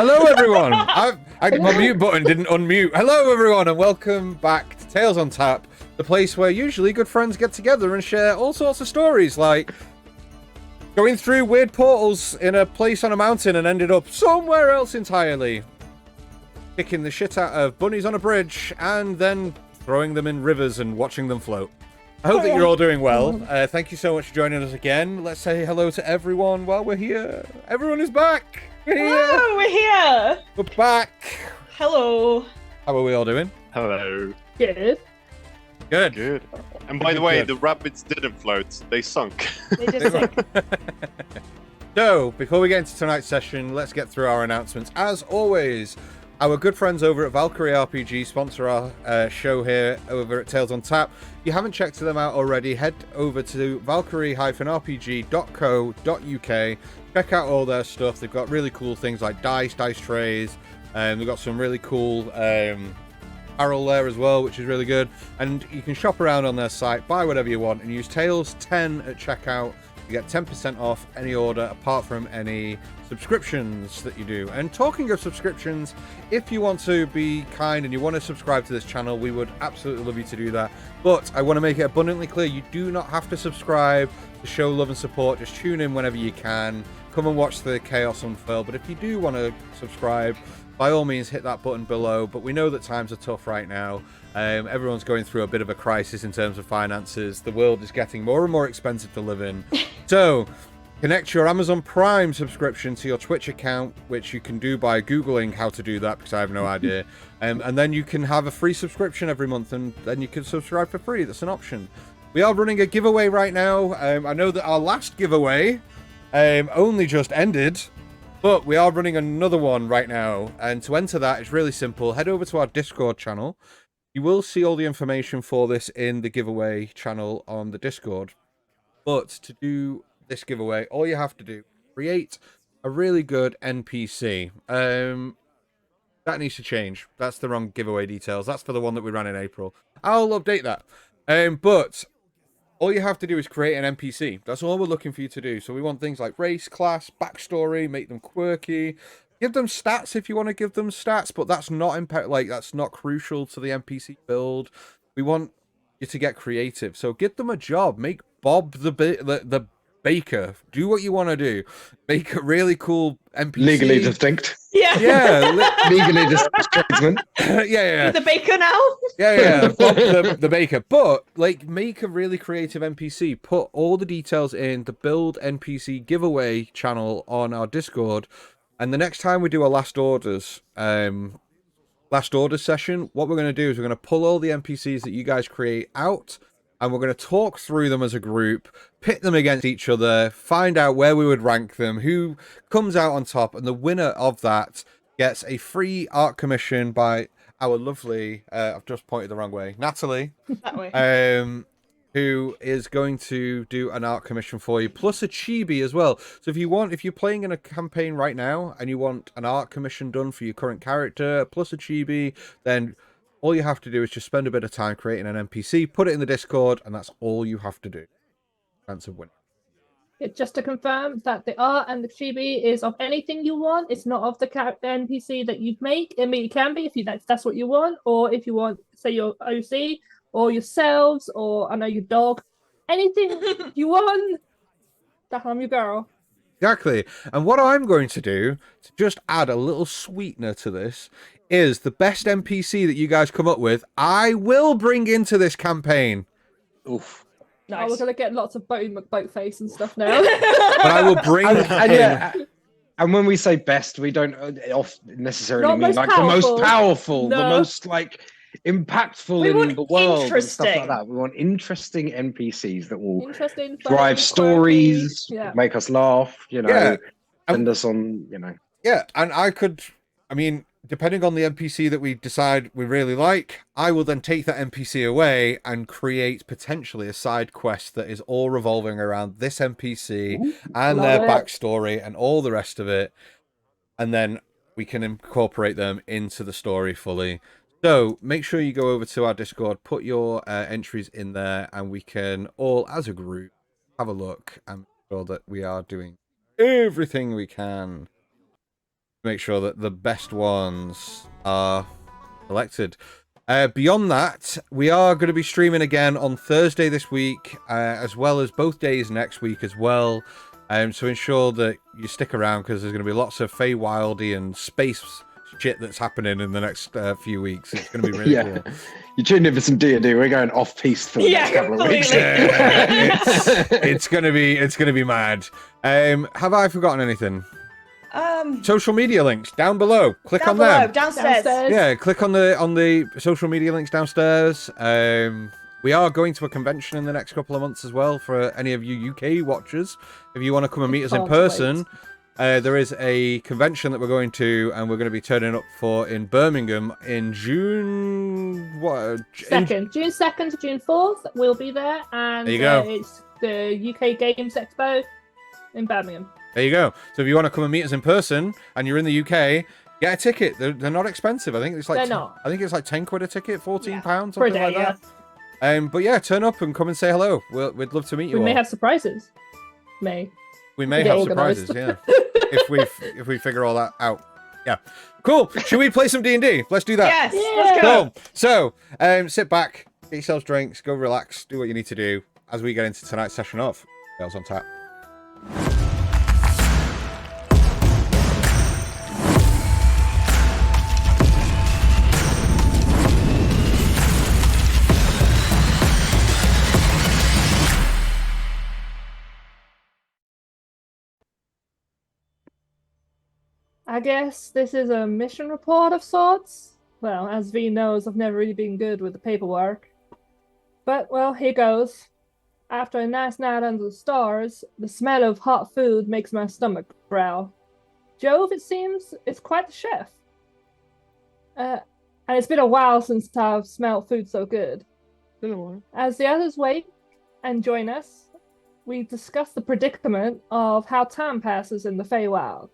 Hello, everyone. My mute button didn't unmute. Hello, everyone, and welcome back to Tales on Tap, the place where usually good friends get together and share all sorts of stories, like going through weird portals in a place on a mountain and ended up somewhere else entirely, kicking the shit out of bunnies on a bridge, and then throwing them in rivers and watching them float. I hope that you're all doing well. Thank you so much for joining us again. Let's say hello to everyone while we're here. Everyone is back. We're here. Hello, we're here. We're back. Hello. How are we all doing? Hello. Good. Good. Good. And by the way, the rabbits didn't float. They sunk. They just sink. So, before we get into tonight's session, let's get through our announcements. As always, our good friends over at Valkyrie RPG sponsor our show here over at Tales on Tap. If you haven't checked them out already, head over to valkyrie-rpg.co.uk. Check out all their stuff. They've got really cool things like dice trays, and they've got some really cool apparel there as well, which is really good. And you can shop around on their site, buy whatever you want, and use Tales10 at checkout. You get 10% off any order apart from any subscriptions that you do. And talking of subscriptions, if you want to be kind and you want to subscribe to this channel, we would absolutely love you to do that. But I want to make it abundantly clear, you do not have to subscribe to show love and support. Just tune in whenever you can. Come and watch the chaos unfurl. But if you do want to subscribe, by all means hit that button below. But we know that times are tough right now. Everyone's going through a bit of a crisis in terms of finances. The world is getting more and more expensive to live in. So connect your Amazon Prime subscription to your Twitch account, which you can do by Googling how to do that, because I have no idea. And then you can have a free subscription every month, and then you can subscribe for free. That's an option. We are running a giveaway right now. I know that our last giveaway only just ended, but we are running another one right now. And to enter that, it's really simple. Head over to our Discord channel. You will see all the information for this in the giveaway channel on the Discord. But to do this giveaway, all you have to do, create a really good NPC. That needs to change. That's the wrong giveaway details. That's for the one that we ran in April. I'll update that. But all you have to do is create an NPC. That's all we're looking for you to do. So we want things like race, class, backstory, make them quirky. Give them stats if you want to give them stats, but that's not that's not crucial to the NPC build. We want you to get creative. So give them a job. Make Bob the baker. Do what you want to do. Make a really cool NPC. Legally distinct. Yeah. Legally distinct tradesman. yeah. The baker now. Yeah. Bob the baker. But like, make a really creative NPC. Put all the details in the build NPC giveaway channel on our Discord. And the next time we do a last orders session, what we're going to do is we're going to pull all the NPCs that you guys create out, and we're going to talk through them as a group, pit them against each other, find out where we would rank them, who comes out on top, and the winner of that gets a free art commission by our lovely, I've just pointed the wrong way, Natalie. That way. Who is going to do an art commission for you, plus a chibi as well. So if you're playing in a campaign right now and you want an art commission done for your current character, plus a chibi, then all you have to do is just spend a bit of time creating an NPC, put it in the Discord, and that's all you have to do. Chance of winning. Just to confirm that the art and the chibi is of anything you want. It's not of the character NPC that you'd make. I mean, it can be if that's what you want, or if you want, say, your OC, or yourselves, or I know your dog. Anything you want, that I'm your girl. Exactly. And what I'm going to do, to just add a little sweetener to this, is the best NPC that you guys come up with, I will bring into this campaign. Oof. Nice. Oh, we're gonna get lots of boat face and stuff now. But I will bring And when we say best, we don't necessarily Not mean like powerful. the most powerful, No. the most like impactful We in want the world and interesting. stuff like that. We want interesting NPCs that will Interesting, funny, drive stories, quirky. Yeah. make us laugh, Yeah. send us on, Yeah, and I mean, depending on the NPC that we decide we really like, I will then take that NPC away and create potentially a side quest that is all revolving around this NPC and love their it. backstory and all the rest of it. And then we can incorporate them into the story fully. So make sure you go over to our Discord, put your entries in there, and we can all, as a group, have a look and make sure that we are doing everything we can. make sure that the best ones are selected. Beyond that, we are going to be streaming again on Thursday this week, as well as both days next week as well. So ensure that you stick around because there's going to be lots of Feywildy and space shit that's happening in the next few weeks. It's going to be really cool. You tuned in for some D&D. We're going off piste for the next couple of weeks. It's going to be mad. Have I forgotten anything? Social media links down below. Click on them. Downstairs. Yeah, click on the social media links downstairs. We are going to a convention in the next couple of months as well for any of you UK watchers. If you want to come and meet us in person, there is a convention that we're going to, and we're going to be turning up for in Birmingham in June. June 2nd to June 4th. We'll be there, and there you go. It's the UK Games Expo in Birmingham. There you go. So if you want to come and meet us in person, and you're in the UK, get a ticket. They're not expensive. I think it's like I think it's like 10 quid a ticket, £14, something like that. But yeah, turn up and come and say hello. We'd love to meet you. We may all. have surprises. We may have surprises, yeah. if we figure all that out. Yeah. Cool. Should we play some D&D? Let's do that. Yes. Let's go. Cool. So, sit back, get yourselves drinks, go relax, do what you need to do as we get into tonight's session of Tales on Tap. I guess this is a mission report of sorts. Well, as V knows, I've never really been good with the paperwork. But, well, here goes. After a nice night under the stars, the smell of hot food makes my stomach growl. Jove, it seems, is quite the chef. And it's been a while since I've smelled food so good. As the others wait and join us, we discuss the predicament of how time passes in the Feywild.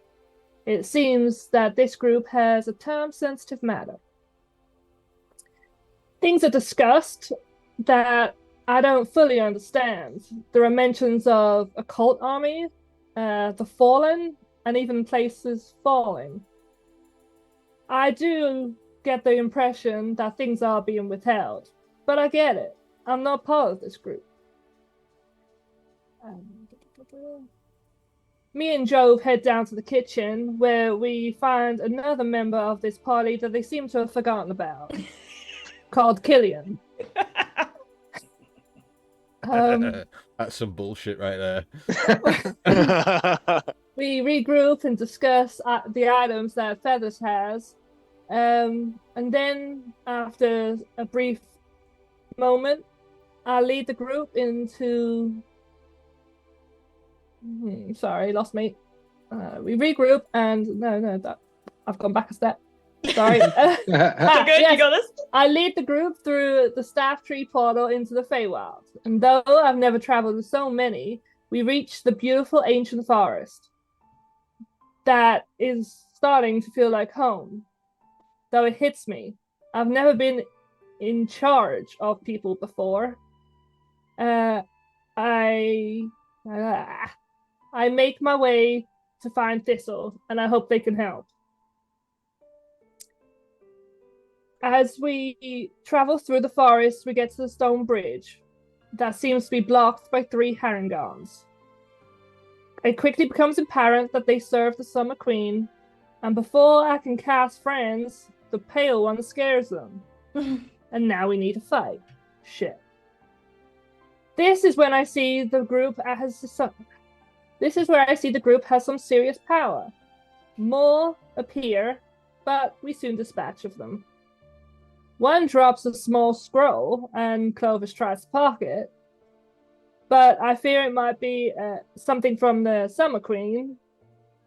It seems that this group has a time-sensitive matter. Things are discussed that I don't fully understand. There are mentions of a cult army, the Fallen, and even places falling. I do get the impression that things are being withheld, but I get it. I'm not part of this group. Me and Jove head down to the kitchen, where we find another member of this party that they seem to have forgotten about, called Killian. That's some bullshit right there. We regroup and discuss the items that Feathers has, and then, after a brief moment, I lead the group into... sorry, lost me. We regroup and I've gone back a step. Sorry. Good, yes. You got this. I lead the group through the staff tree portal into the Feywild, and though I've never traveled with so many, we reach the beautiful ancient forest that is starting to feel like home. Though it hits me, I've never been in charge of people before. I make my way to find Thistle, and I hope they can help. As we travel through the forest, we get to the stone bridge that seems to be blocked by 3 Haringons. It quickly becomes apparent that they serve the Summer Queen, and before I can cast Friends, the Pale One scares them. And now we need to fight. Shit. This is when I see the group has some serious power. More appear, but we soon dispatch of them. One drops a small scroll, and Clovis tries to pocket, but I fear it might be something from the Summer Queen.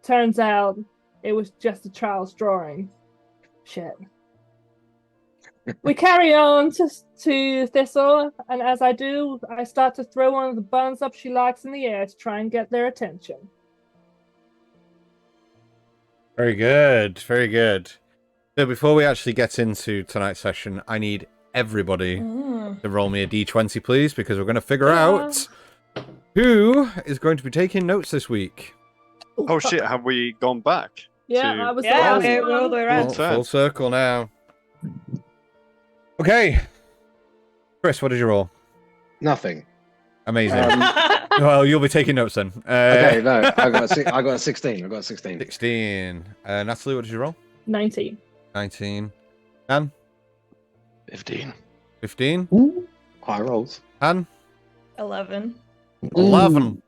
Turns out it was just a child's drawing. Shit. We carry on to Thistle, and as I do, I start to throw one of the buns up she likes in the air to try and get their attention. Very good, very good. So before we actually get into tonight's session, I need everybody to roll me a d20, please, because we're going to figure out who is going to be taking notes this week. Oh shit, have we gone back? Yeah, to I was Yeah, there. we're all the way around. Full circle now. Okay. Chris, what did you roll? Nothing. Amazing. Um, Well, you'll be taking notes then. Okay, no, I got a 16. I got a 16. 16. Natalie, what did you roll? 19. 19. Anne? 15. 15. Ooh, high rolls. Anne? 11. 11.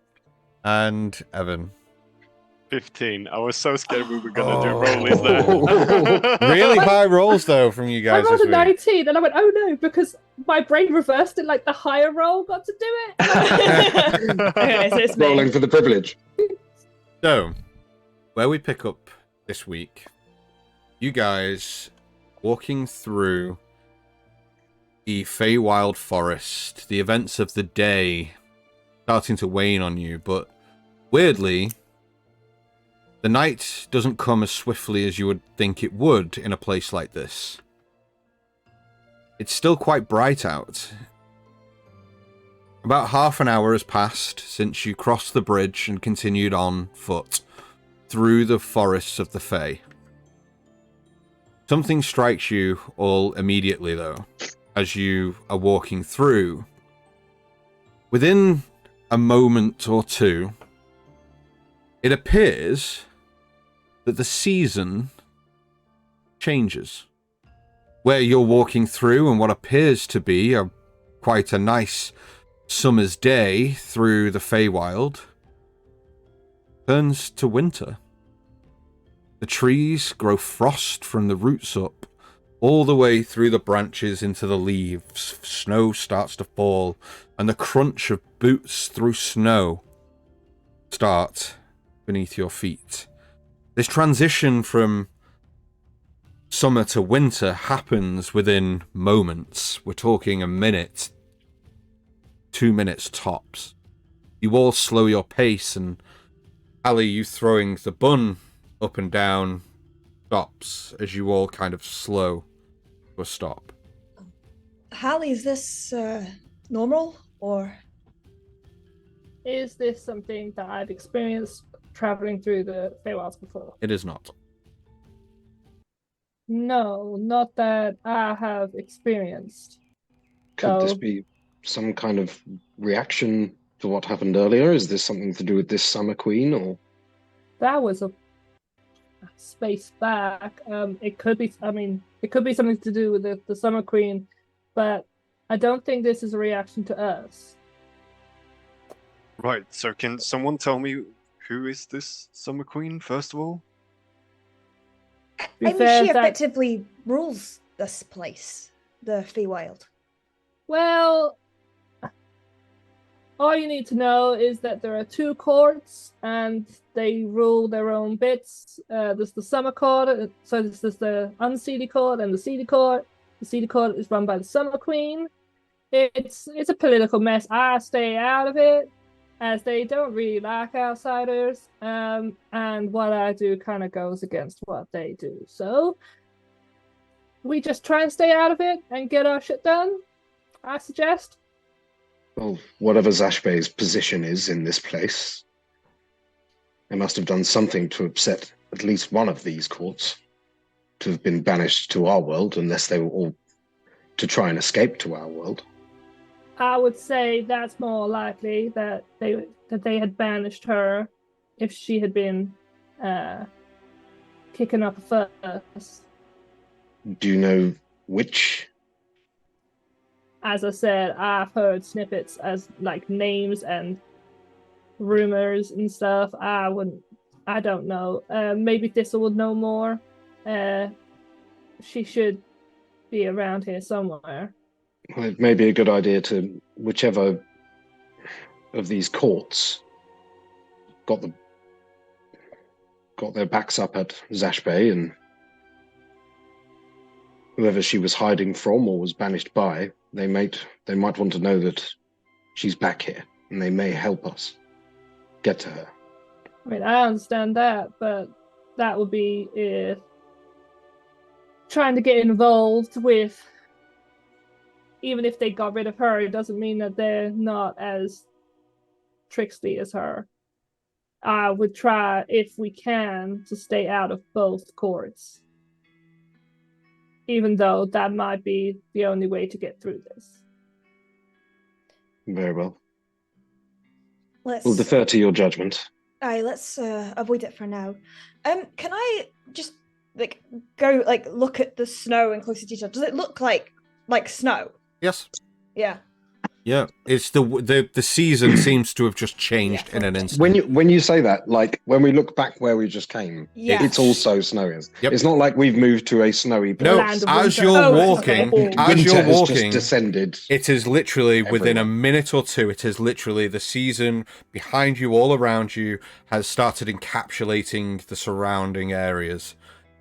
And Evan. 15. I was so scared we were going to do Oh. rollies there. Really high rolls, though, from you I guys rolled this a week. 19 and I went, oh no, because my brain reversed it like the higher roll got to do it. Okay, so it's me. Rolling for the privilege. So, where we pick up this week, you guys walking through the Feywild Forest, the events of the day starting to wane on you, but weirdly, the night doesn't come as swiftly as you would think it would in a place like this. It's still quite bright out. About half an hour has passed since you crossed the bridge and continued on foot through the forests of the Fey. Something strikes you all immediately, though, as you are walking through. Within a moment or two, it appears that the season changes. Where you're walking through and what appears to be quite a nice summer's day through the Feywild turns to winter. The trees grow frost from the roots up, all the way through the branches into the leaves. Snow starts to fall, and the crunch of boots through snow start beneath your feet. This transition from summer to winter happens within moments. We're talking a minute, 2 minutes tops. You all slow your pace, and Ali, you throwing the bun up and down stops as you all kind of slow to a stop. Hallie, is this normal or? Is this something that I've experienced traveling through the Feywilds before? It is not. No, not that I have experienced. Could this So- be some kind of reaction to what happened earlier? Is this something to do with this Summer Queen, or? That was a space back. It could be. I mean, it could be something to do with the Summer Queen, but I don't think this is a reaction to us. Right, so can someone tell me who is this Summer Queen, first of all? I Be mean, fair, she that- effectively rules this place, the Feywild. Well, all you need to know is that there are 2 courts and they rule their own bits. There's the Summer Court, so there's the Unseedy Court and the Seedy Court. The Seedy Court is run by the Summer Queen. It's a political mess. I stay out of it, as they don't really like outsiders. And what I do kind of goes against what they do. So we just try and stay out of it and get our shit done, I suggest. Well, whatever Zashbei's position is in this place, they must have done something to upset at least one of these courts to have been banished to our world, unless they were all to try and escape to our world. I would say that's more likely that they had banished her if she had been kicking up a fuss. Do you know which? As I said, I've heard snippets as like names and rumors and stuff. I don't know. Maybe Thistle would know more. She should be around here somewhere. Well, it may be a good idea to whichever of these courts got their backs up at Zashbei, and whoever she was hiding from or was banished by, they might want to know that she's back here, and they may help us get to her. I mean, I understand that, but that would be trying to get involved with. Even if they got rid of her, it doesn't mean that they're not as tricksy as her. I would try, if we can, to stay out of both courts. Even though that might be the only way to get through this. Very well. Let's We'll defer to your judgment. Aye, let's avoid it for now. Can I just go look at the snow in closer detail? Does it look like snow? Yes. Yeah. Yeah, it's the season seems to have just changed in an instant. When you say that, like when we look back where we just came, Yeah. it's also snowy. Yep. It's not like we've moved to a snowy place. No, Land of as winter. you're Oh, walking, okay. as Winter you're has walking, just descended. it is literally within a everywhere. minute or two. It is literally the season behind you, all around you, has started encapsulating the surrounding areas.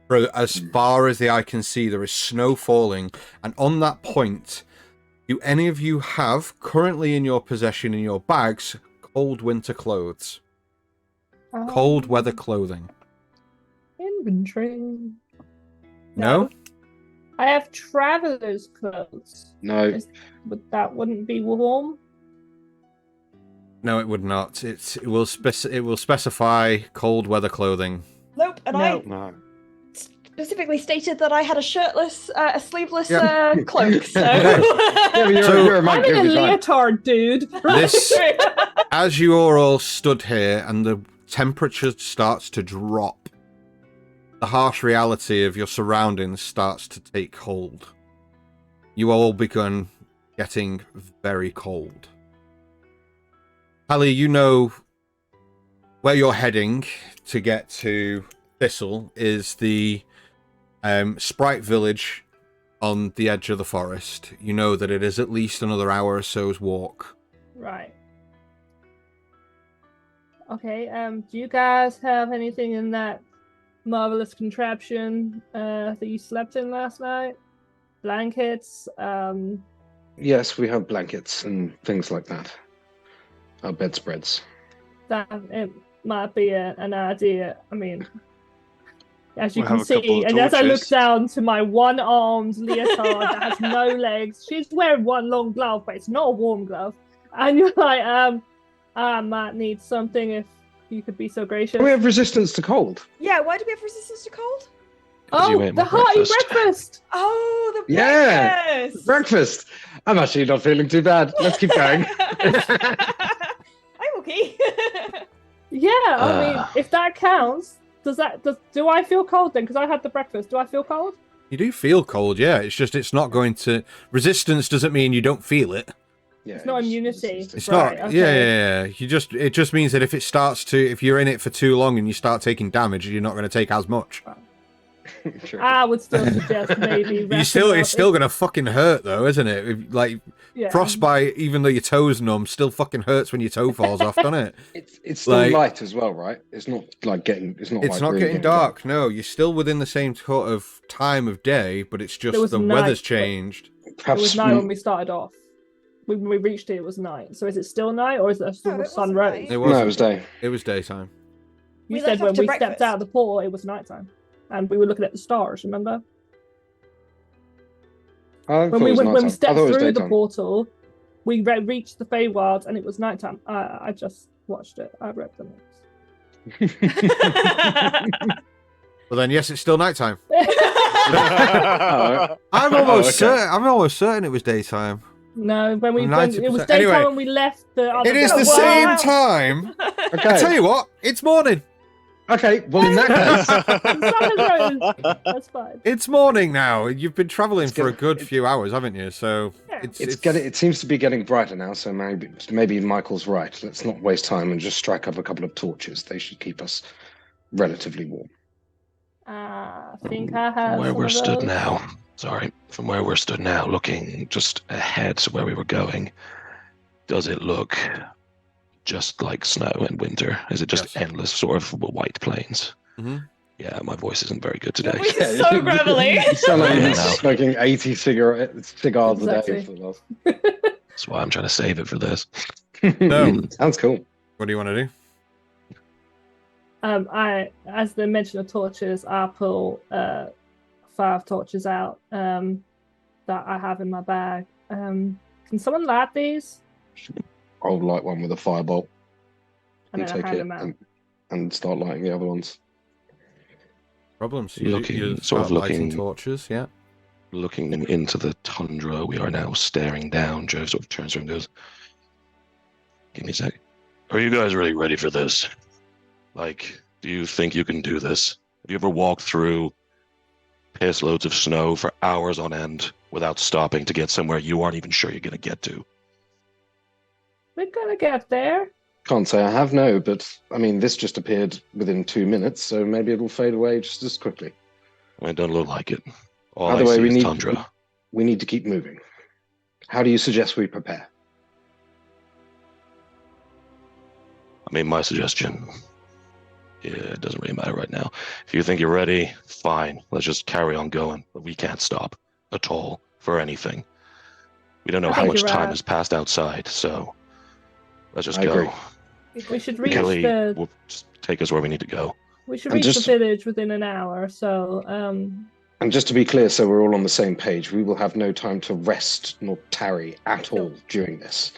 For as far as the eye can see, there is snow falling, and on that point, do any of you have currently in your possession in your bags cold winter clothes, cold weather clothing? Inventory. No. I have traveler's clothes. No, But that wouldn't be warm. No, it would not. It will specify cold weather clothing. Nope. And No. No. specifically stated that I had a shirtless, a sleeveless Yep. cloak. So, but you're a I'm monk. in a You'll be fine. leotard, dude. This, as you are all stood here and the temperature starts to drop, the harsh reality of your surroundings starts to take hold. You all begun getting very cold. Hallie, you know where you're heading to get to Thistle is the Sprite Village on the edge of the forest. You know that it is at least another hour or so's walk. Right. Okay, do you guys have anything in that marvelous contraption that you slept in last night? Blankets? Yes, we have blankets and things like that. Our bedspreads. That it might be an idea. I mean, as you We'll can have a couple see, of and as I look torches. down to my one-armed leotard that has no legs, she's wearing one long glove, but it's not a warm glove. And you're like, I might need something if you could be so gracious. We have resistance to cold. yeah, why do we have resistance to cold? Because you Oh, ate the my hearty breakfast. breakfast! Oh, the Yeah. breakfast! Breakfast. I'm actually not feeling too bad. Let's keep going. I'm okay. Yeah, I mean, Ah. if that counts, do I feel cold then? Because I had the breakfast. Do I feel cold? You do feel cold, yeah. It's just it's not going to. Resistance doesn't mean you don't feel it. Yeah, It's not immunity. It's Right, not. okay. Yeah. It just means that if it starts to, if you're in it for too long and you start taking damage, you're not going to take as much. True. I would still suggest maybe. You resting still, up it's still if- going to fucking hurt though, isn't it? Like yeah. frostbite, even though your toes numb, still fucking hurts when your toe falls off, doesn't it? It's still Like- light as well, right? It's not like getting. It's not. It's like not really getting dark. No, you're still within the same sort of time of day, but it's There just was the night, weather's but- changed. It Perhaps was night when we started off. When we reached it, it was night. So is it still night, or is it still No, the it sun wasn't rose? night. It no, it was. was day. It was daytime. You We said left when after we stepped breakfast. out of the portal, it was nighttime, and we were looking at the stars. Remember I when thought we it was when we nighttime. I stepped thought it was through the daytime. portal, we reached the Feywild, and it was nighttime. I just watched it. I read the notes. Well then, yes, it's still nighttime. Oh, I'm Oh, almost okay. certain. I'm almost certain it was daytime. No, when I'm it was 90%. daytime Anyway, when we left the other. It is door. the Wow. same time. I tell okay. you what, it's morning. Okay. Well, in that case, The sun has rose. That's fine. It's morning now. You've been traveling It's for a good- good few hours, haven't you? So Yeah. it's getting. It seems to be getting brighter now. So maybe Michael's right. Let's not waste time and just strike up a couple of torches. They should keep us relatively warm. I think I have. From where some we're of stood those. now, from where we're stood now, looking just ahead to where we were going, does it look just like snow in winter? Is it just Yes. endless sort of white plains? Mhm. Yeah, my voice isn't very good Your today. voice is so gravelly. You sound like Yeah, you're no. smoking 80 cigars a day. Exactly. For the last... That's why I'm trying to save it for this. No. Sounds cool. What do you want to do? As the mention of torches, I pull 5 torches out that I have in my bag. Can someone light these? I'll light one with a firebolt. And You then I take hand it. them out. And and start lighting the other ones. Problems. Looking- Start sort of lighting looking- torches, yeah. Looking into the tundra, we are now staring down. Joe sort of turns around and goes, "Give me a sec. Are you guys really ready for this? Like, do you think you can do this? Have you ever walked through piss loads of snow for hours on end without stopping to get somewhere you aren't even sure you're going to get to?" We're gonna get there. Can't say I have, no, but I mean, this just appeared within 2 minutes, so maybe it'll fade away just as quickly. It doesn't look like it. All Either I way, see we is need- tundra. We need to keep moving. How do you suggest we prepare? I mean, my suggestion, it doesn't really matter right now. If you think you're ready, fine. Let's just carry on going. But we can't stop at all for anything. We don't know I how think much you're time right. has passed outside, so let's just I go. agree. We should reach Kelly the will just take us where we need to go. we should And reach just- the village within an hour. So And just to be clear, so we're all on the same page, we will have no time to rest nor tarry at all during this.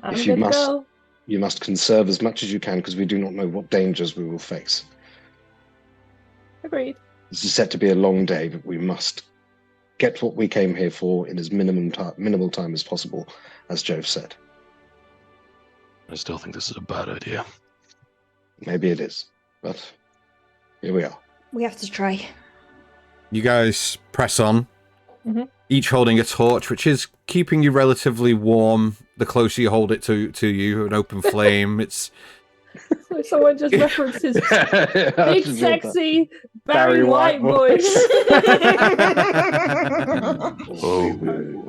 I'm If you good to must- go. You must conserve as much as you can because we do not know what dangers we will face. Agreed. This is set to be a long day, but we must get what we came here for in as minimal time as possible, as Jove said. I still think this is a bad idea. Maybe it is, but here we are. We have to try. You guys press on, Mhm. each holding a torch, which is keeping you relatively warm. The closer you hold it to you, an open flame. It's So someone just referenced his big, sexy Barry White voice. Oh,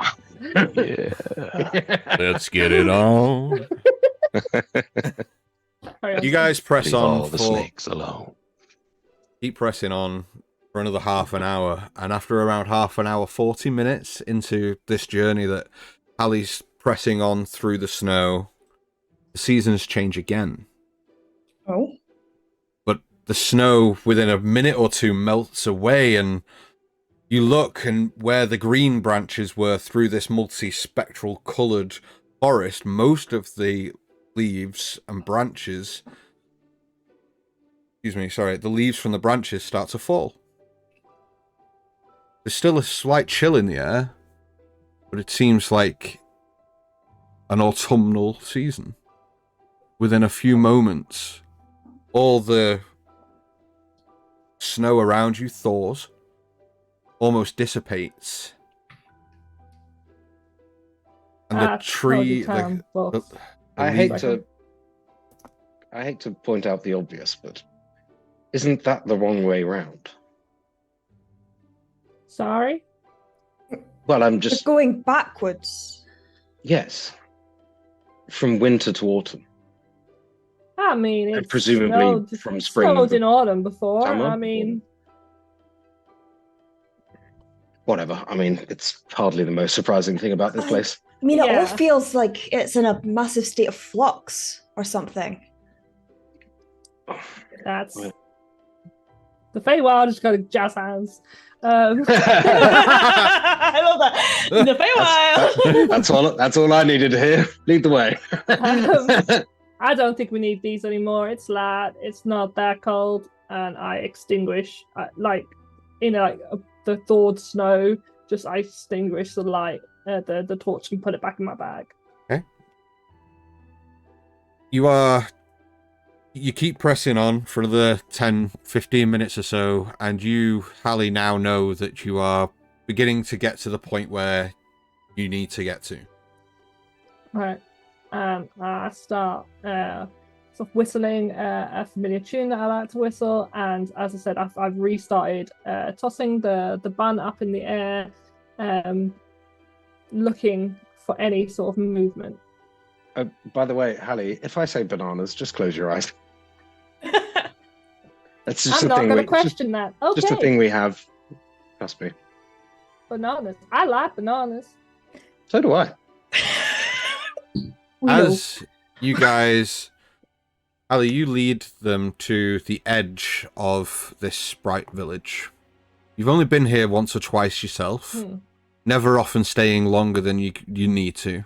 yeah. let's get it on. Carry on. You guys press Leave on all the for snakes alone. keep pressing on for another half an hour, and after around half an hour, 40 minutes into this journey that Hallie's pressing on through the snow, the seasons change again. Oh. But the snow within a minute or two melts away, and you look, and where the green branches were through this multi-spectral coloured forest, most of the leaves and branches, the leaves from the branches start to fall. There's still a slight chill in the air, but it seems like an autumnal season. Within a few moments, all the snow around you thaws, almost dissipates. And the tree... I hate to point out the obvious, but isn't that the wrong way round? Sorry? Well, I'm We're just going backwards. yes, from winter to autumn. I mean, And it's presumably snowed, from it spring snowed to in autumn before. summer, I mean, Whatever. I mean, it's hardly the most surprising thing about this place. I mean, it all Yeah. feels like it's in a massive state of flux or something. that's Well. the Feywild just got a jazz hands. I love that. The Feywild. That's all I needed to hear. Lead the way. I don't think we need these anymore. It's light. It's not that cold, and I extinguish the thawed snow. Just I extinguish the light, the torch, and put it back in my bag. You keep pressing on for another 10, 15 minutes or so, and you, Hallie, now know that you are beginning to get to the point where you need to get to. Right. I start sort of whistling a familiar tune that I like to whistle, and as I said, I've restarted tossing the bun up in the air, looking for any sort of movement. By the way, Hallie, if I say bananas, just close your eyes. That's just I'm a not thing. going to question that. Okay. Just a thing we have. Trust me. Bananas. I like bananas. So do I. As you guys, Ali, you lead them to the edge of this sprite village. You've only been here once or twice yourself, never often staying longer than you need to.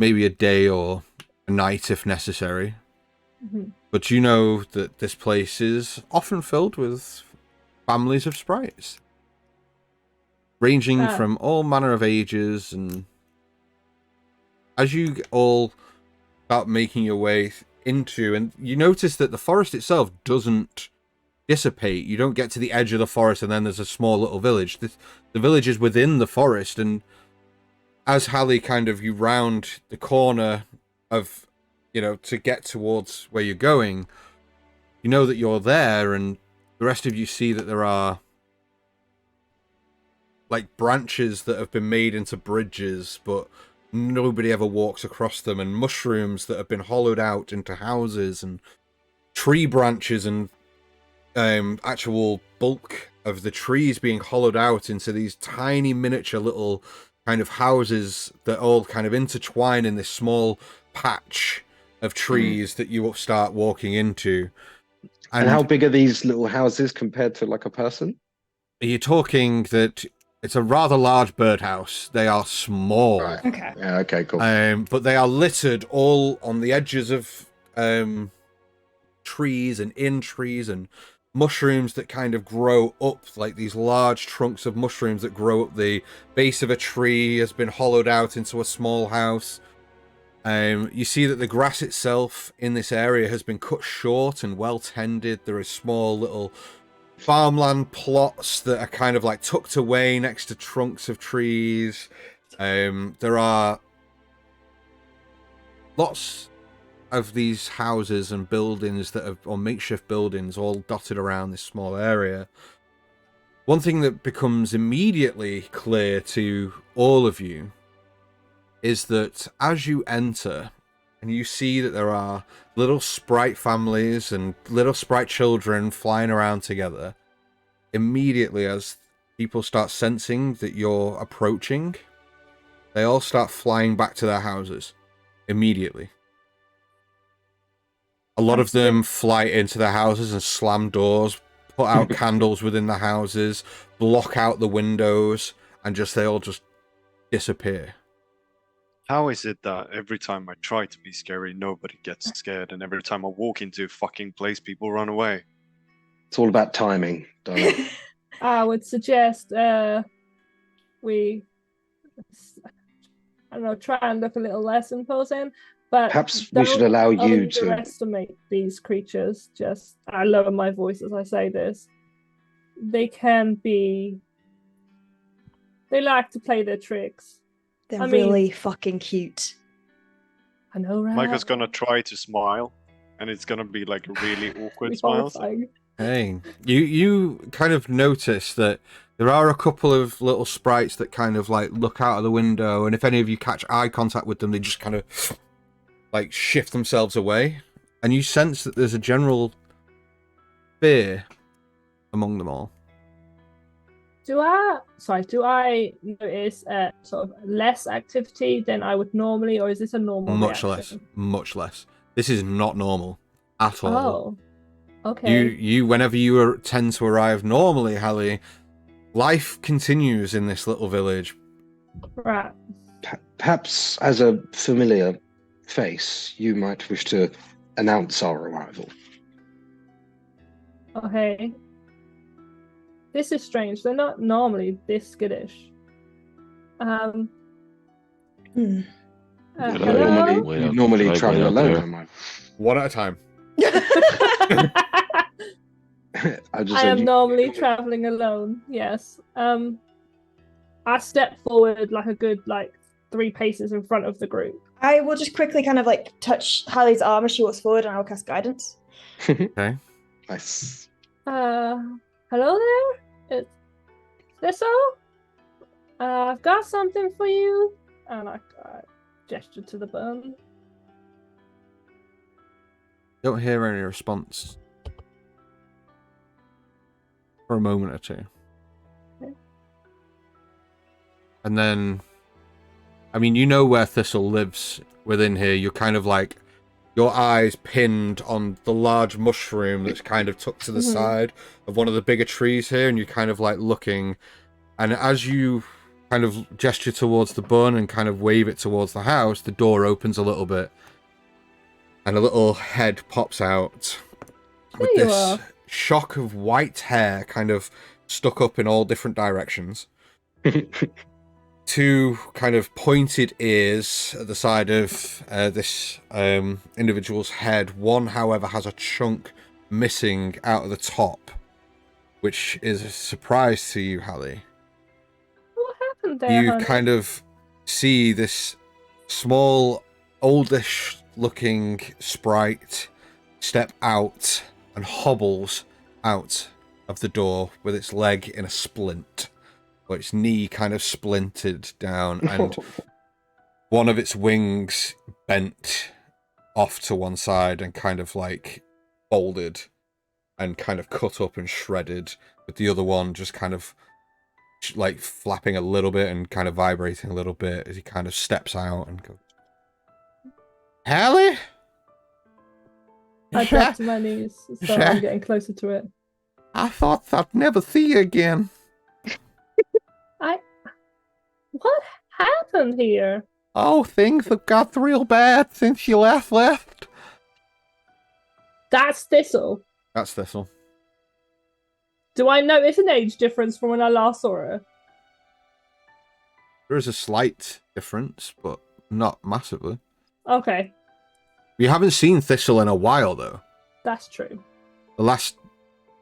Maybe a day or a night if necessary. Mhm. But you know that this place is often filled with families of sprites, ranging from all manner of ages. And as you all start making your way into, and you notice that the forest itself doesn't dissipate. You don't get to the edge of the forest and then there's a small little village. The village is within the forest, and as Hallie you round the corner of, to get towards where you're going, you know that you're there, and the rest of you see that there are like branches that have been made into bridges, but nobody ever walks across them, and mushrooms that have been hollowed out into houses, and tree branches, and actual bulk of the trees being hollowed out into these tiny miniature little kind of houses that all kind of intertwine in this small patch of trees that you start walking into. And how big are these little houses compared to like a person? You're talking that it's a rather large birdhouse. They are small. Right. Okay. Yeah, okay, cool. But they are littered all on the edges of trees and in trees, and mushrooms that kind of grow up, like these large trunks of mushrooms that grow up the base of a tree has been hollowed out into a small house. You see that the grass itself in this area has been cut short and well tended. There are small little farmland plots that are kind of like tucked away next to trunks of trees. There are lots of these houses and buildings that are, or makeshift buildings, all dotted around this small area. One thing that becomes immediately clear to all of you is that as you enter and you see that there are little sprite families and little sprite children flying around together, immediately as people start sensing that you're approaching, they all start flying back to their houses immediately. A lot of them fly into their houses and slam doors, put out candles within the houses, block out the windows, and they all just disappear. How is it that every time I try to be scary, nobody gets scared, and every time I walk into a fucking place, people run away? It's all about timing, don't it? I would suggest we, I don't know, try and look a little less imposing. But perhaps we should allow you to underestimate these creatures. I lower my voice as I say this. They like to play their tricks. They're really fucking cute. I know, right? Micah's gonna try to smile, and it's gonna be like a really awkward smile. Hey, you kind of notice that there are a couple of little sprites that kind of like look out of the window, and if any of you catch eye contact with them, they just kind of like shift themselves away, and you sense that there's a general fear among them all. Do I notice sort of less activity than I would normally, or is this a normal reaction? Much less. This is not normal at all. Oh, okay. You whenever you tend to arrive normally, Hallie, life continues in this little village. Right. Perhaps as a familiar face, you might wish to announce our arrival. Okay. This is strange. They're not normally this skittish. You normally travel alone, am I? One at a time. I am normally traveling alone, yes. I step forward like a good 3 paces in front of the group. I will just quickly kind of touch Hallie's arm as she walks forward, and I will cast guidance. Okay. Nice. Hello there? Is this all? I've got something for you. And I gesture to the burn. Don't hear any response for a moment or two. Okay. And then, I mean, you know where Thistle lives within here. You're kind of your eyes pinned on the large mushroom that's kind of tucked to the side of one of the bigger trees here, and you're kind of looking. And as you kind of gesture towards the bun and kind of wave it towards the house, the door opens a little bit. and a little head pops out with There you this are. shock of white hair kind of stuck up in all different directions. Two kind of pointed ears at the side of this individual's head. One, however, has a chunk missing out of the top, which is a surprise to you, Hallie. What happened there, You honey? kind of see this small, oldish-looking sprite step out and hobbles out of the door with its leg in a splint, or its knee kind of splintered down, and one of its wings bent off to one side and kind of like folded and kind of cut up and shredded, with the other one just kind of like flapping a little bit and kind of vibrating a little bit as he kind of steps out and goes, Hallie? I drop to my knees, so I'm getting closer to it. I thought I'd never see you again. What happened here? Oh, things have got real bad since you left. That's Thistle. That's Thistle. Do I notice an age difference from when I last saw her? There is a slight difference, but not massively. Okay, You haven't seen Thistle in a while, though. that's true. The last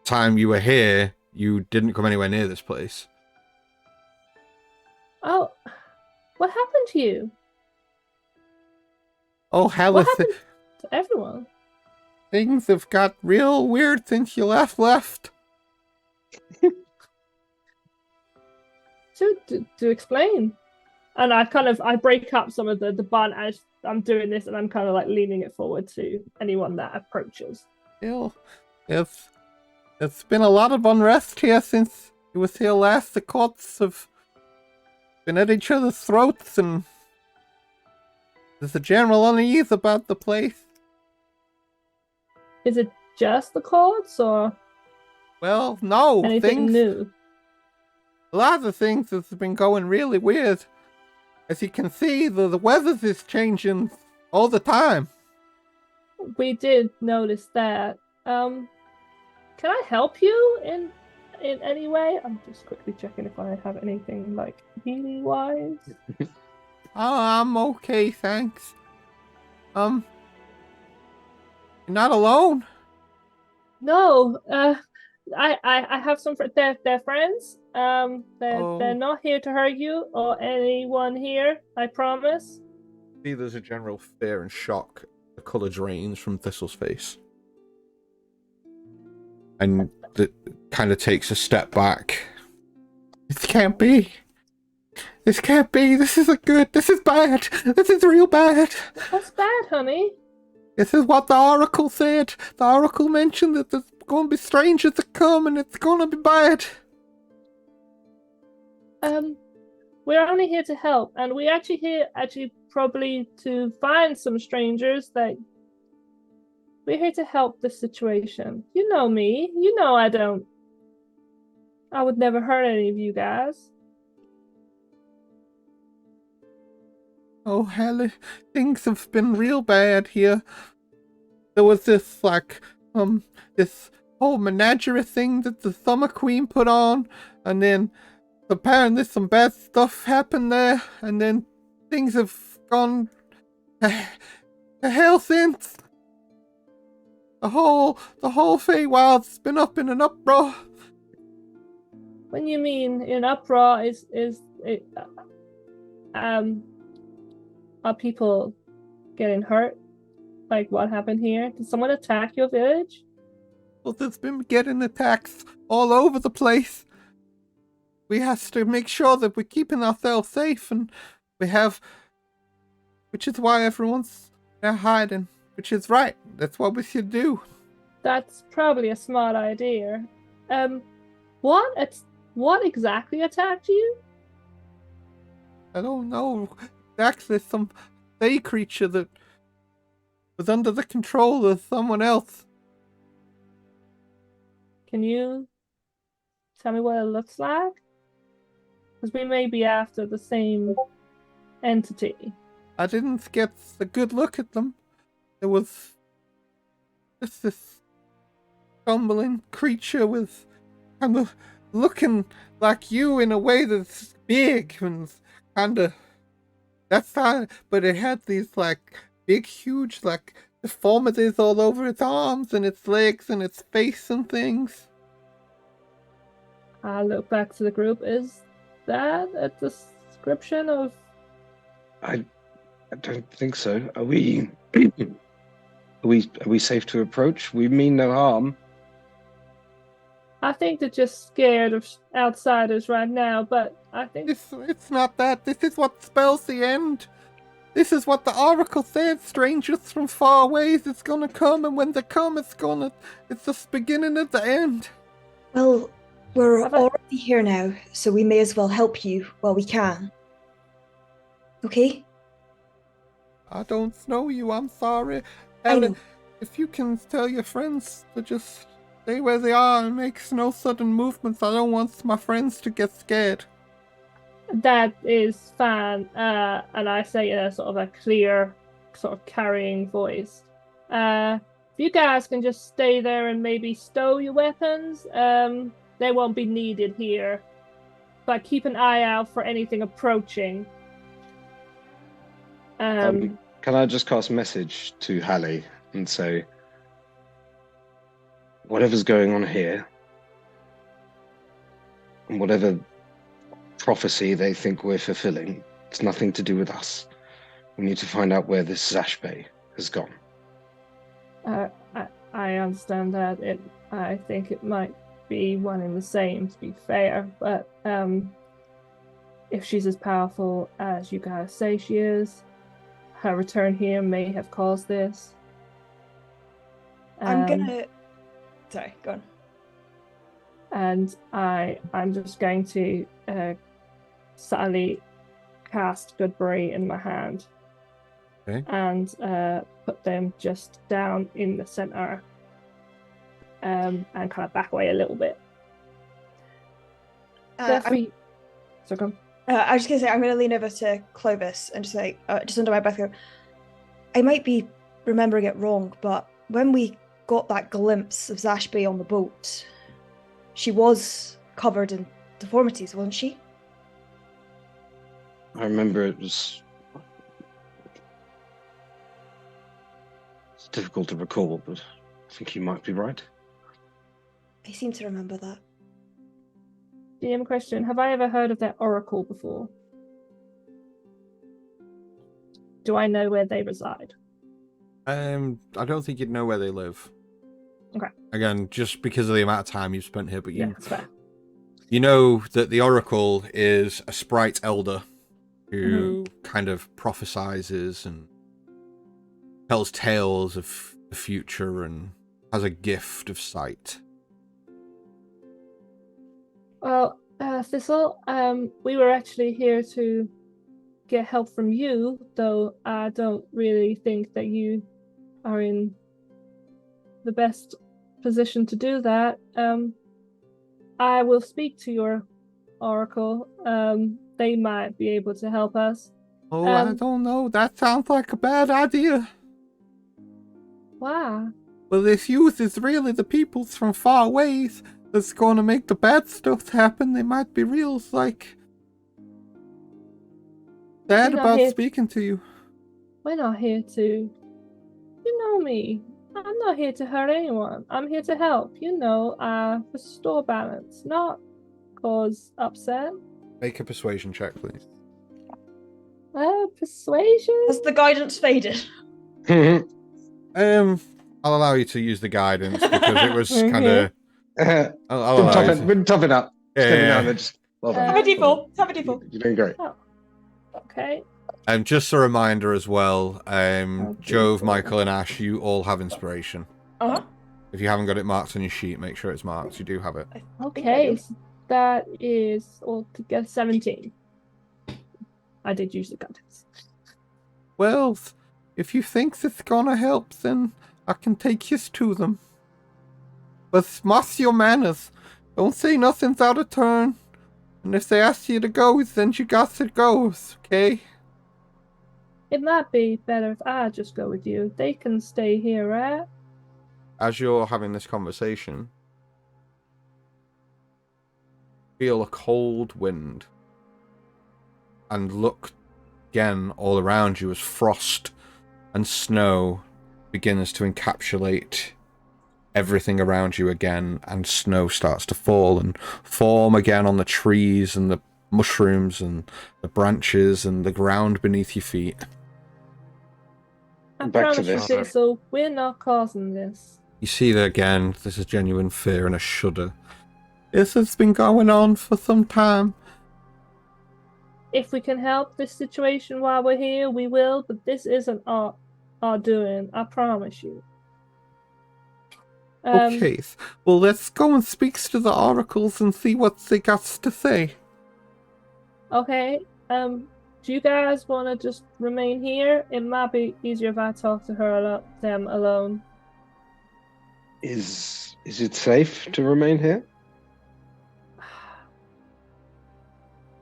time you were here, you didn't come anywhere near this place. Oh, what happened to you? Oh, hell, What happened to everyone? things have got real weird since you left. To explain. And I break up some of the bun as I'm doing this, and I'm kind of like leaning it forward to anyone that approaches. It's been a lot of unrest here since you was here last. The courts have been at each other's throats, and there's a general unease about the place. Is it just the courts or Well, no, anything new? a lot of the things have been going really weird. As you can see, the weather is changing all the time. We did notice that. Can I help you in any way? I'm just quickly checking if I have anything like healing wise. Oh, I'm okay, thanks. You're not alone. No, I have some they're friends. They're not here to hurt you or anyone here. I promise. See, there's a general fear and shock. The colour drains from Thistle's face, and it kind of takes a step back. This can't be. This can't be. This isn't good. This is bad. This is real bad. What's bad, honey? This is what the Oracle said. The Oracle mentioned that there's going to be strangers that come, and it's going to be bad. We're only here to help, and we're actually here probably to find some strangers that we're here to help the situation. You know me. You know I would never hurt any of you guys. Oh, hell, things have been real bad here. There was this, this whole menagerie thing that the Summer Queen put on, and then apparently some bad stuff happened there, and then things have gone to hell since. The whole Feywild's been up in an uproar. When you mean in uproar, are people getting hurt? Like what happened here? Did someone attack your village? Well, there's been getting attacks all over the place. We have to make sure that we're keeping ourselves safe, and which is why everyone's hiding, which is right. That's what we should do. That's probably a smart idea. What exactly attacked you? I don't know. Actually, some fey creature that was under the control of someone else. Can you tell me what it looks like? Because we may be after the same entity. I didn't get a good look at them. there was just this stumbling creature with kind of looking like you in a way that's big and kind of that's how, but it had these like big, huge like deformities all over its arms and its legs and its face and things. I look back to the group. Is that a description of? I don't think so. Are we? Are we safe to approach? We mean no harm. I think they're just scared of outsiders right now, but I think It's not that. This is what spells the end. This is what the oracle said. Strangers from far ways is gonna come, and when they come, it's the beginning of the end. Well, we're Have I- already here now, so we may as well help you while we can. Okay? I don't know you. I'm sorry. I Helen, know. if you can tell your friends to just stay where they are and make no sudden movements, I don't want my friends to get scared. that is fine. And I say in a sort of a clear, sort of carrying voice. If you guys can just stay there and maybe stow your weapons, they won't be needed here. But keep an eye out for anything approaching. Can I just cast message to Hallie and say, whatever's going on here, and whatever prophecy they think we're fulfilling, it's nothing to do with us. We need to find out where this Zashbei has gone. I understand that. I think it might be one and the same, to be fair. But if she's as powerful as you guys say she is, her return here may have caused this. I'm gonna. Sorry, go on. And I'm just going to subtly cast Goodberry in my hand. Okay. And put them just down in the center. And kind of back away a little bit. So go on. I was just gonna say I'm gonna lean over to Clovis and just like just under my breath go. I might be remembering it wrong, but when we got that glimpse of Zashbei on the boat, she was covered in deformities, wasn't she? I remember it's difficult to recall, but I think you might be right. I seem to remember that. DM question: have I ever heard of that oracle before? Do I know where they reside? I don't think you'd know where they live. Okay. Again, just because of the amount of time you've spent here, but Yeah, that's fair. you know that the Oracle is a sprite elder who kind of prophesizes and tells tales of the future and has a gift of sight. Well, Thistle, we were actually here to get help from you, though I don't really think that you are in the best position to do that. I will speak to your oracle. They might be able to help us. Oh, I don't know. That sounds like a bad idea. Wow. Well, this youth is really the peoples from far ways that's going to make the bad stuff happen. They might be real, like, sad We're not about here- speaking to you. We're not here to... You know me. I'm not here to hurt anyone. I'm here to help. Restore balance, not cause upset. Make a persuasion check, please. Persuasion? Has the guidance faded? I'll allow you to use the guidance because it was kind of. I'll allow you to. Been tough it up. Just every now and Yeah. then, just well Uh, done. Have a default. Have a default. You're doing great. Okay. Just a reminder as well, Okay. Jove, Michael, and Ash, you all have inspiration. Uh-huh. If you haven't got it marked on your sheet, make sure it's marked. You do have it. Okay, so that is altogether 17. I did use the guidance. Well, if you think it's gonna help, then I can take you to them. But master your manners. Don't say nothing's out of turn. And if they ask you to go, then you got to go, okay? It might be better if I just go with you. They can stay here, right? As you're having this conversation, feel a cold wind and look again all around you as frost and snow begins to encapsulate everything around you again, and snow starts to fall and form again on the trees and the mushrooms and the branches and the ground beneath your feet. I Back to promise you, this. Thistle, we're not causing this. You see that again, there's a genuine fear and a shudder. This has been going on for some time. If we can help this situation while we're here, we will, but this isn't our doing, I promise you. Okay, well, let's go and speak to the oracles and see what they got to say. Okay, do you guys want to just remain here? It might be easier if I talk to them alone. Is it safe to remain here?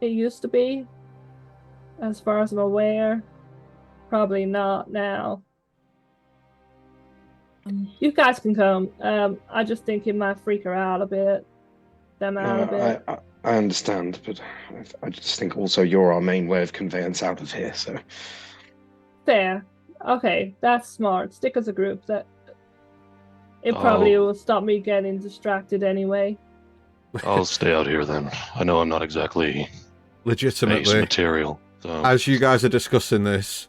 It used to be, as far as I'm aware. Probably not now. You guys can come. I just think it might freak her out a bit. Them out a bit. I understand, but I just think also you're our main way of conveyance out of here, so... Fair. Okay, that's smart. Stick as a group. That it probably will stop me getting distracted anyway. I'll stay out here then. I know I'm not exactly base Legitimately, material. So. as you guys are discussing this,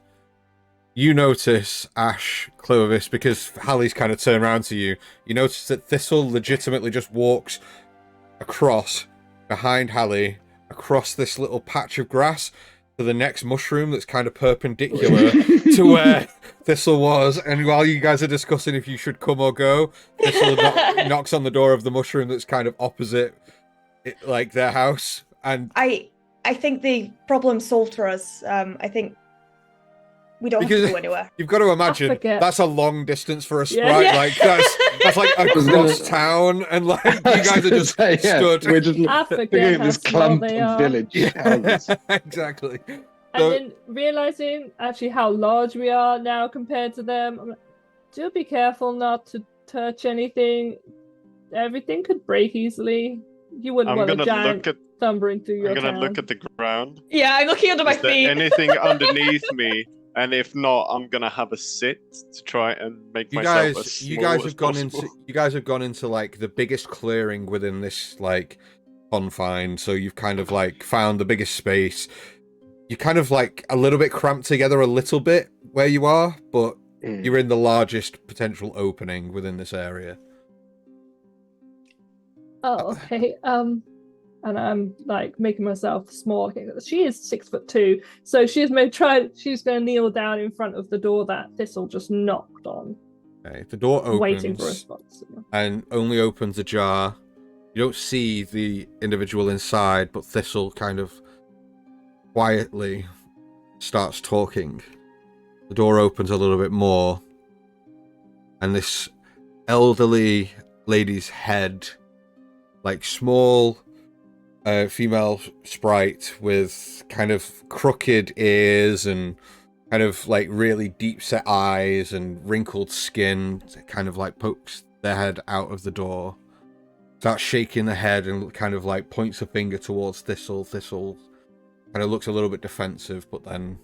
you notice, Ash, Clovis, because Hallie's kind of turned around to you, you notice that Thistle legitimately just walks across, behind Hallie, across this little patch of grass to the next mushroom that's kind of perpendicular to where Thistle was. And while you guys are discussing if you should come or go, Thistle knocks on the door of the mushroom that's kind of opposite like their house. And I think the problem's solved for us. I think we don't have to go anywhere. You've got to imagine forget. that's a long distance for a sprite. Yeah. Like that's like across town, and like you guys are just stood. We're just I looking forget at how this small clump they of are. village houses. Exactly. And So- then realizing actually how large we are now compared to them, I'm like, do be careful not to touch anything. Everything could break easily. You wouldn't I'm want a gonna giant look at. thumbering through your I'm gonna town. look at the ground. Yeah, I'm looking under my Is there feet. anything underneath me? And if not, I'm gonna have a sit to try and make myself as small you guys as have gone possible. into like the biggest clearing within this like confine. So you've kind of like found the biggest space. You're kind of like a little bit cramped together a little bit where you are, but you're in the largest potential opening within this area. Oh, okay. And I'm like making myself small. She is 6'2", so she's gonna kneel down in front of the door that Thistle just knocked on. Okay, the door opens, Waiting for a response. and only opens ajar. You don't see the individual inside, but Thistle kind of quietly starts talking. The door opens a little bit more, and this elderly lady's head, like small female sprite with kind of crooked ears and kind of like really deep set eyes and wrinkled skin, kind of like pokes their head out of the door, starts shaking the head and kind of like points a finger towards Thistle. Thistle kind of looks a little bit defensive, but then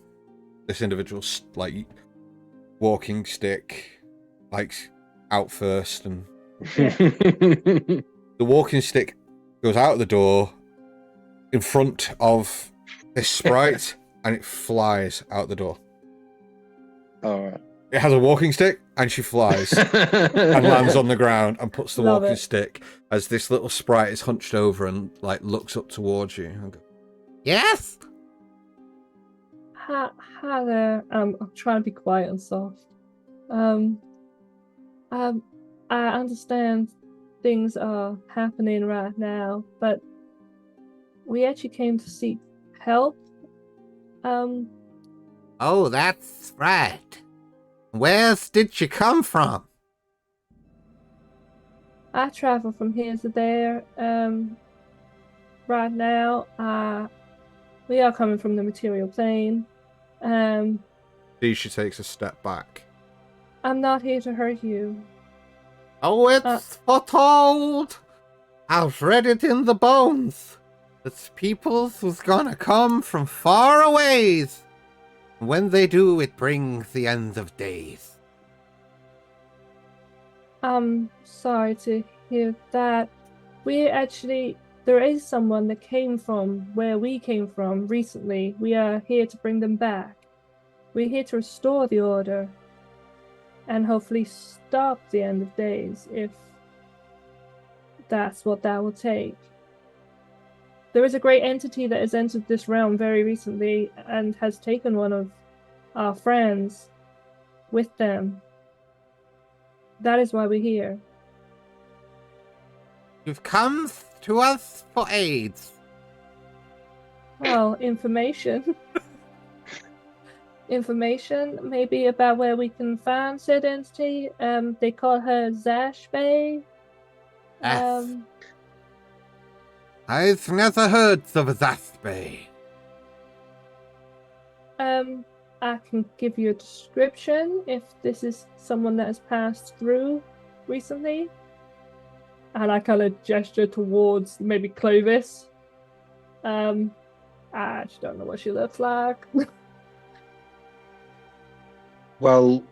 this individual's like walking stick like out first, and the walking stick goes out the door in front of this sprite and it flies out the door. Alright. It has a walking stick and she flies and lands on the ground and puts the Love walking it. stick as this little sprite is hunched over and like looks up towards you and goes, "Yes." Hi there. I'm trying to be quiet and soft. I understand things are happening right now, but we actually came to seek help. Oh, that's right. Where did you come from? I travel from here to there. Right now, we are coming from the material plane. She takes a step back. I'm not here to hurt you. Oh, it's foretold! I've read it in the bones. That peoples was gonna come from far aways. When they do, it brings the end of days. I'm sorry to hear that. There is someone that came from where we came from recently. We are here to bring them back. We're here to restore the order and hopefully stop the end of days, if that's what that will take. There is a great entity that has entered this realm very recently and has taken one of our friends with them. That is why we're here. You've come to us for aids. Well, information. Information, maybe about where we can find said entity. They call her Zashbay. I've never heard of Zaspay. I can give you a description if this is someone that has passed through recently. And I kind of gesture towards maybe Clovis. I actually don't know what she looks like. Well,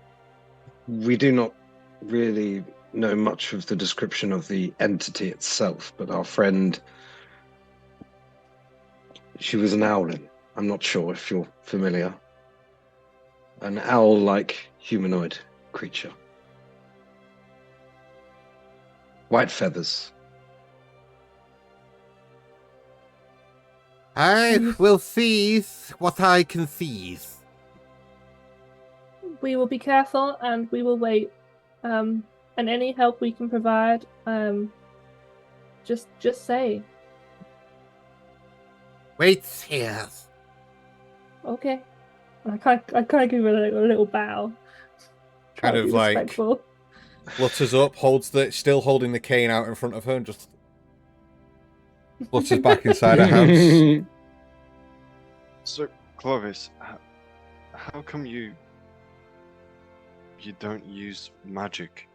we do not really know much of the description of the entity itself, but our friend, she was an owlin. I'm not sure if you're familiar. An owl-like humanoid creature. White feathers. I will seize what I can seize. We will be careful and we will wait. And any help we can provide, just say. Wait here. Okay. I kind of give her a little bow. Try Kind to of be like respectful. flutters up, still holding the cane out in front of her, and just flutters back inside her house. So, Clovis, how come you don't use magic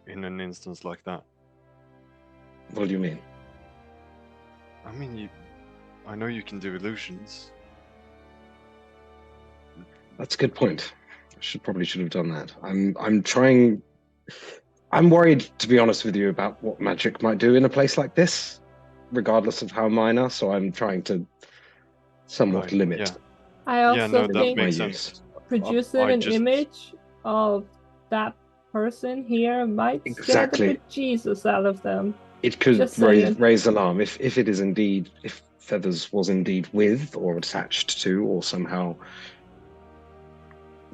in an instance like that? What do you mean? I mean, I know you can do illusions. That's a good point. I probably should have done that. I'm worried, to be honest with you, about what magic might do in a place like this, regardless of how minor. So I'm trying to somewhat Right, limit. yeah. I also Yeah, no, that think makes my sense. producing I an just- image of that person here might Exactly. scare the bejesus out of them. It could Just saying. raise alarm if it is indeed, if Feathers was indeed with or attached to or somehow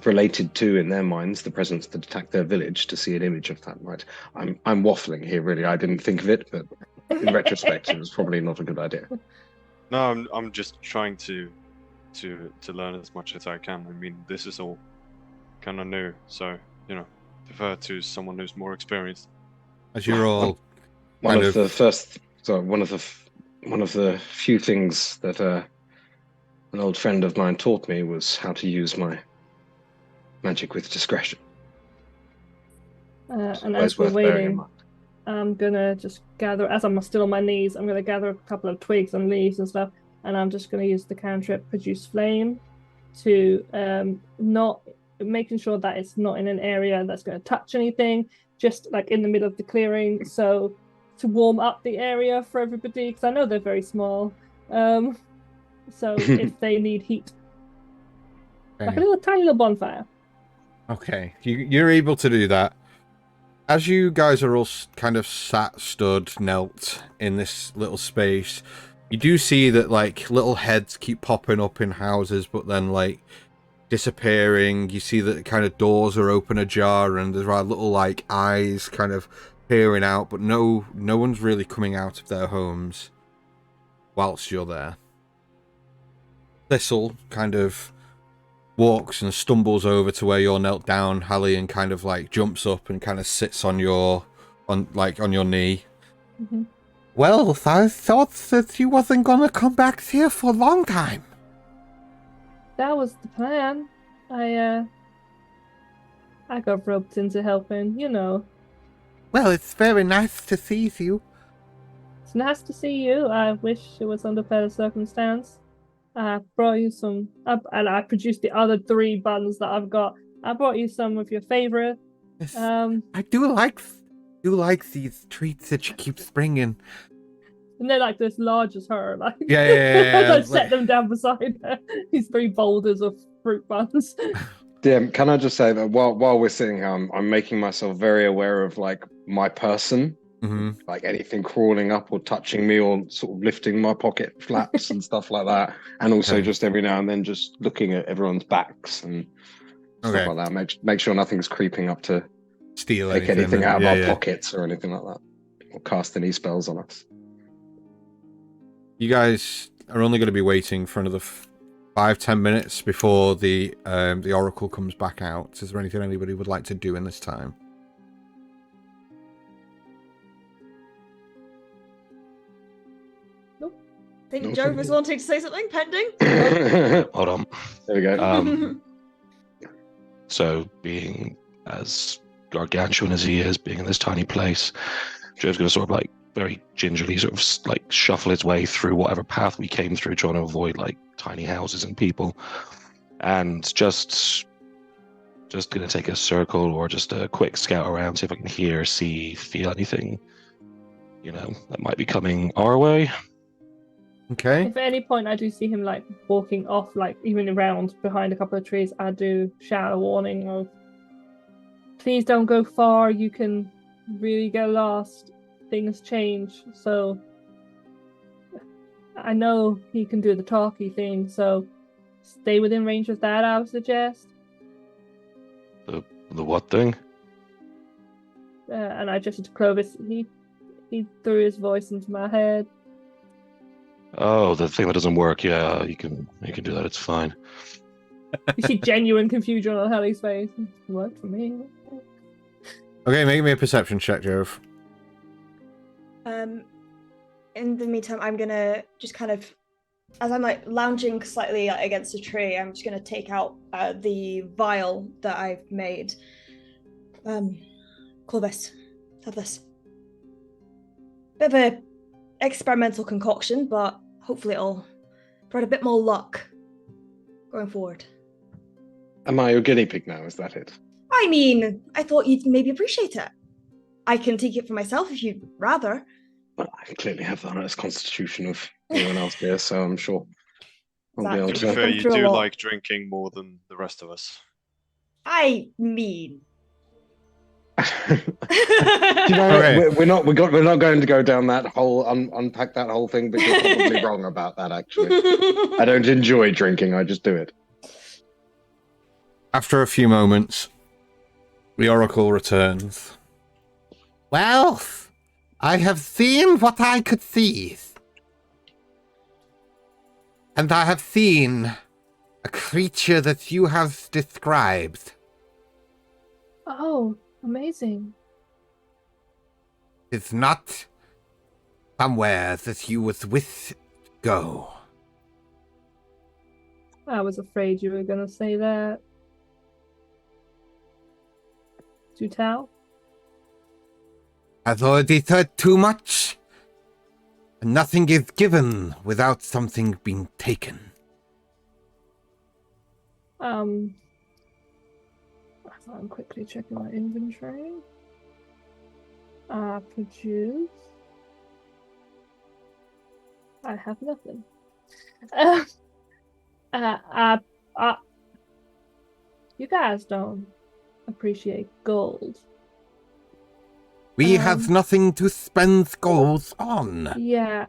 related to, in their minds, the presence that attacked their village. To see an image of that might. I'm waffling here, really. I didn't think of it, but in retrospect, it was probably not a good idea. No, I'm just trying to learn as much as I can. I mean, this is all kind of new, so defer to someone who's more experienced. As you're all One kind of the few things that an old friend of mine taught me was how to use my magic with discretion. And Always as we're worth bearing in waiting, mind. I'm gonna just gather, as I'm still on my knees, I'm gonna gather a couple of twigs and leaves and stuff, and I'm just gonna use the cantrip Produce Flame to not making sure that it's not in an area that's gonna touch anything, just like in the middle of the clearing, so to warm up the area for everybody, because I know they're very small. So if they need heat, like a little tiny little bonfire. Okay, you're able to do that. As you guys are all kind of stood, knelt in this little space, you do see that like little heads keep popping up in houses, but then like disappearing. You see that kind of doors are open ajar, and there's little like eyes kind of peering out, but no one's really coming out of their homes whilst you're there. Thistle kind of walks and stumbles over to where you're knelt down, Hallie, and kind of like jumps up and kind of sits on your knee. Mm-hmm. Well, I thought that you wasn't gonna come back here for a long time. That was the plan. I got roped into helping, you know. Well, it's very nice to see you. It's nice to see you. I wish it was under better circumstance. I brought you some, and I produced the other 3 buttons that I've got. I brought you some of your favorite. Yes, I do like these treats that you keep bringing. And they're like this large as her. Like, Yeah. I set them down beside her. These 3 boulders of fruit buns. DM, can I just say that while we're sitting here, I'm making myself very aware of like my person, like anything crawling up or touching me or sort of lifting my pocket flaps and stuff like that, and also just every now and then just looking at everyone's backs and stuff like that. Make sure nothing's creeping up to steal take anything out of our pockets or anything like that, or cast any spells on us. You guys are only going to be waiting for another 5-10 minutes before the oracle comes back out. Is there anything anybody would like to do in this time? I think Jove was wanting to say something. Pending. Hold on. There we go. So, being as gargantuan as he is, being in this tiny place, Joe's going to sort of like very gingerly sort of like shuffle his way through whatever path we came through, trying to avoid like tiny houses and people, and just going to take a circle or just a quick scout around, see if I can hear, see, feel anything, you know, that might be coming our way. Okay. If at any point I do see him like walking off, like even around behind a couple of trees, I do shout a warning of, please don't go far, you can really get lost, things change. So I know he can do the talky thing, so stay within range of that, I would suggest. The what thing? And I gestured to Clovis. He threw his voice into my head. Oh, the thing that doesn't work. Yeah, you can do that. It's fine. You see genuine confusion on Hallie's face. It worked for me. Okay, make me a perception check, Jove. In the meantime, I'm gonna just kind of, as I'm like lounging slightly against a tree, I'm just gonna take out the vial that I've made. Clovis, have this. Bit of a experimental concoction, but hopefully it'll provide a bit more luck going forward. Am I your guinea pig now? Is that it? I mean, I thought you'd maybe appreciate it. I can take it for myself if you'd rather. Well, I clearly have the honest constitution of anyone else here, so I'm sure I'll be able To be to. fair, you do like drinking more than the rest of us. I mean, You know, Okay. we're not going to go down that whole unpack that whole thing, but you're probably wrong about that. Actually, I don't enjoy drinking; I just do it. After a few moments, the oracle returns. Well, I have seen what I could see. And I have seen a creature that you have described. Oh, amazing. It's not somewhere that you was with go. I was afraid you were going to say that. To tell? I've already heard too much. And nothing is given without something being taken. I'm quickly checking my inventory. Produce. I have nothing. You guys don't appreciate gold. We have nothing to spend gold on. Yeah.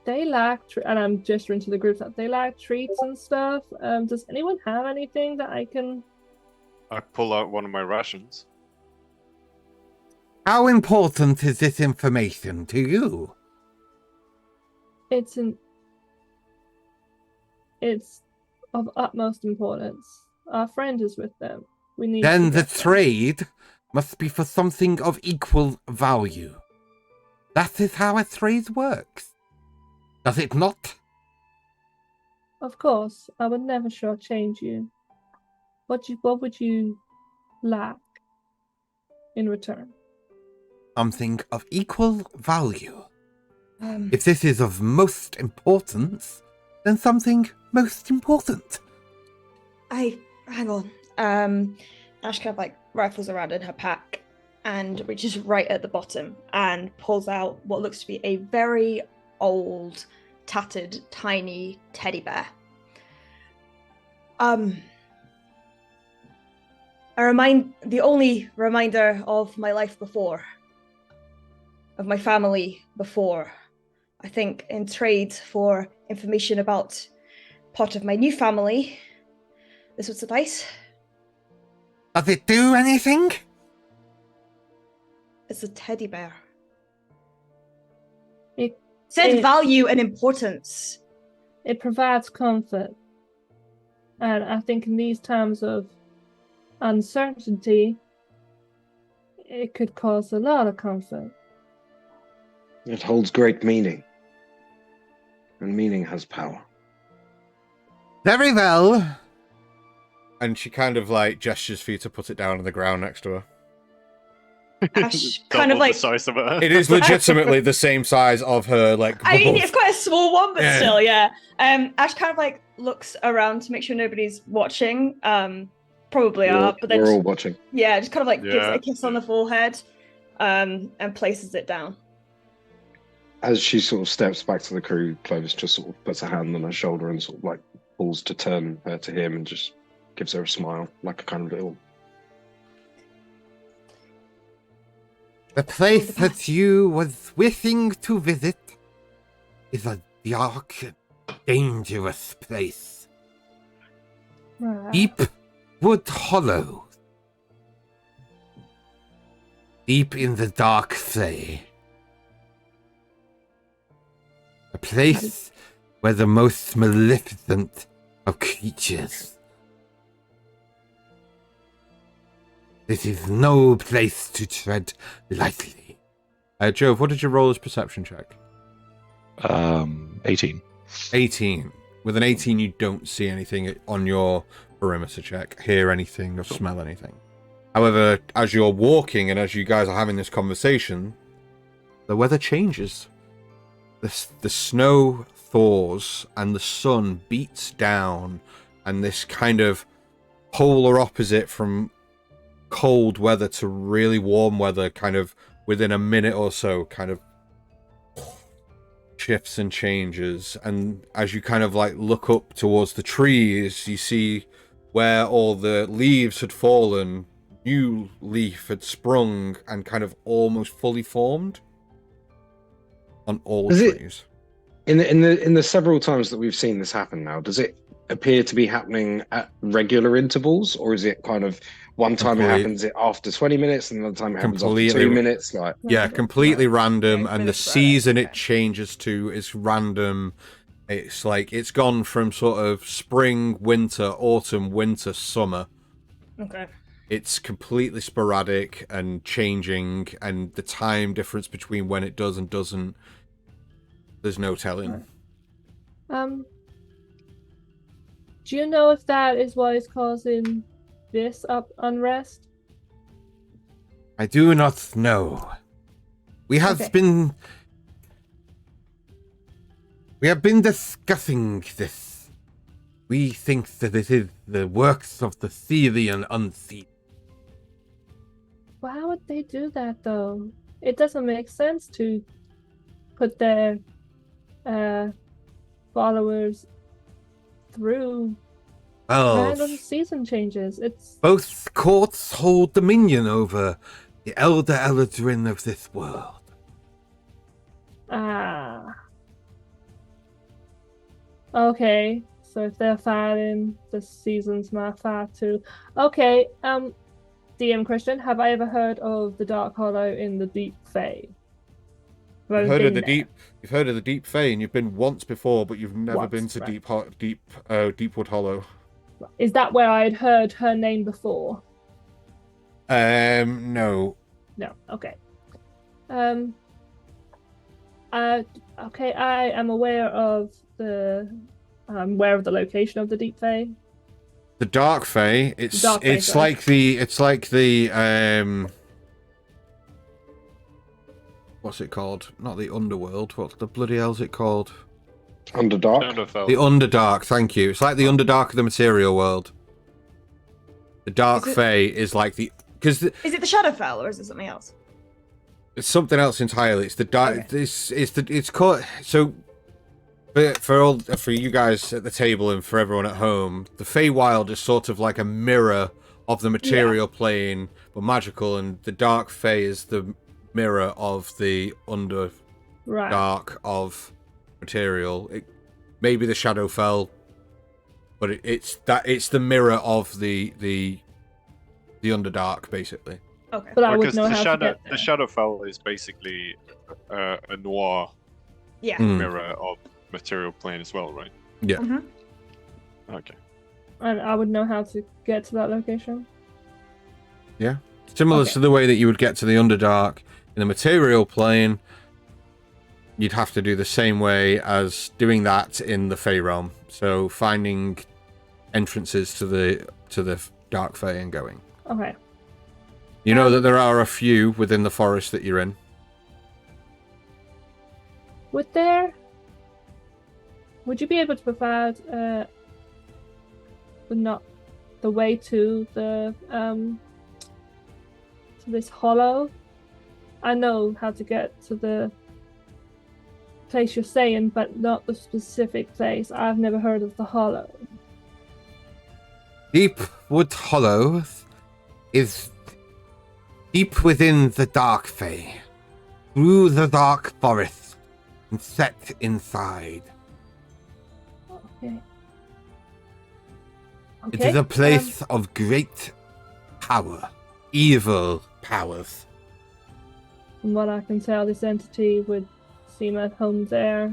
They lack, and I'm gesturing to the groups that they lack treats and stuff. Does anyone have anything that I can? I pull out one of my rations. How important is this information to you? It's of utmost importance. Our friend is with them. We need. Then to the get them. trade must be for something of equal value. That is how a trade works. Does it not? Of course, I would never shortchange you. What would you lack in return? Something of equal value. Um, If this is of most importance, then something most important. hang on. Ash kind of like rifles around in her pack and reaches right at the bottom and pulls out what looks to be a very old, tattered, tiny teddy bear. The only reminder of my life before, of my family before. I think in trade for information about part of my new family, this would suffice. Does it do anything? It's a teddy bear. It Said value and importance. It provides comfort. And I think in these times of uncertainty, it could cause a lot of comfort. It holds great meaning. And meaning has power. Very well. And she kind of like gestures for you to put it down on the ground next to her. Ash kind of Double like... the size of her. It is legitimately the same size of her, like, I mean, bubbles. it's quite a small one, but Yeah. still, yeah. Ash kind of like looks around to make sure nobody's watching. Probably are, but then We're all watching. yeah, just kind of like gives it Yeah. a kiss on the forehead, and places it down. As she sort of steps back to the crew, Clovis just sort of puts a hand on her shoulder and sort of like pulls to turn her to him and just gives her a smile, like a kind of little... The place that you was wishing to visit is a dark, dangerous place. Right. Deepwood Hollow. Deep in the dark Fae. A place where the most maleficent of creatures. This is no place to tread lightly. Jove, what did you roll as perception check? 18. 18. With an 18, you don't see anything on your perimeter check, hear anything, or smell anything. However, as you're walking and as you guys are having this conversation, the weather changes. The snow thaws and the sun beats down, and this kind of polar opposite from cold weather to really warm weather kind of within a minute or so kind of shifts and changes. And as you kind of like look up towards the trees, you see where all the leaves had fallen, new leaf had sprung and kind of almost fully formed on all trees. In the several times that we've seen this happen now, does it appear to be happening at regular intervals, or is it kind of one time it happens after 20 minutes and another time it happens after 2 minutes? Like, yeah, completely random, Yeah, and the minutes per season hour. it changes to is random. It's like it's gone from sort of spring, winter, autumn, winter, summer. Okay. It's completely sporadic and changing, and the time difference between when it does and doesn't, there's no telling. Do you know if that is what is causing this unrest? I do not know. We have Okay. been discussing this. We think that it is the works of the Therian unseen. Why would they do that though? It doesn't make sense to put their followers through random season changes. It's Both courts hold dominion over the Elder Eladrin of this world. okay. So if they're fighting, the seasons might fight too. Okay. DM Christian, have I ever heard of the Dark Hollow in the Deep Fae? You've heard of the Deep Fae, and you've been once before, but you've never Once, been to right. Deepwood Hollow. Is that where I had heard her name before? No. No. Okay. Okay. I am aware of the location of the Deep Fae. The Dark Fae. It's Dark Fae, it's sorry. like the what's it called? Not the Underworld. What the bloody hell's it called? Underdark. Shadowfell. The Underdark. Thank you. It's like the Underdark of the material world. The Dark Is it- Fae is like the Is it the Shadowfell or is it something else? it's something else entirely. It's the dark. Okay. It's called so. For you guys at the table and for everyone at home, the Feywild is sort of like a mirror of the material plane, but magical, and the Dark Fae is the mirror of the Underdark Right. of material. Maybe the Shadowfell, but it's the mirror of the Underdark, basically. Okay. But I would Because know the how to get the there. Shadowfell is basically a noir Yeah. Mm. mirror of material plane as well, right? Yeah. Mhm. Okay. And I would know how to get to that location. Similar Okay. to the way that you would get to the Underdark in the material plane, you'd have to do the same way as doing that in the Fey realm. So finding entrances to the Dark Fae and going. Okay. You know that there are a few within the forest that you're in. Would you be able to provide the way to the to this hollow? I know how to get to the place you're saying, but not the specific place. I've never heard of the hollow. Deepwood Hollow is deep within the Dark Fae, through the dark forest, and set inside. Okay. It is a place of great power, evil powers. From what I can tell, this entity would seem at home there.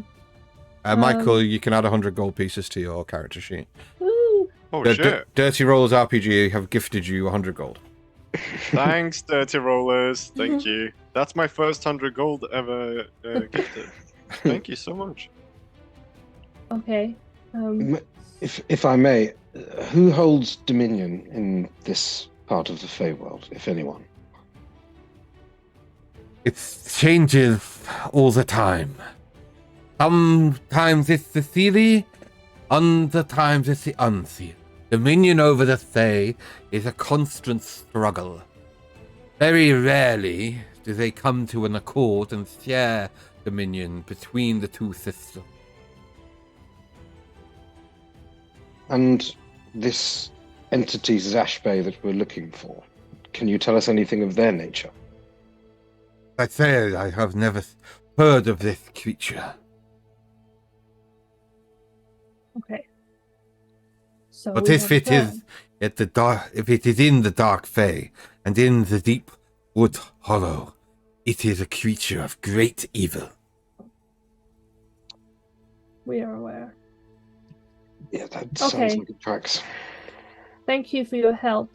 Michael, you can add 100 gold pieces to your character sheet. Woo! Oh The shit! Dirty Rollers RPG have gifted you 100 gold. Thanks, Dirty Rollers. Thank you. That's my first 100 gold ever gifted. Thank you so much. Okay. If I may, who holds dominion in this part of the Feywild, if anyone? It changes all the time. Sometimes it's the Seelie, other times it's the Unseelie. Dominion over the Fae is a constant struggle. Very rarely do they come to an accord and share dominion between the two systems. And this entity Zashbei that we're looking for, can you tell us anything of their nature? I say I have never heard of this creature. Okay. So But we if have a it is plan. at the dark, if it is in the Dark Fae and in the deep wood hollow, it is a creature of great evil. We are aware. Yeah, that Okay. sounds like it tracks. Thank you for your help.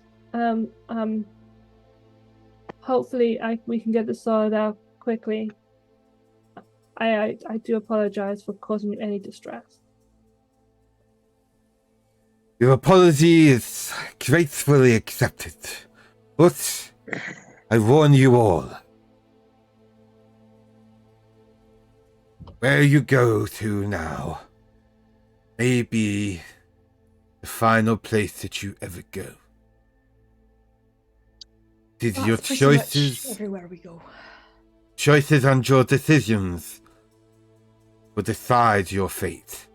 Hopefully we can get this sorted out quickly. I do apologize for causing you any distress. Your apology is gratefully accepted, but I warn you all. Where you go to now may be the final place that you ever go. It is That's your pretty much choices, everywhere we go. choices and your decisions will decide your fate,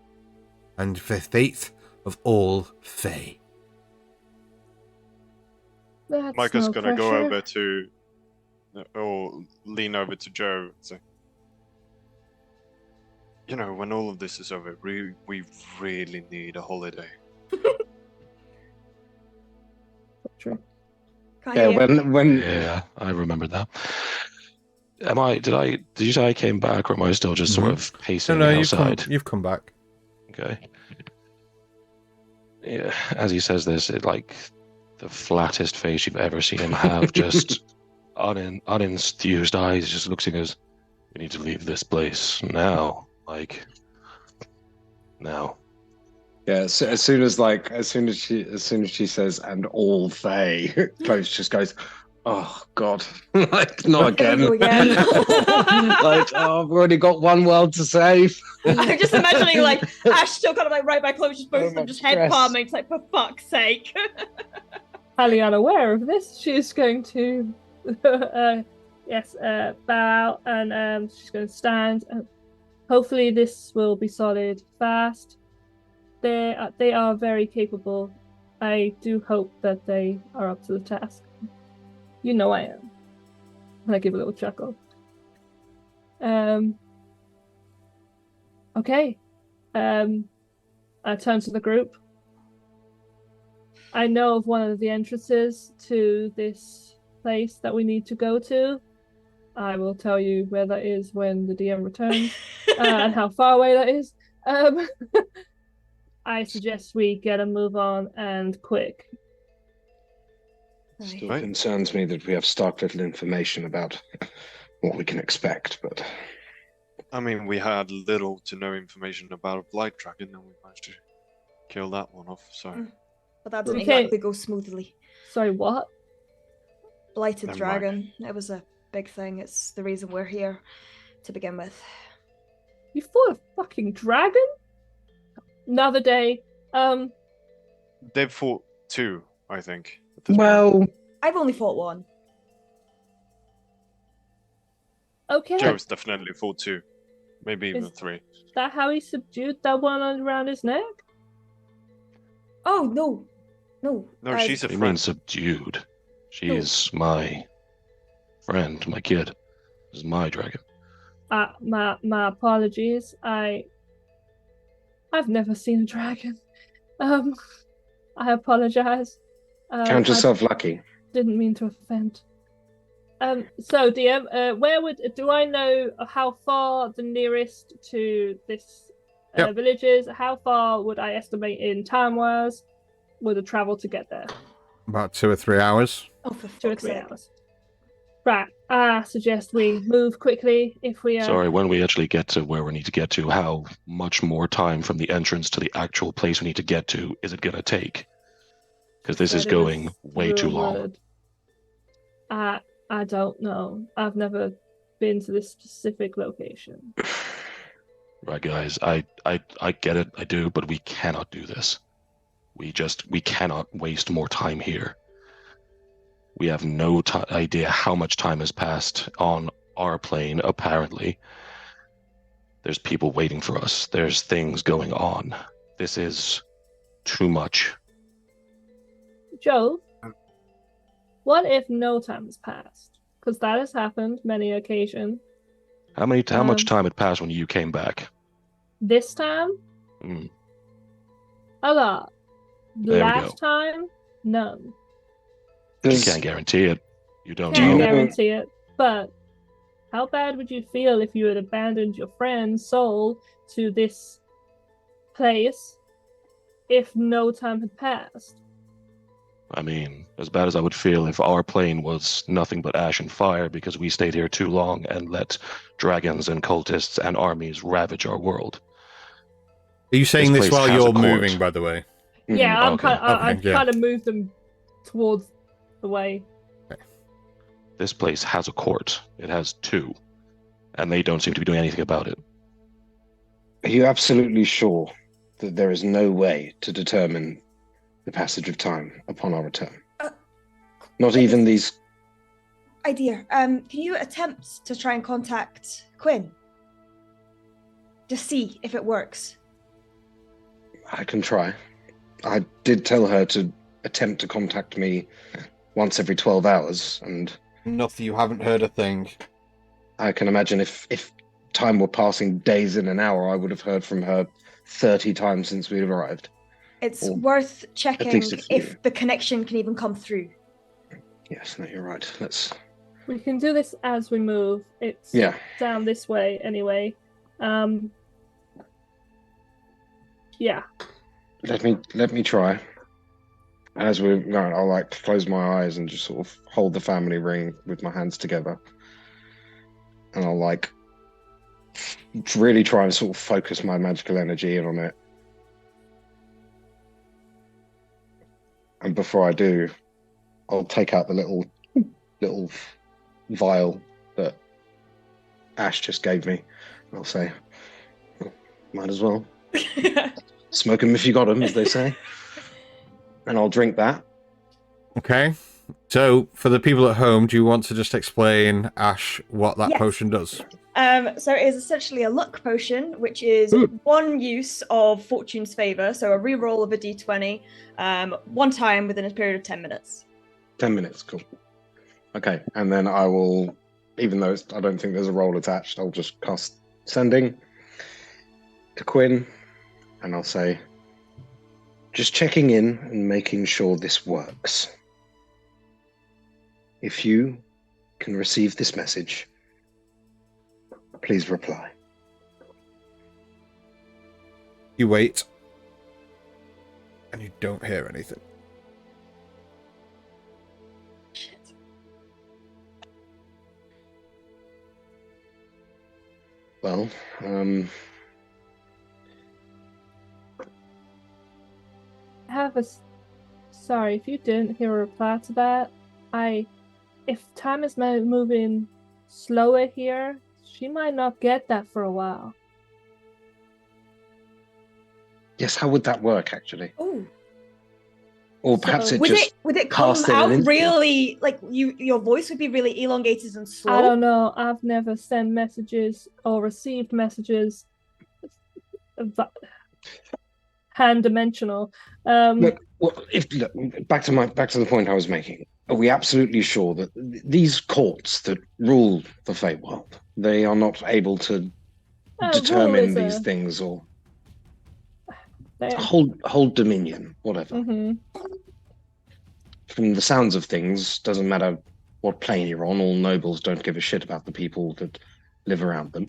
and the fate of all Fae. That's Micah's no gonna go pressure. over to, or lean over to Joe and say, you know, when all of this is over, we really need a holiday. True. Can't Yeah, hear you. when Yeah, I remember that. Did you say I came back, or am I still just sort of pacing No, outside? you've come back. Okay. Yeah, as he says this, it like the flattest face you've ever seen him have, just unenthused eyes, just looks and goes, "We need to leave this place now, like now." Yeah, so as soon as she says, "and all they," Clovis just goes, "Oh God, like not Here we again." go again. Like, oh, I've already got one world to save. I'm just imagining like Ash still kind of like right by Clovis, just both So of them much just head stress. palming. It's like, for fuck's sake. Highly unaware of this, she's going to bow out and she's going to stand. Hopefully this will be solid fast. They are very capable. I do hope that they are up to the task. You know I am. And I give a little chuckle. Okay. I turn to the group. I know of one of the entrances to this place that we need to go to. I will tell you where that is when the DM returns and how far away that is. I suggest we get a move on and quick. Still Right. concerns me that we have stark little information about what we can expect, but I mean, we had little to no information about a blight dragon, and we managed to kill that one off. So But that didn't Okay. exactly go smoothly. Sorry, what? Blighted Never mind. dragon. It was a big thing. It's the reason we're here to begin with. You fought a fucking dragon? Another day. they've fought 2, I think. At this point. well, I've only fought one. Okay. Joe's definitely fought 2, maybe even Is- 3. That how he subdued that one around his neck? Oh, no. No. No, she's a What do you mean friend. subdued? She No. is my friend, my kid. This is my dragon. My apologies. I've never seen a dragon. I apologize. count yourself lucky. Didn't mean to offend. So DM, do I know how far the nearest to this Yep. village is? How far would I estimate in time-wise would the travel to get there? About 2 or 3 hours. Oh, for 2 or fuck's 3 sake. hours. Right. I suggest we move quickly if we Sorry, when we actually get to where we need to get to, how much more time from the entrance to the actual place we need to get to is it going to take? Because this is said it going was way too long. Deepwood. I don't know. I've never been to this specific location. Right, guys, I get it, I do, but we cannot do this. We cannot waste more time here. We have no idea how much time has passed on our plane, apparently. There's people waiting for us. There's things going on. This is too much. Joe, what if no time has passed? Because that has happened many occasions. How much Um, time had passed when you came back? This time, Mm, a lot. There we Last go. time, none. you Does- can't guarantee it. You don't Do you Can't know. know- guarantee it. But how bad would you feel if you had abandoned your friend's soul to this place if no time had passed? I mean, as bad as I would feel if our plane was nothing but ash and fire because we stayed here too long and let dragons and cultists and armies ravage our world. Are you saying This this place while has a you're court. moving, by the way? Yeah, I'm okay. I Okay, yeah. kind of moved them towards the way. This place has a court. It has 2. And they don't seem to be doing anything about it. Are you absolutely sure that there is no way to determine the passage of time upon our return? Not even these. Idea. Can you attempt to try and contact Quinn? Just see if it works. I can try. I did tell her to attempt to contact me once every 12 hours, and Enough you haven't heard a thing. I can imagine if time were passing days in an hour, I would have heard from her 30 times since we arrived. It's Or worth checking least a few. if the connection can even come through. Yes, no, you're right. Let's. We can do this as we move. It's Yeah. down this way anyway. Yeah. Let me try. As we're going, I'll like close my eyes and just sort of hold the family ring with my hands together, and I'll like really try and sort of focus my magical energy in on it. And before I do, I'll take out the little vial that Ash just gave me. I'll say, well, might as well smoke them if you got them, as they say. And I'll drink that. Okay. So, for the people at home, do you want to just explain, Ash, what that Yes. potion does? So it is essentially a luck potion, which is one use of Fortune's favor, so a reroll of a d20, one time within a period of 10 minutes. 10 minutes, cool. Okay, and then I will, even though I don't think there's a roll attached, I'll just cast Sending to Quinn, and I'll say, just checking in and making sure this works. If you can receive this message, please reply. You wait, and you don't hear anything. Shit. Well, Sorry, if you didn't hear a reply to that, if time is moving slower here, she might not get that for a while. yes, how would that work, actually? Oh, Or perhaps So- it would just... it come cast it out in really like your voice would be really elongated and slow? I don't know. I've never sent messages or received messages hand dimensional. Look, back to the point I was making. Are we absolutely sure that these courts that rule the Feywild, they are not able to determine these things or hold dominion, whatever? Mm-hmm. From the sounds of things, doesn't matter what plane you're on, all nobles don't give a shit about the people that live around them.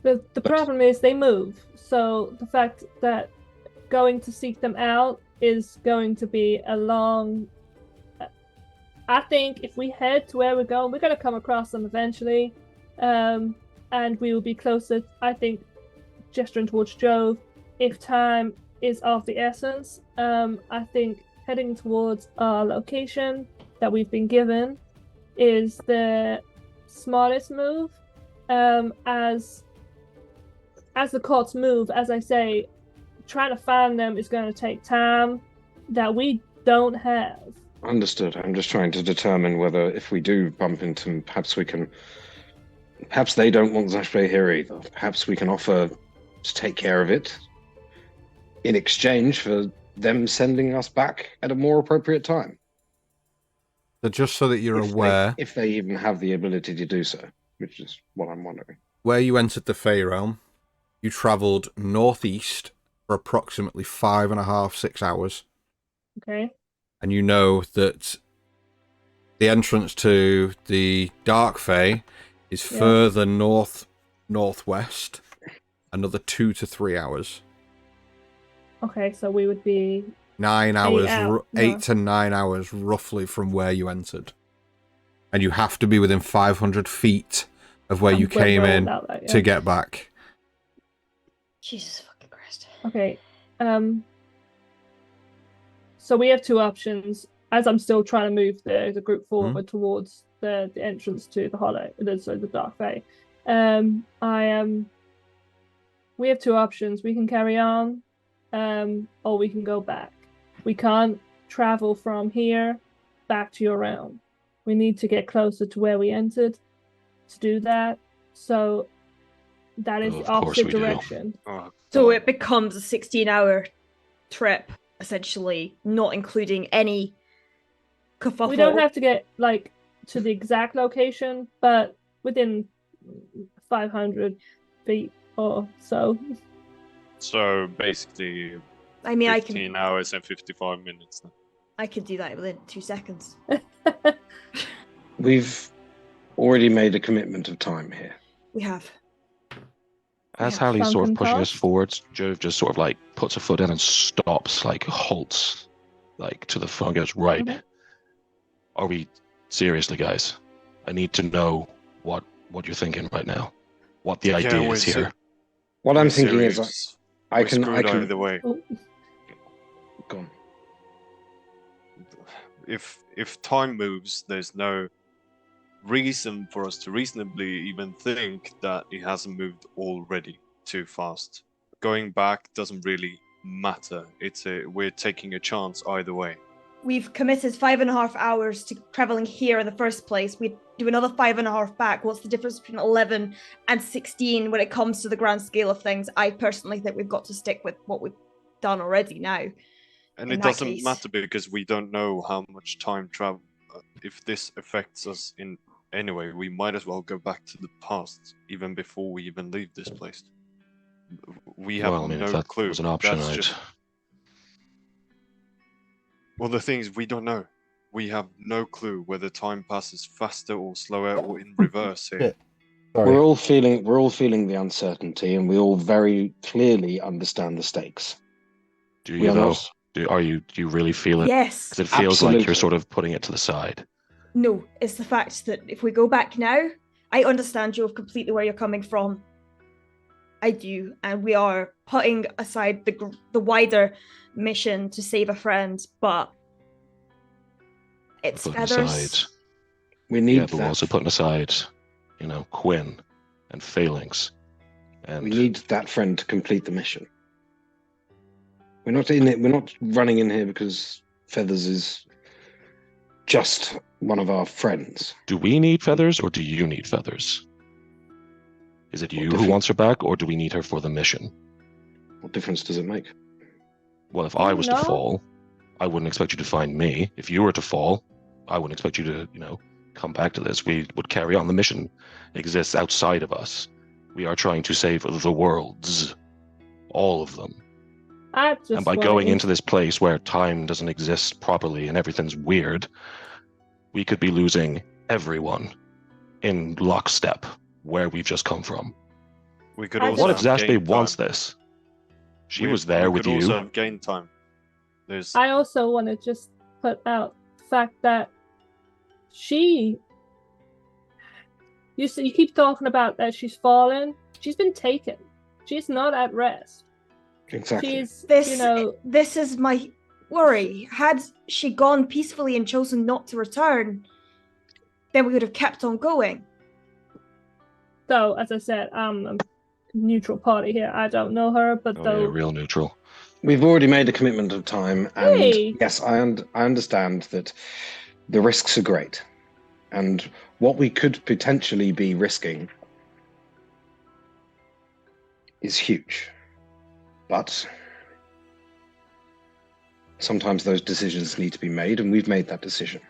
The problem is they move. So the fact that going to seek them out is going to be a long... I think if we head to where we're going, we're going to come across them eventually. And we will be closer, I think, gesturing towards Jove. If time is of the essence, I think heading towards our location that we've been given is the smartest move. As the courts move, as I say, trying to find them is going to take time that we don't have. Understood. I'm just trying to determine whether if we do bump into them, perhaps they don't want Zashbe here either. Perhaps we can offer to take care of it in exchange for them sending us back at a more appropriate time. So just so that you're aware... If they even have the ability to do so, which is what I'm wondering. Where you entered the Fey Realm, you travelled northeast for approximately 5.5, 6 hours. Okay. And you know that the entrance to the Dark Fey is further northwest, another 2 to 3 hours. Okay, so we would be 9 hours, 8 no. to 9 hours roughly from where you entered. And you have to be within 500 feet of where you came in to get back. Jesus fucking Christ. Okay. So we have two options. As I'm still trying to move the group forward towards the entrance to the Hollow, the Dark Fey. We have two options. We can carry on, or we can go back. We can't travel from here back to your realm. We need to get closer to where we entered to do that. So that is the opposite direction. So it becomes a 16-hour trip, essentially, not including any kerfuffle. We don't have to get to the exact location, but within 500 feet or so. So basically, I mean, 15 hours and 55 minutes. Then. I could do that within 2 seconds. We've already made a commitment of time here. We have. As Hallie's sort of pushing us forwards, Jove just sort of puts a foot in and stops, halts, to the front, goes, right. Okay. Are we seriously, guys? I need to know what you're thinking right now. What the idea is here. What I'm thinking is I can either way. Oh. Go on. if time moves, there's no reason for us to reasonably even think that it hasn't moved already too fast. Going back doesn't really matter. We're taking a chance either way. We've committed 5.5 hours to traveling here in the first place. We do another 5.5 back. What's the difference between 11 and 16 when it comes to the grand scale of things? I personally think we've got to stick with what we've done already now. And it doesn't matter because we don't know how much time travel. If this affects us in any way, we might as well go back to the past even before we even leave this place. We have Well, if no that clue. was an option, Well, the thing is, we don't know. We have no clue whether time passes faster or slower or in reverse here. Sorry. We're all feeling the uncertainty, and we all very clearly understand the stakes. Do you though? Do you really feel it? Yes. Because it feels Absolutely. like you're sort of putting it to the side. No, it's the fact that if we go back now, I understand, Joe, completely where you're coming from. I do, and we are putting aside the wider mission to save a friend, but it's Putting feathers. aside, We need but we're that. also putting aside, Quinn and Phalanx, and We need that friend to complete the mission. We're not in it. We're not running in here because Feathers is just one of our friends. Do we need Feathers, or do you need Feathers? Is it you who wants her back, or do we need her for the mission? What difference does it make? Well, if I was to fall, I wouldn't expect you to find me. If you were to fall, I wouldn't expect you to, come back to this. We would carry on. The mission exists outside of us. We are trying to save the worlds. All of them. And by going into this place where time doesn't exist properly and everything's weird, we could be losing everyone in lockstep where we've just come from. We could also What if have Zashbe gained wants time. this? She was there with We could you. also have gained time. I also want to just put out the fact that you keep talking about that she's fallen. She's been taken. She's not at rest. Exactly. This is my worry. Had she gone peacefully and chosen not to return, then we would have kept on going. So, as I said, I'm a neutral party here. I don't know her, but Yeah, real neutral. We've already made a commitment of time, and Hey. yes, I understand that the risks are great, and what we could potentially be risking is huge. But sometimes those decisions need to be made, and we've made that decision.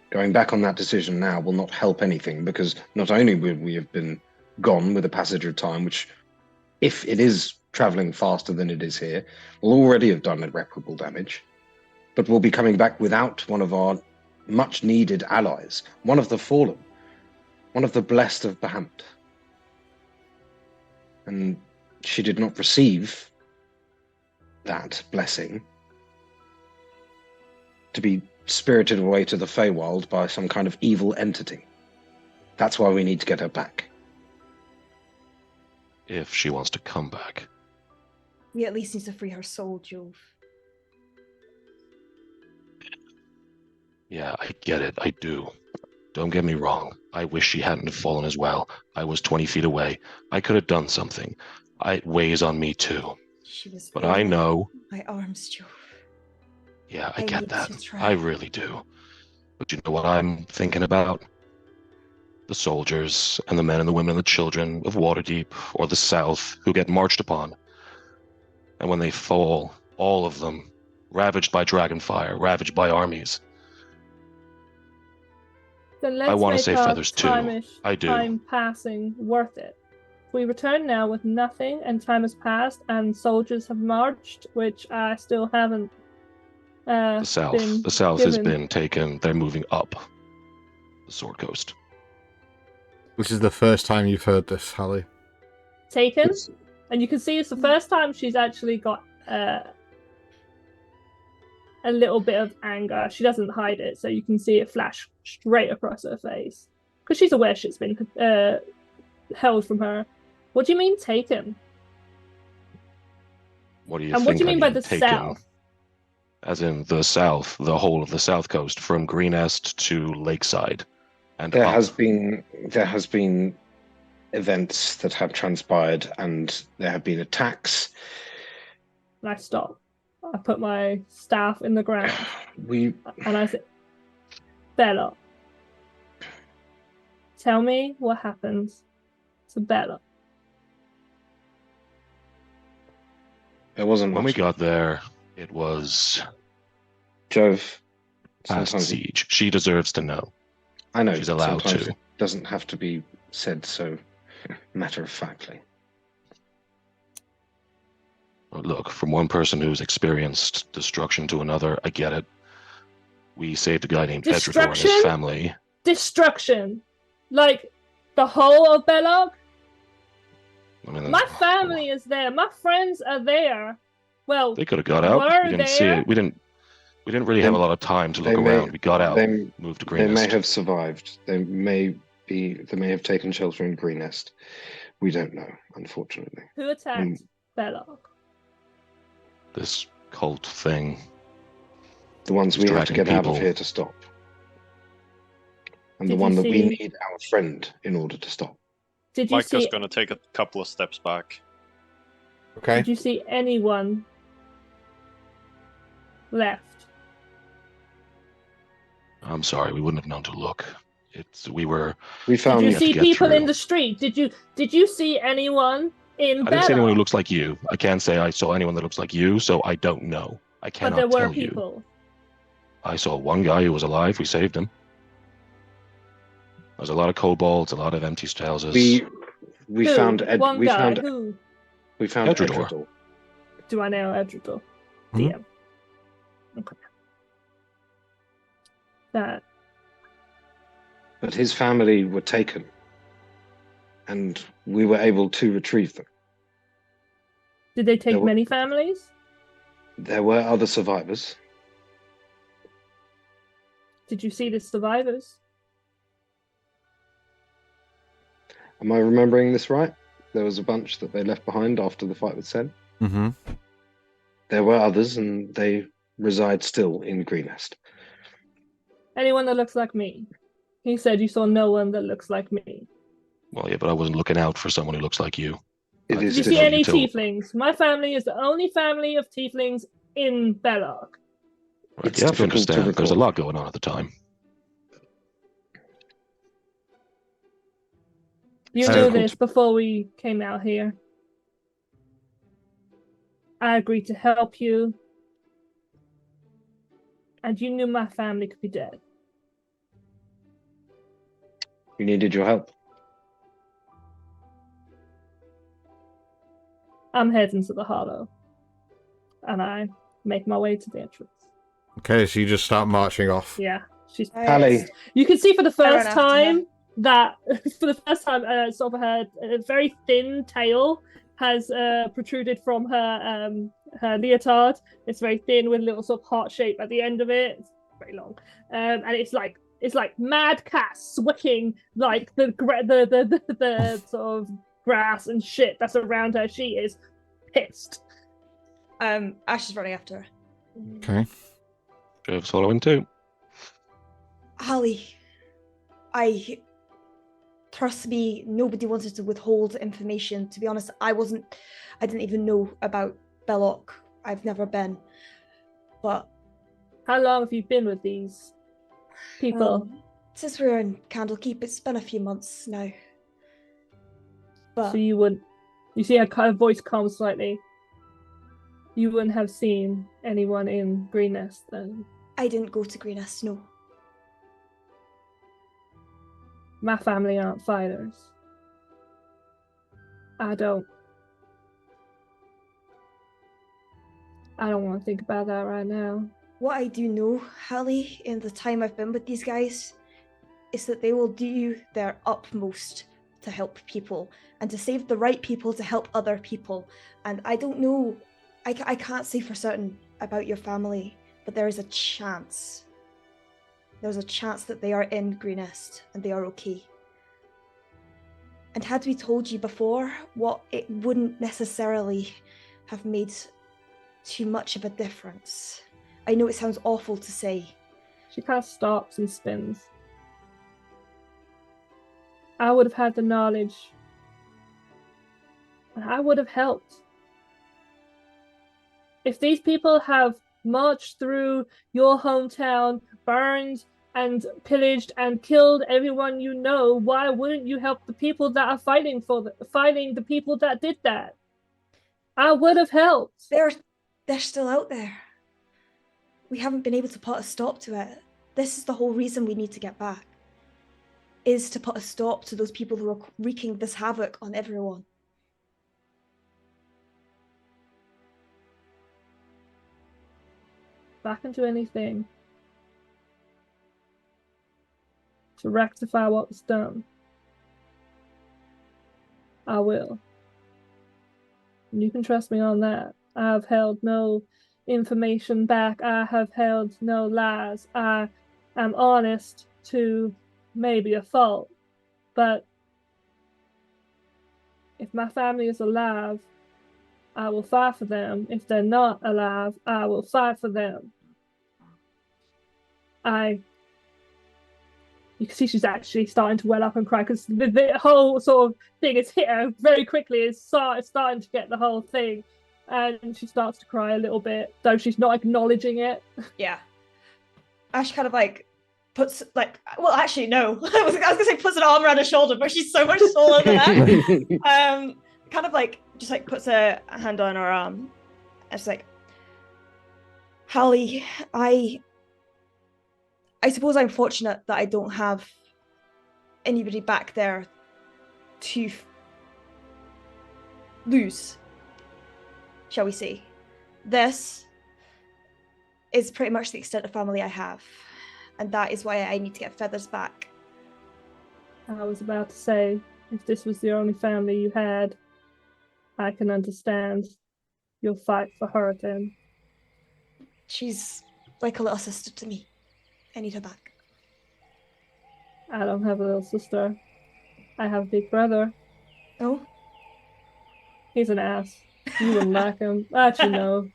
Going back on that decision now will not help anything, because not only will we have been gone with the passage of time, which, if it is traveling faster than it is here, will already have done irreparable damage, but we'll be coming back without one of our much needed allies, one of the fallen, one of the blessed of Bahamut. And she did not receive that blessing to be spirited away to the Feywild by some kind of evil entity. That's why we need to get her back. If she wants to come back. We at least need to free her soul, Jove. Yeah, I get it. I do. Don't get me wrong. I wish she hadn't have fallen as well. I was 20 feet away. I could have done something. It weighs on me too. But I know. My arms, Jove. Yeah, I get that. I really do. But you know what I'm thinking about? The soldiers and the men and the women and the children of Waterdeep or the South who get marched upon. And when they fall, all of them, ravaged by dragonfire, ravaged by armies. Then let's I want to make say our feathers too. I do. Time passing worth it. If we return now with nothing and time has passed and soldiers have marched, which I still haven't. The South has been taken. They're moving up the Sword Coast. This is the first time you've heard this, Hallie. Taken, and you can see it's the first time she's actually got a little bit of anger. She doesn't hide it, so you can see it flash straight across her face because she's aware shit's been held from her. What do you mean taken? What do you and think? What do you mean by the taken? South? As in the south, the whole of the south coast, from Greenest to Lakeside, and There up. has been events that have transpired, and there have been attacks. And I stop. I put my staff in the ground. And I say, Bella, tell me what happens to Bella. There wasn't When much. we got there, it was Jove. past Sometimes siege. She deserves to know. I know. She's allowed sometimes to. It doesn't have to be said so matter of factly. Look, from one person who's experienced destruction to another, I get it. We saved a guy named Edrador and Destruction? his family. Destruction. Like, the whole of Belloc? I mean, My family is there. My friends are there. Well, they could have got out. were We didn't see there. it. We didn't really have a lot of time to look They may- around. We got out, moved to They may Greenest. have survived. They may have taken shelter in Greenest. We don't know, unfortunately. Who attacked Belloc? This cult thing. The ones we have to get Distracting out of people. here to stop. And Did the you one that we see- need our friend in order to stop. Did you Micah's see? going to take a couple of steps back. Okay. Did you see anyone left? I'm sorry, we wouldn't have known to look. We were. We found Did you have to see get people in through. the street? Did you see anyone in I didn't see anyone who Belloc? looks like you. I can't say I saw anyone that looks like you, so I don't know. I But cannot there were tell you. people. I saw one guy who was alive. We saved him. There's a lot of kobolds, a lot of empty houses. we Who? found One guy. Who? we found Edrador. Edrador. Do I know Edrador? Mhm. DM. Okay. That. But his family were taken. And we were able to retrieve them. Did they take There were- many families? There were other survivors. Did you see the survivors? Am I remembering this right? There was a bunch that they left behind after the fight with Sen. Mm-hmm. There were others, and they reside still in Greenest. Anyone that looks like me? He said you saw no one that looks like me. Well, yeah, but I wasn't looking out for someone who looks like you. It Did is Did you see different. any You tell- tieflings? My family is the only family of tieflings in Belloc. Right, It's you have to difficult to understand, there's a recall. lot going on at the time. You So- knew this before we came out here. I agreed to help you. And you knew my family could be dead. You needed your help. I'm heading to the Hollow. And I make my way to the entrance. Okay, so you just start marching off. Yeah. She's Hallie, You can see for the I ran first after her. time that sort of her very thin tail has protruded from her leotard. It's very thin with a little sort of heart shape at the end of it. It's very long, and it's like mad cat swicking like the sort of grass and shit that's around her. She is pissed. Ash is running after her. Okay. Jove's following too. Holly, trust me, nobody wanted to withhold information. To be honest, I didn't even know about Belloc. I've never been. But How long have you been with these people? since we were in Candlekeep, it's been a few months now. But So you see her kind of voice calm slightly. You wouldn't have seen anyone in Greenest then. I didn't go to Greenest, no. My family aren't fighters. I don't want to think about that right now. What I do know, Hallie, in the time I've been with these guys, is that they will do their utmost to help people and to save the right people to help other people. And I don't know, I can't say for certain about your family, but there is a chance. There's a chance that they are in Greenest and they are okay. And had we told you before, it wouldn't necessarily have made too much of a difference. I know it sounds awful to say. She kind of stops and spins. I would have had the knowledge. And I would have helped. If these people have marched through your hometown, burned and pillaged and killed everyone you know, why wouldn't you help the people that are fighting the people that did that? I would have helped. They're still out there. We haven't been able to put a stop to it. This is the whole reason we need to get back. Is to put a stop to those people who are wreaking this havoc on everyone. If I can do anything to rectify what was done, I will. And you can trust me on that. I have held no information back. I have held no lies. I am honest to maybe a fault. But if my family is alive, I will fight for them. If they're not alive, I will fight for them. You can see she's actually starting to well up and cry because the whole sort of thing has hit her very quickly. It's starting to get the whole thing. And she starts to cry a little bit, though she's not acknowledging it. Yeah. Ash kind of like puts well, actually no. I was gonna say puts an arm around her shoulder, but she's so much taller than that. Kind of like just like puts a hand on her arm. And it's like, Hallie, I suppose I'm fortunate that I don't have anybody back there to lose, shall we say. This is pretty much the extent of family I have, and that is why I need to get Feathers back. I was about to say, if this was the only family you had, I can understand your fight for her then. She's like a little sister to me. I need her back. I don't have a little sister. I have a big brother. Oh? He's an ass. You wouldn't like him. Actually, no.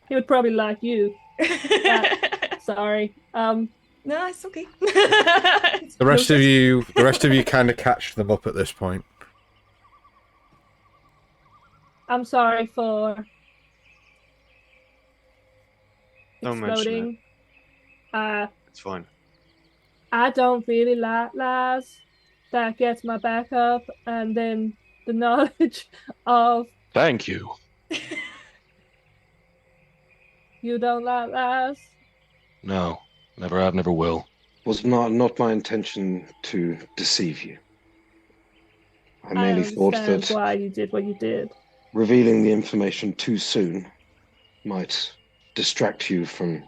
He would probably like you. Sorry. No, it's okay. The rest of you kind of catch them up at this point. I'm sorry for Don't mention exploding. It's fine. I don't really like lies. That gets my back up, and then the knowledge of Thank you. you don't like lies. No, never have, never will. Was not my intention to deceive you. I merely thought understand that why you did what you did. revealing the information too soon might distract you from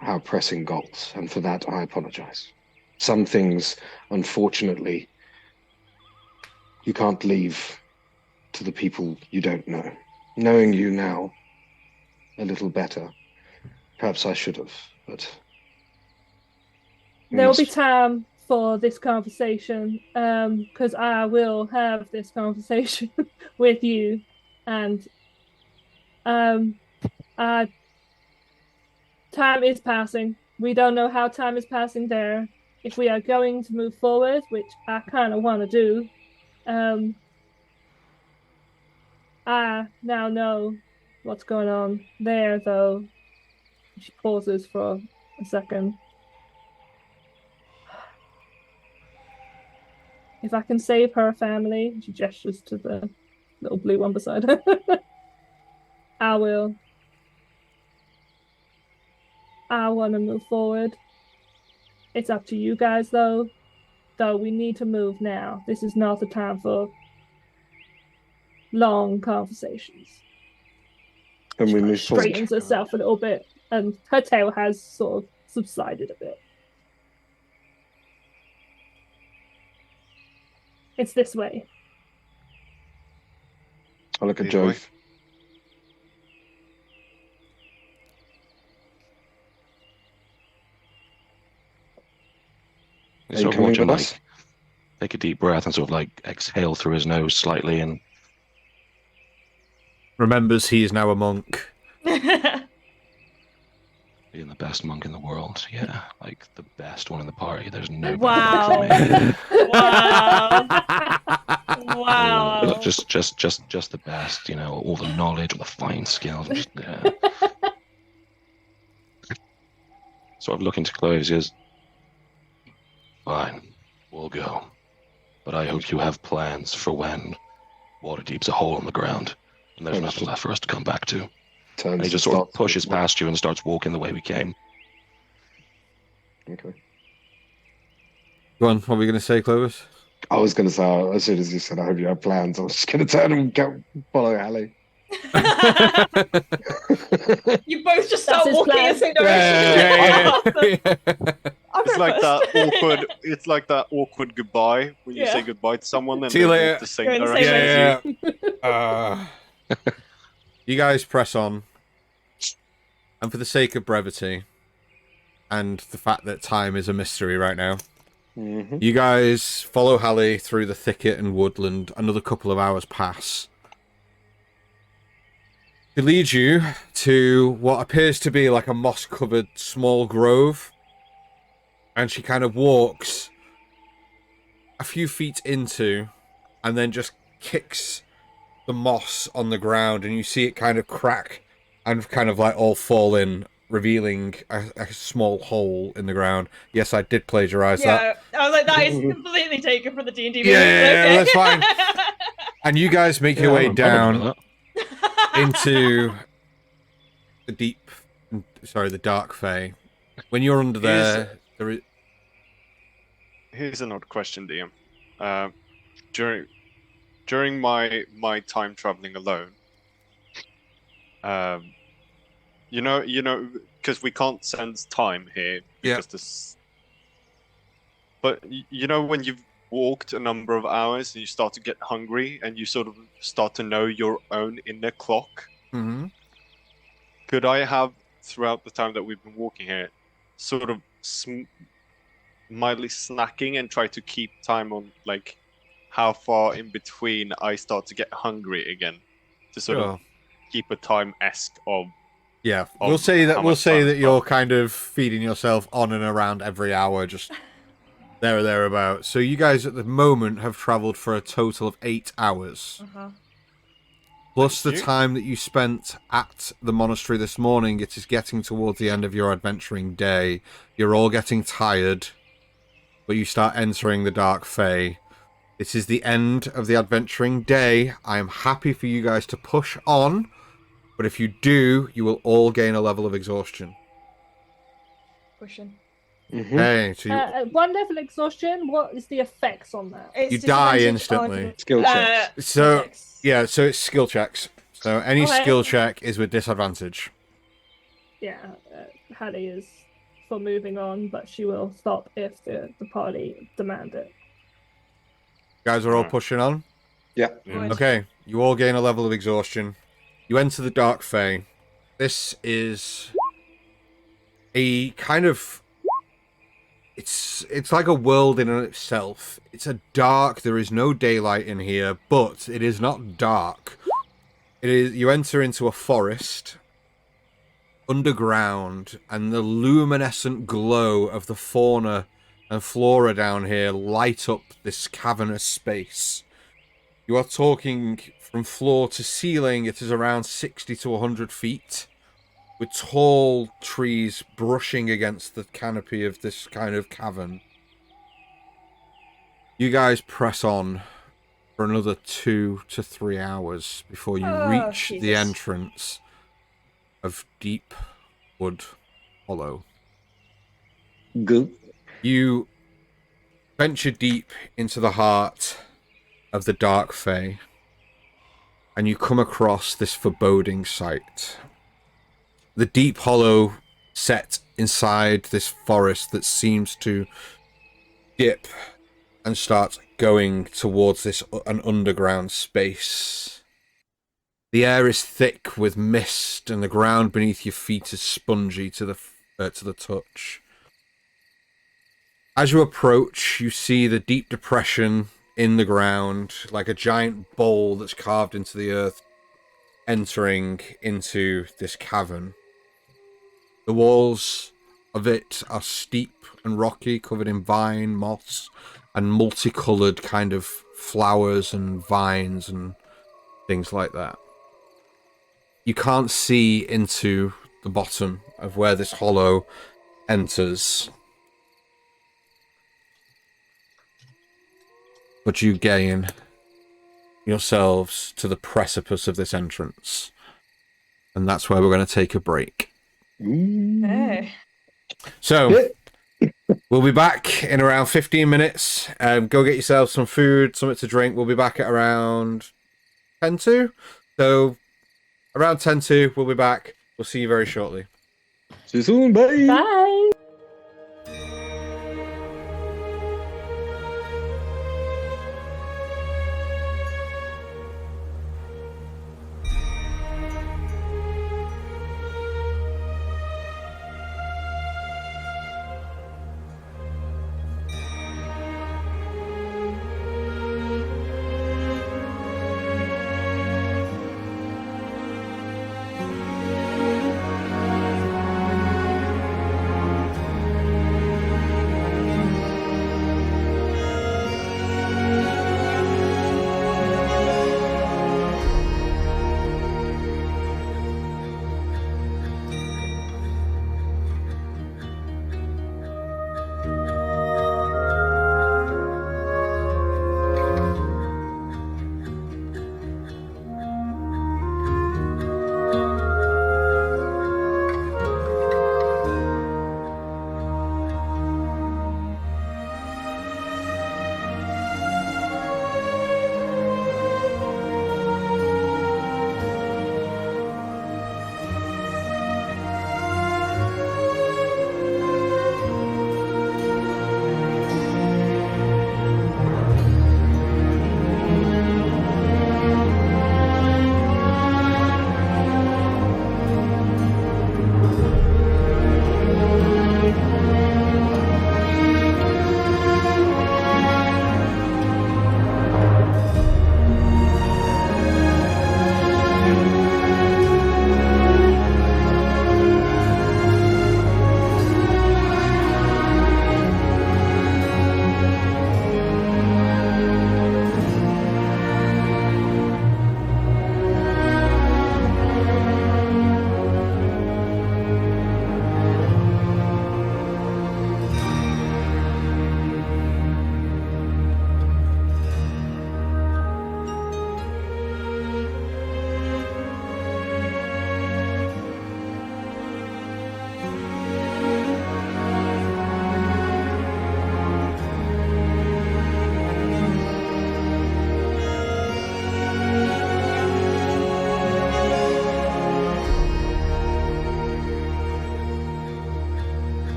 our pressing goals, and for that I apologize. Some things, unfortunately, you can't leave to the people you don't know. Knowing you now a little better, perhaps I should have, but There will be time for this conversation, because I will have this conversation with you, and time is passing. We don't know how time is passing there. If we are going to move forward, which I kind of want to do, I now know what's going on there, though. She pauses for a second. If I can save her family, she gestures to the little blue one beside her, I will. I want to move forward. It's up to you guys, though. Though we need to move now. This is not the time for long conversations. when we move forward. Straightens herself a little bit, and her tail has sort of subsided a bit. It's this way. I look at This way. Jove. You Are you sort of coming watch him with like us? take a deep breath and sort of like exhale through his nose slightly, and Remembers he is now a monk. Being the best monk in the world, yeah, like the best one in the party. There's no Wow. better than me. Wow. Oh, Wow. just the best. You know, all the knowledge, all the fine skills. I'm just sort of looking to Chloe. He goes, "Fine, we'll go, but I hope you have plans for when Waterdeep's a hole in the ground and there's nothing left for us to come back to." Turns And he and just sort of starts pushes walking. past you and starts walking the way we came. Okay. Go on, what were you going to say, Clovis? I was going to say, as soon as you said, I hope you have plans, I was just going to turn and go follow Hallie. You both just That's start his walking plan. in the same direction. Yeah. It's like that awkward. It's like that awkward goodbye when you Yeah. say goodbye to someone and See you they later. walk the same Go in the same direction Yeah, as you. yeah, yeah. You guys press on. And for the sake of brevity, and the fact that time is a mystery right now, Mm-hmm. you guys follow Hallie through the thicket and woodland. Another couple of hours pass. It leads you to what appears to be like a moss-covered small grove. And she kind of walks a few feet into, and then just kicks the moss on the ground, and you see it kind of crack and kind of like all fall in, revealing a small hole in the ground. Yes, I did plagiarize that. Yeah, I was like, that is completely taken from the D&D movie. Yeah, but okay. that's fine. And you guys make your way down into the the dark Fey. When you're under there, there is... Here's an odd question, DM. During my time traveling alone, you know, because we can't sense time here because this. But you know, when you've walked a number of hours and you start to get hungry and you sort of start to know your own inner clock. Mm-hmm. Could I have, throughout the time that we've been walking here, sort of mildly snacking and try to keep time on like how far in between I start to get hungry again, to sort of keep a time-esque of. Yeah, of we'll say how that much time you're kind of feeding yourself on and around every hour, just there or thereabouts. So you guys at the moment have travelled for a total of 8 hours. Plus the time that you spent at the monastery this morning. It is getting towards the end of your adventuring day. You're all getting tired, but you start entering the Dark Fey. This is the end of the adventuring day. I am happy for you guys to push on, but if you do, you will all gain a level of exhaustion. Pushing. Mm-hmm. Okay, so At one level exhaustion, what is the effects on that? It's you die disadvantage instantly. on, Skill checks. So checks. yeah, so it's skill checks. So any Okay. skill check is with disadvantage. Yeah, Hattie is for moving on, but she will stop if the party demand it. You guys are all pushing on? Yeah. Okay, you all gain a level of exhaustion. You enter the Dark Fey. This is a kind of... It's like a world in itself. It's a dark, there is no daylight in here, but it is not dark. It is, you enter into a forest, underground, and the luminescent glow of the fauna and flora down here light up this cavernous space. You are talking from floor to ceiling, it is around 60 to 100 feet, with tall trees brushing against the canopy of this kind of cavern. You guys press on for another 2 to 3 hours before you reach the Jesus. entrance of Deepwood Hollow. Good. You venture deep into the heart of the Dark Fey, and you come across this foreboding sight. The deep hollow set inside this forest that seems to dip and start going towards an underground space. The air is thick with mist, and the ground beneath your feet is spongy to the touch. As you approach, you see the deep depression in the ground, like a giant bowl that's carved into the earth, entering into this cavern. The The walls of it are steep and rocky, covered in vine, moss, and multicolored kind of flowers and vines and things like that. You can't see into the bottom of where this hollow enters, but you gain yourselves to the precipice of this entrance, and that's where we're going to take a break. Hey. So we'll be back in around 15 minutes. Go get yourself some food, something to drink. We'll be back at around 10 to. So around 10 to, we'll be back. We'll see you very shortly. See you soon. Bye. Bye.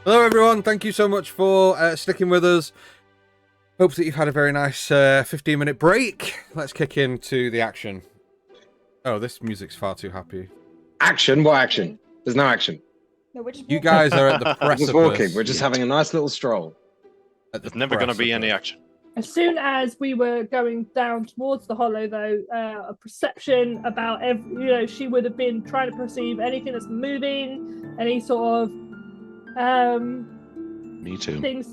Hello, everyone. Thank you so much for sticking with us. Hope that you've had a very nice 15-minute break. Let's kick into the action. Oh, this music's far too happy. Action? What action? There's no action. No, we're just You walking. guys are at the We're precipice. just walking. We're just having a nice little stroll. There's never going to be any action. As soon as we were going down towards the hollow, though, a perception about she would have been trying to perceive anything that's moving, any sort of Me too. things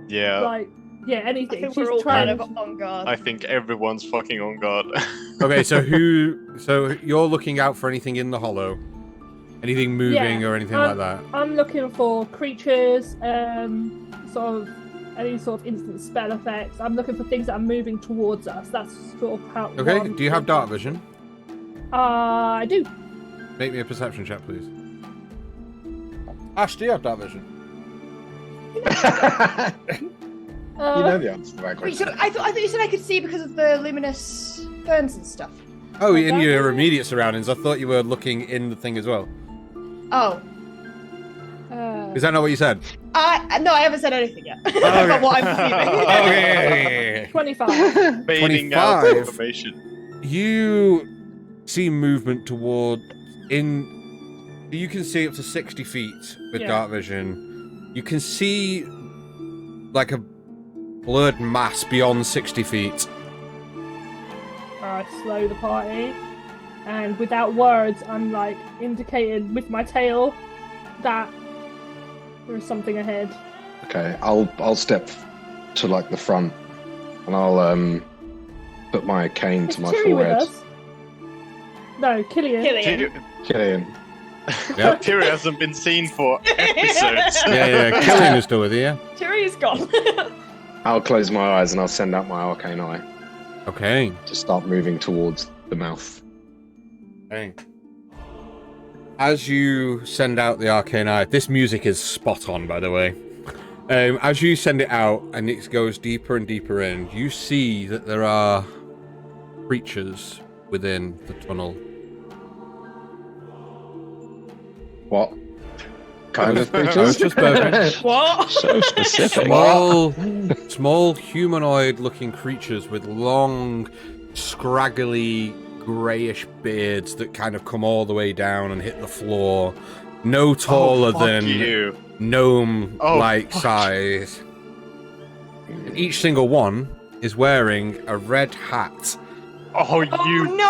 Yeah, anything. I think She's we're all trying kind of on guard. I think everyone's fucking on guard. Okay, so you're looking out for anything in the hollow? Anything moving or anything like that? I'm looking for creatures, sort of any sort of instant spell effects. I'm looking for things that are moving towards us. That's sort of how. Okay, do you have dark vision? I do. Make me a perception check, please. Ash, do you have dark vision? You know the answer to that Wait, question. so I thought you said I could see because of the luminous ferns and stuff. Oh, Okay. in your immediate surroundings. I thought you were looking in the thing as well. Oh. Is that not what you said? No, I haven't said anything yet okay. about what I'm perceiving. Okay. 25. Fading out 25. information. You see movement toward you can see up to 60 feet with Yeah. dark vision. You can see like a blurred mass beyond 60 feet. I slow the party, and without words, I'm like indicating with my tail that there is something ahead. Okay, I'll step to like the front, and I'll put my cane Is to my Tiri with forehead. us? No, Killian. Killian. Yep. Tyr hasn't been seen for episodes. Yeah. Killian is still with you, yeah? Tyri's gone. I'll close my eyes and I'll send out my arcane eye Okay. to start moving towards the mouth. Okay. As you send out the arcane eye, this music is spot on, by the way. As you send it out and it goes deeper and deeper in, you see that there are creatures within the tunnel. What kind of I was creatures? just burping. What? So specific. Small humanoid-looking creatures with long, scraggly, greyish beards that kind of come all the way down and hit the floor. No taller fuck than you. gnome-like fuck. size. And each single one is wearing a red hat. Oh, you. Oh no!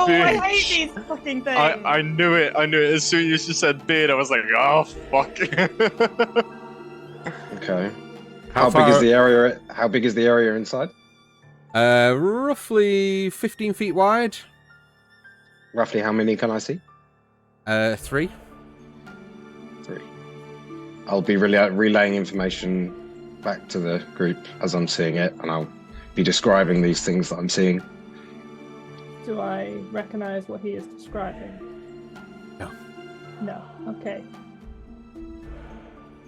I bitch. hate these fucking things. I knew it. As soon as you said beard, I was like, oh, fuck. Okay. How How big is far- the area? How big is the area inside? Roughly 15 feet wide. Roughly how many can I see? 3. 3. I'll be relaying information back to the group as I'm seeing it, and I'll be describing these things that I'm seeing. Do I recognize what he is describing? No. No. Okay.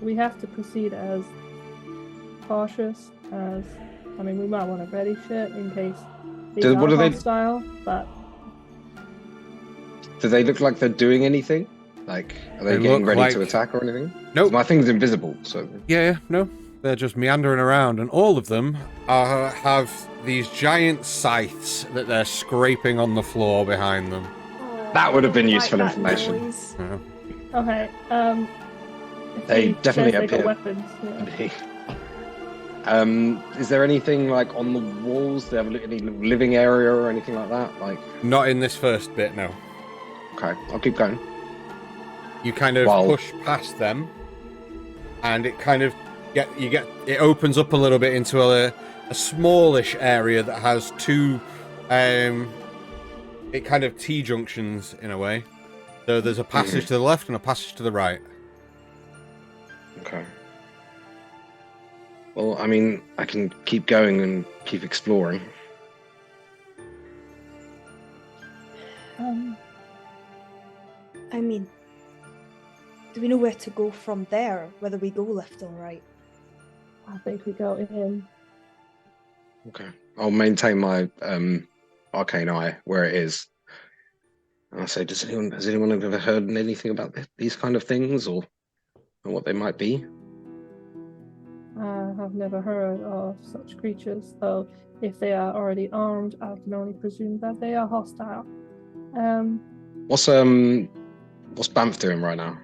We have to proceed as cautious as. I mean, we might want to ready shit in case these What are do they- hostile, but Do they look like they're doing anything? Like, are they They getting look ready like- to attack or anything? Nope. My thing's invisible, so Yeah, no. They're just meandering around, and all of them have these giant scythes that they're scraping on the floor behind them. that would have been I like useful that information. noise. Yeah. okay. If They he definitely says they got appear- weapons. Yeah. Is there anything like on the walls? Do they have any living area or anything like that? Like, Not in this first bit, no. okay, I'll keep going. You kind of Wow. push past them, and it kind of it opens up a little bit into a smallish area that has 2 it kind of T-junctions in a way. So there's a passage to the left and a passage to the right. Okay. Well, I mean, I can keep going and keep exploring. I mean, do we know where to go from there? Whether we go left or right? I think we go in. Okay. I'll maintain my arcane eye where it is. And I say, has anyone ever heard anything about these kind of things or what they might be? have never heard of such creatures, though if they are already armed, I can only presume that they are hostile. What's Banff doing right now?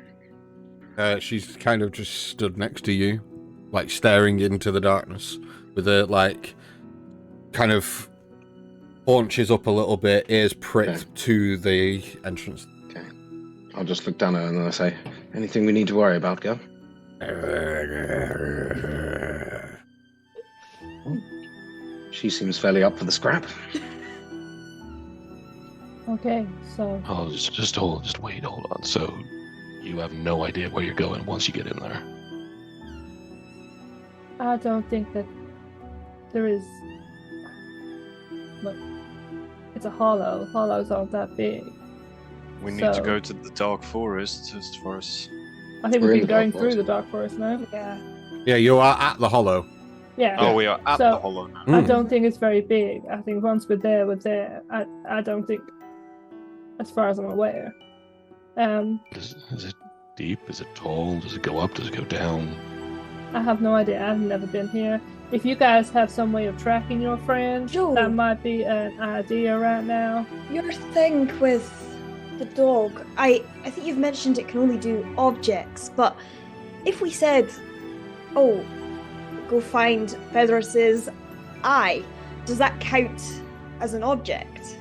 She's kind of just stood next to you, like staring into the darkness with her like kind of haunches up a little bit, ears pricked to the entrance. Okay. I'll just look down at her and then I say, anything we need to worry about, girl? She seems fairly up for the scrap. Okay, so Oh, just wait, hold on. So, you have no idea where you're going once you get in there. I don't think that there is. Look, it's a hollow. Hollows aren't that big. We need to So- go to the Dark Forest as far as. I think We're we've in been the going Dark through Forest. the Dark Forest now. Yeah. Yeah, you are at the hollow. Yeah. Oh, we are at So- the Hollow now. I Mm. don't think it's very big. I think once we're there, we're there. I don't think, as far as I'm aware. Is it deep? Is it tall? Does it go up? Does it go down? I have no idea. I've never been here. If you guys have some way of tracking your friends, Joe. that might be an idea right now. Your thing with the dog, I think you've mentioned it can only do objects, but if we said, oh, go find Fedorus's eye, does that count as an object?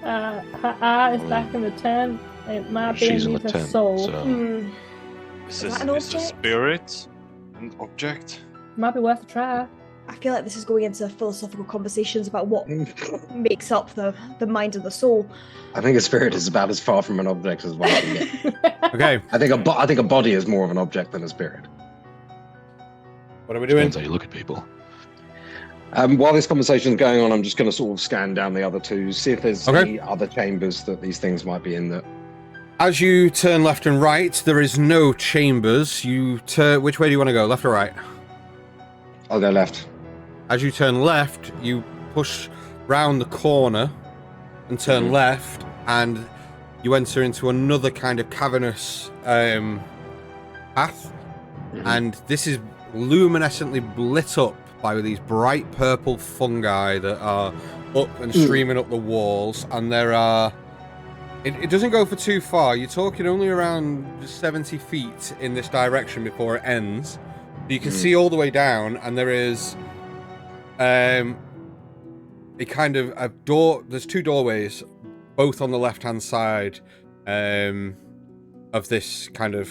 Her eye is back in the tent. It might be She's in the underneath her tent, soul. so Hmm. Is that this an is a object? spirit an object? Might be worth a try. I feel like this is going into philosophical conversations about what makes up the mind and the soul. I think a spirit is about as far from an object as one can get. Okay, I think a body is more of an object than a spirit. what are we doing? depends how you look at people. While this conversation is going on, I'm just going to sort of scan down the other two, see if there's Okay. any other chambers that these things might be in. That As you turn left and right, there is no chambers. You turn. Which way do you want to go, left or right? I'll go left. As you turn left, you push round the corner and turn left, and you enter into another kind of cavernous path. And this is luminescently lit up by these bright purple fungi that are up and streaming up the walls. And there are... It doesn't go for too far. You're talking only around 70 feet in this direction before it ends. You can see all the way down, and there is... a kind of a door. There's two doorways, both on the left-hand side of this kind of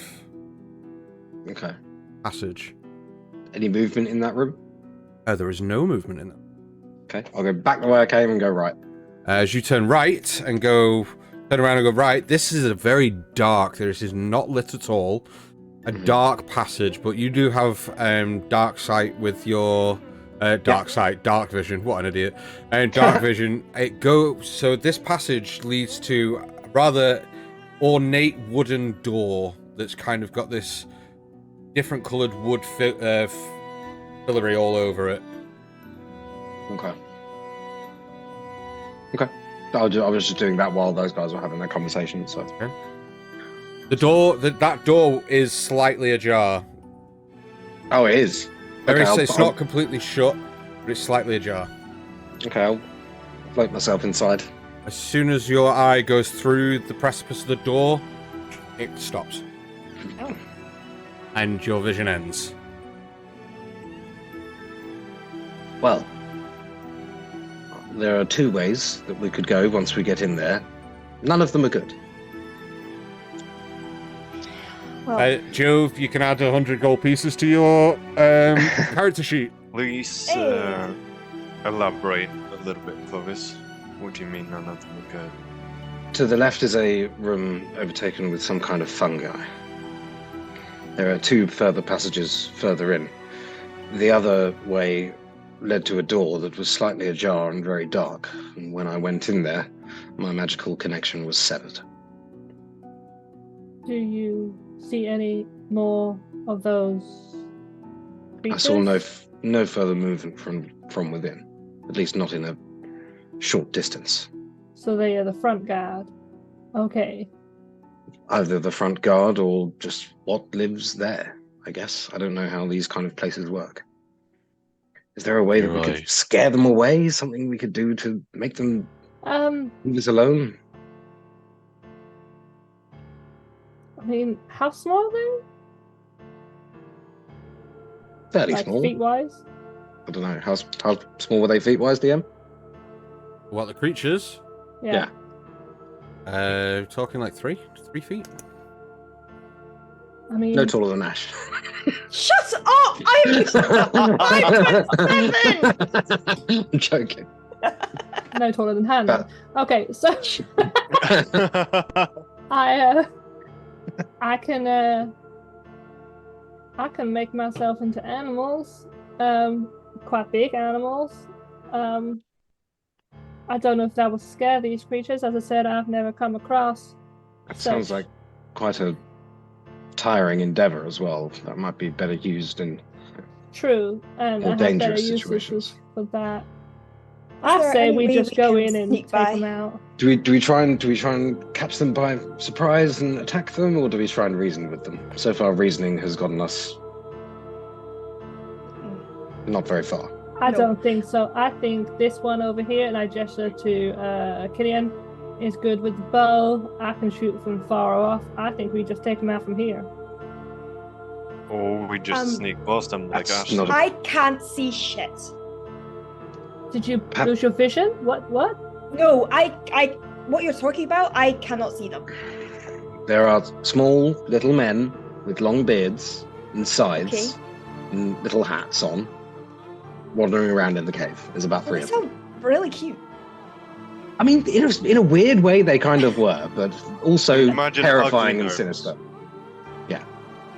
Okay. passage. Any movement in that room? There is no movement in it. Okay. I'll go back the way I came and go right. As you turn right and turn around and go right, this is a very dark. This is not lit at all. A dark passage, but you do have dark sight with your. Dark vision. What an idiot! And dark vision. So this passage leads to a rather ornate wooden door that's kind of got this different coloured wood filigree all over it. Okay. Okay. I was just doing that while those guys were having their conversation. So The door, that door is slightly ajar. oh, it is. It's not completely shut, but it's slightly ajar. Okay, I'll float myself inside. As soon as your eye goes through the precipice of the door, it stops. Oh. And your vision ends. Well, there are two ways that we could go once we get in there. None of them are good. Well, Jove, you can add 100 gold pieces to your character sheet. Please Hey. elaborate a little bit, Clovis. What do you mean none of them are good? To the left is a room overtaken with some kind of fungi. There are two further passages further in. The other way led to a door that was slightly ajar and very dark, and when I went in there, my magical connection was severed. Do you see any more of those I creatures? saw no further movement from within, at least not in a short distance. So they are the front guard. Okay. Either the front guard or just what lives there, I guess. I don't know how these kind of places work. Is there a way that we You're could right. scare them away? Something we could do to make them leave us alone? I mean, how small are they? Fairly Like small. feet wise? I don't know. How small were they feet-wise, DM? What, the creatures? Yeah. Talking like 3 feet. I mean, No taller than Ash. Shut up! I'm 5'7". I'm joking. no taller than Hannah. But- Okay, so I can make myself into animals, quite big animals. I don't know if that will scare these creatures. As I said, I've never come across. That sounds like quite a tiring endeavor as well. That might be better used in. True, and More I have better dangerous uses situations. for that. Is I there say any we way just we go can in and sneak take by? them out. Do we try and catch them by surprise and attack them, or do we try and reason with them? So far, reasoning has gotten us not very far. I No. don't think so. I think this one over here, and I gesture to Killian, is good with the bow. I can shoot from far off. I think we just take them out from here. Or we just sneak past them like That's Ash. not did. I can't see shit. Did you Have- lose your vision? What? No, I what you're talking about, I cannot see them. There are small little men with long beards and sides and little hats on, wandering around in the cave. There's about Well, 3 they of them. sound really cute. I mean, in a weird way, they kind of were, but also Imagine terrifying ugly and gnomes. sinister.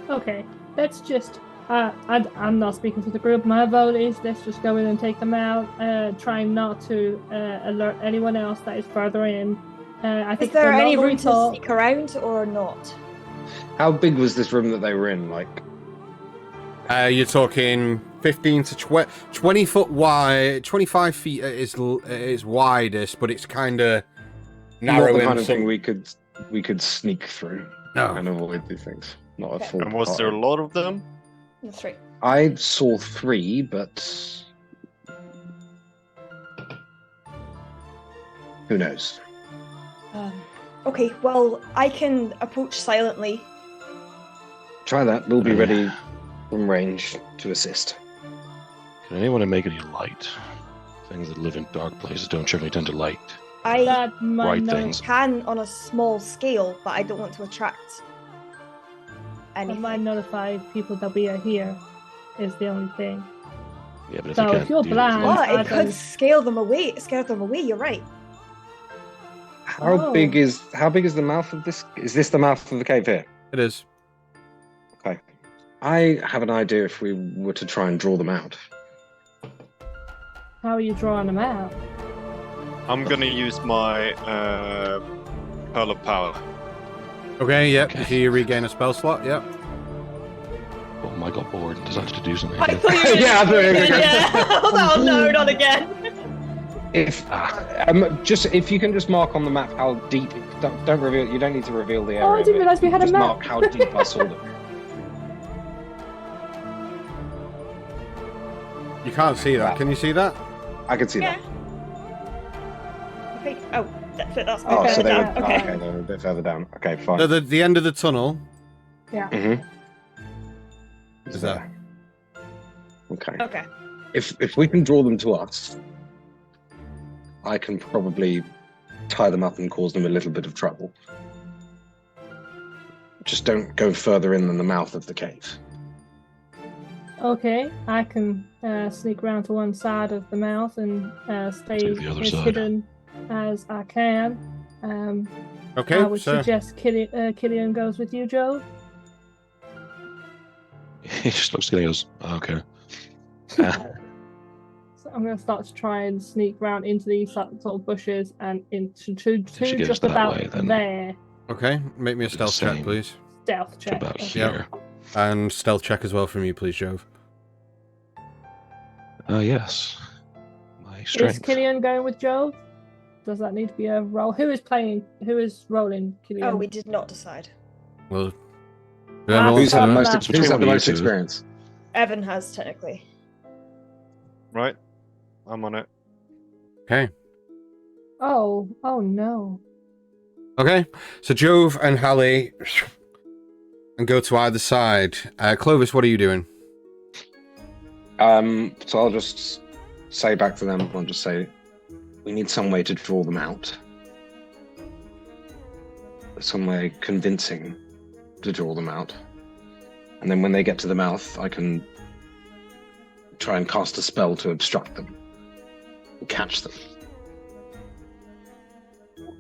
Okay, let's just. I'm not speaking for the group. My vote is let's just go in and take them out. Trying not to alert anyone else that is further in. I think Is there if they're any not going room to to talk, sneak around or not? How big was this room that they were in? Like, You're talking 15 to 20 foot wide, 25 feet at its widest, but it's kind of narrow not the in kind of some. thing we could sneak through and No. avoid these things. Not a Okay. full. And was there a lot of them? The 3. I saw 3, but who knows? Okay, well, I can approach silently. Try that. We'll be Yeah. ready from range to assist. Can anyone make any light? Things that live in dark places don't generally tend to light. I that might Right not. things. can on a small scale, but I don't want to attract I anything. might notify people that we are here. Is the only thing. Yeah, but if So you if can't you're deal with blind- light, But I it could don't- scare them away. You're right. How Oh. big is the mouth of this? Is this the mouth of the cave here? It is. Okay. I have an idea if we were to try and draw them out. How are you drawing them out? I'm gonna use my Pearl of Power. Okay, yep. Okay. If you regain a spell slot, yep. oh, I got bored and decided to do something. I again. thought you were Yeah, I thought you were gonna- Oh no, not again. If if you can just mark on the map how deep. Don't reveal. You don't need to reveal the area. Oh, I didn't but realise we had a just map. mark how deep I saw them. You can't see that. Can you see that? I can see Yeah. that. Okay. Oh, that's Oh, Okay, so they were yeah, okay. okay. They were a bit further down. Okay, fine. No, the end of the tunnel Mm-hmm. is there. Okay. Okay. If we can draw them to us, I can probably tie them up and cause them a little bit of trouble. Just don't go further in than the mouth of the cave. Okay, I can sneak around to one side of the mouth and stay To the other as side. hidden as I can. Okay, I would so suggest Killian goes with you, Joe. He just looks at it and goes, okay. So I'm going to start to try and sneak around into these sort of bushes and into she gets just that about way, then- there. okay, make me a Do the stealth check, same. please, Stealth check. about Okay. here. and stealth check as well from you, please, Jove. Yes. My Is strength. Killian going with Joe? Does that need to be a roll? Who is rolling, Killian? Oh, we did not decide. Well, Ah, Who's had the Well, most, that's who's had the between you most two. experience? Evan has technically. Right? I'm on it. Okay. Oh no. Okay. So Jove and Hallie and go to either side. Clovis, what are you doing? So I'll just say back to them, I'll just say, we need some way to draw them out. Some way convincing to draw them out. And then when they get to the mouth, I can try and cast a spell to obstruct them. And catch them.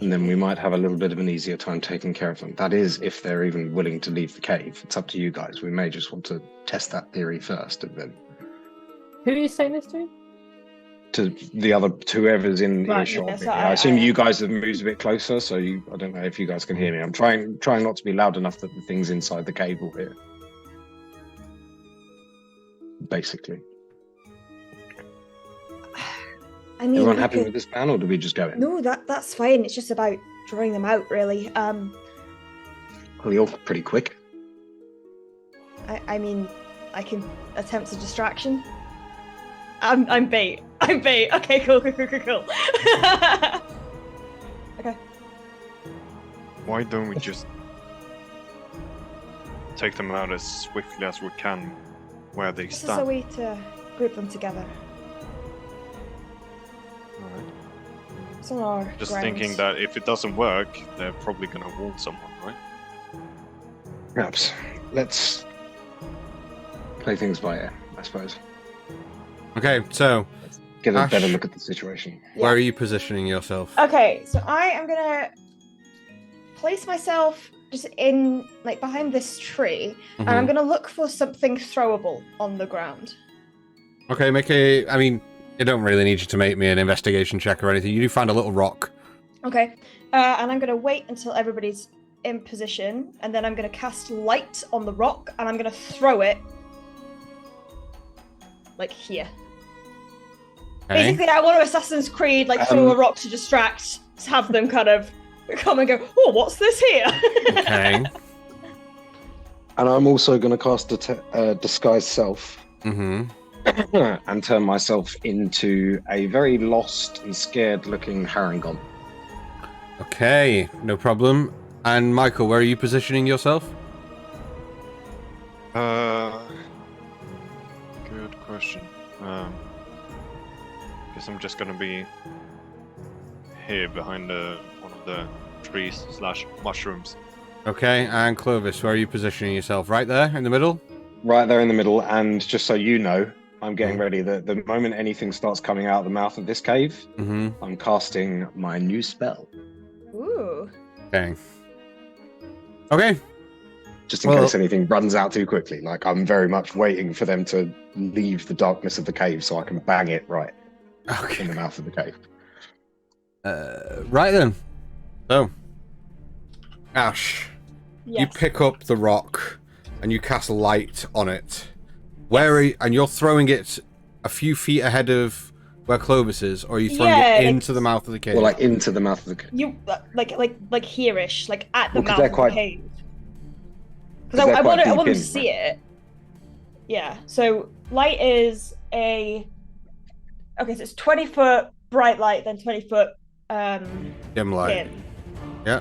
And then we might have a little bit of an easier time taking care of them. That is, if they're even willing to leave the cave. It's up to you guys. We may just want to test that theory first and then... Who are you saying this to? To the other, whoever's in Right, earshot. yeah, of me. so I assume I- you guys have moved a bit closer, so I don't know if you guys can hear me. I'm trying not to be loud enough that the things inside the cave will hear. Basically. I mean, Everyone we happy could- with this plan, or do we just go in? No, that's fine. It's just about drawing them out, really. Well, you're pretty quick. I mean, I can attempt a distraction. I'm bait. I'm bait. Okay, cool. Okay. Why don't we just take them out as swiftly as we can where they This is a stand? way to group them together. Alright. It's on our Just grounds. thinking that if it doesn't work, they're probably gonna wound someone, right? Perhaps. Let's play things by ear, I suppose. Okay, so Get a Ash. better look at the situation. where are you positioning yourself? Okay, so I am gonna place myself just in, like, behind this tree, and I'm Mhm. gonna look for something throwable on the ground. Okay, make a... I mean, you don't really need you to make me an investigation check or anything. You do find a little rock. Okay, and I'm gonna wait until everybody's in position, and then I'm gonna cast light on the rock, and I'm gonna throw it, like, here. Okay. Basically, I want to Assassin's Creed, like, throw a Um, rock to distract, to have them kind of come and go, oh, what's this here? Okay. And I'm also going to cast Disguise Self Mm-hmm. and turn myself into a very lost and scared-looking Harangon. Okay, no problem. And Michael, where are you positioning yourself? Good question. Guess I'm just gonna be here behind one of the trees / mushrooms. Okay, and Clovis, where are you positioning yourself? Right there in the middle? Right there in the middle, and just so you know, I'm getting ready. The moment anything starts coming out of the mouth of this cave, Mm-hmm. I'm casting my new spell. Ooh. Okay. Okay. Just in Well- case anything runs out too quickly. Like, I'm very much waiting for them to leave the darkness of the cave so I can bang it right in Okay. the mouth of the cave. Right then. So, Ash, you Yes. pick up the rock and you cast light on it. Where are you, and you're throwing it a few feet ahead of where Clovis is, or are you throwing Yeah, it like- into the mouth of the cave? Or like into the mouth of the cave. You like here-ish, like at the Well, 'cause mouth they're of quite- the cave. 'cause Because they're I quite want deep them in, to see right? it. Yeah. So light is a. Okay, so it's 20-foot bright light, then 20-foot Dim light. dim. Yeah.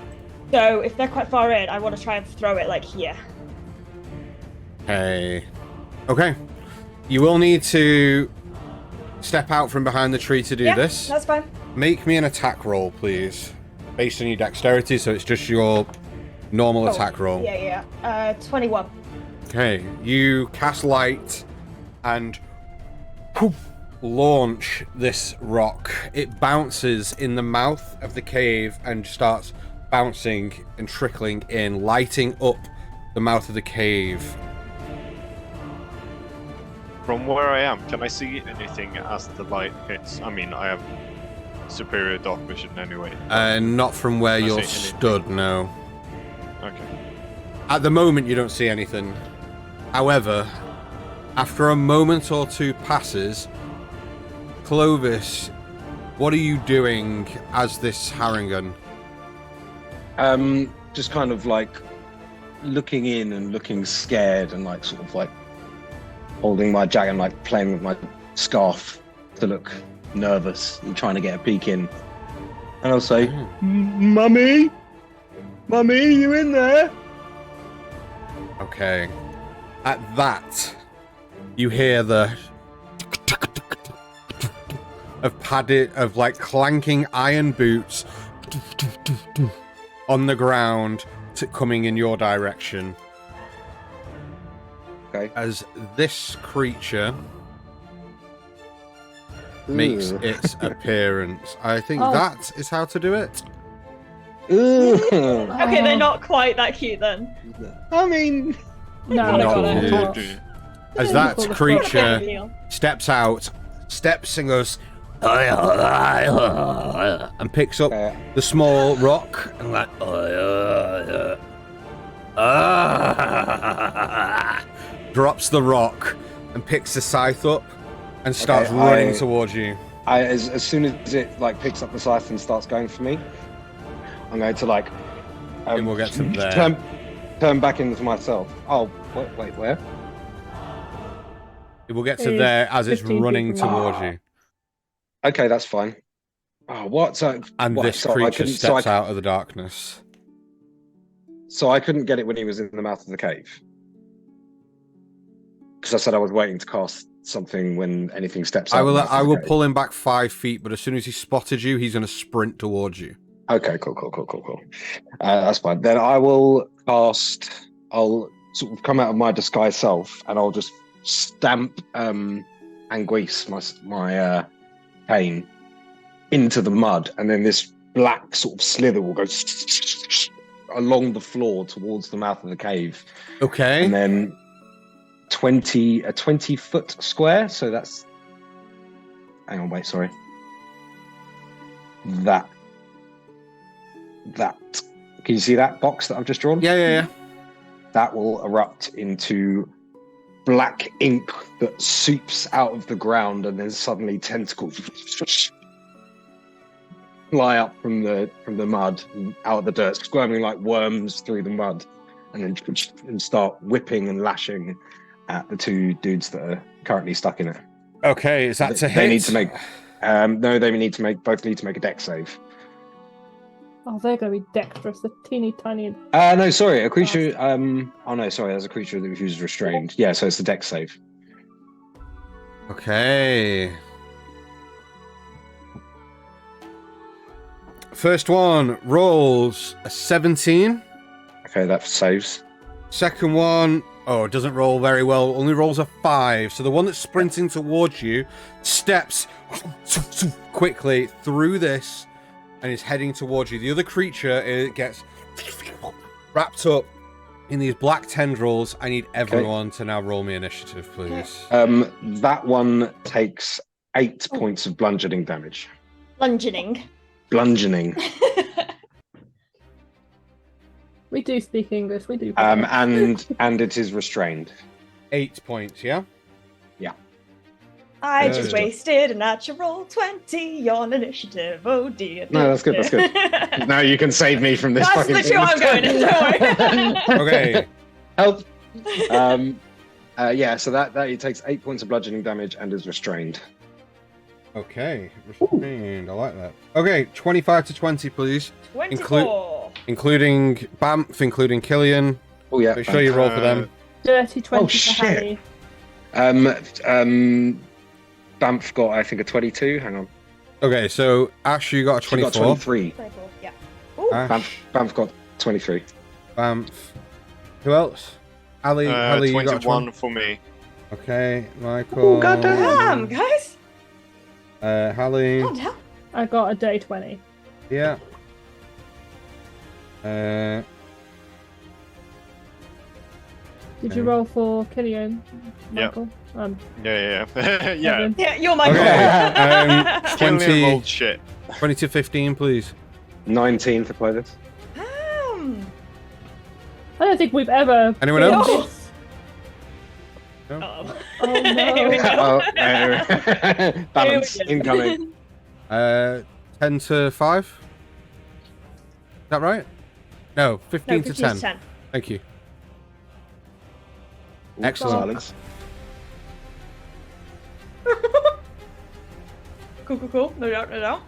So if they're quite far in, I want to try and throw it like here. Hey. Okay. You will need to step out from behind the tree to do Yeah, this. that's fine. Make me an attack roll, please. Based on your dexterity, so it's just your normal Oh, attack roll. Yeah. 21. Okay, you cast light and poof, launch this rock. It bounces in the mouth of the cave and starts bouncing and trickling in, lighting up the mouth of the cave. From where I am, can I see anything as the light hits? I mean, I have superior dark vision anyway. Not from where I you're see anything. stood, no. Okay. At the moment, you don't see anything. However, after a moment or two passes, Clovis, what are you doing as this Harangon? Just kind of like looking in and looking scared and like sort of like holding my jacket and like playing with my scarf to look nervous and trying to get a peek in. And I'll say, Mummy? Mummy, you in there? Okay. At that, you hear the of like clanking iron boots on the ground coming in your direction. Okay. As this creature makes Ugh. its appearance. I think Oh. that is how to do it. Ugh. Okay, they're not quite that cute then. I mean, No, Kinda Not got it. good. Dude. As Yeah, that call the creature Deal. steps out, steps and goes and picks up the small rock and like drops the rock and picks the scythe up and starts Okay, running towards you. as soon as it like picks up the scythe and starts going for me, I'm going to like. And we'll get to there. Turn back into myself. Oh, wait, where? We'll get to It's there as it's 15 running feet from towards you. Okay, that's fine. Oh, what? So, And what? this So I creature couldn't- steps out of the darkness. So I couldn't get it when he was in the mouth of the cave. Because I said I was waiting to cast something when anything steps out. I of the will mouth of I the will cave. pull him back 5 feet, but as soon as he spotted you, he's going to sprint towards you. Okay, cool. That's fine. Then I will cast. I'll sort of come out of my disguise self, and I'll just stamp Anguisse, my cane, into the mud, and then this black sort of slither will go along the floor towards the mouth of the cave, Okay. and then a 20-foot square. So that's. Hang on, wait, sorry. That. Can you see that box that I've just drawn? Yeah. That will erupt into black ink that seeps out of the ground, and then suddenly tentacles fly up from the mud and out of the dirt, squirming like worms through the mud, and then start whipping and lashing at the two dudes that are currently stuck in it. Okay, is that to hit? They need to make. No, they need to make. Both need to make a dex save. Oh, they're going to be dexterous. The teeny tiny. No, sorry, a creature. Oh no, sorry, there's a creature who's restrained. Yeah, so it's the dex save. Okay. First one rolls a 17. Okay, that saves. Second one, it doesn't roll very well. Only rolls a 5. So the one that's sprinting towards you steps quickly through this and is heading towards you. The other creature gets wrapped up in these black tendrils. I need everyone to now roll me initiative, please. That one takes 8 points of bludgeoning damage. Bludgeoning. Bludgeoning. We do speak English. We do. And it is restrained. 8 points, yeah? I just Good. wasted a natural 20 on initiative. Oh dear. No, that's good, that's good. Now you can save me from this. That's fucking literally what I'm going in, don't worry. Okay. Help. Yeah, so that it takes 8 points of bludgeoning damage and is restrained. Okay. Restrained. I like that. Okay, 25 to 20, please. 24. Including Bamf, including Killian. Oh yeah. Make sure you roll for them. Dirty 20 Oh, for shit. Harry. Bamf got, I think, a 22. Hang on. Okay, so Ash, you got a She 24. got 23. 24, yeah. Ooh. Ash, Bamf got 23. Bamf. Who else? Ali, Ali, you got a 21 for me. Okay, Michael. Oh, goddamn. Damn, guys. Hallie. God damn. I got a day 20. Yeah. Did you roll for Killian, Yeah. Michael? Yeah. Evan? Yeah, you're my Okay, Killing 20, old shit. 20 to 15, please. 19 for Clovis. Damn. I don't think we've ever. Anyone been else? this- Oh. Oh Here we no. go. Oh, balance Here we go. incoming. 10 to 5? Is that right? No, 15 No, to 15 10. to 10. Thank you. Ooh, Excellent. Silence. Cool. No doubt.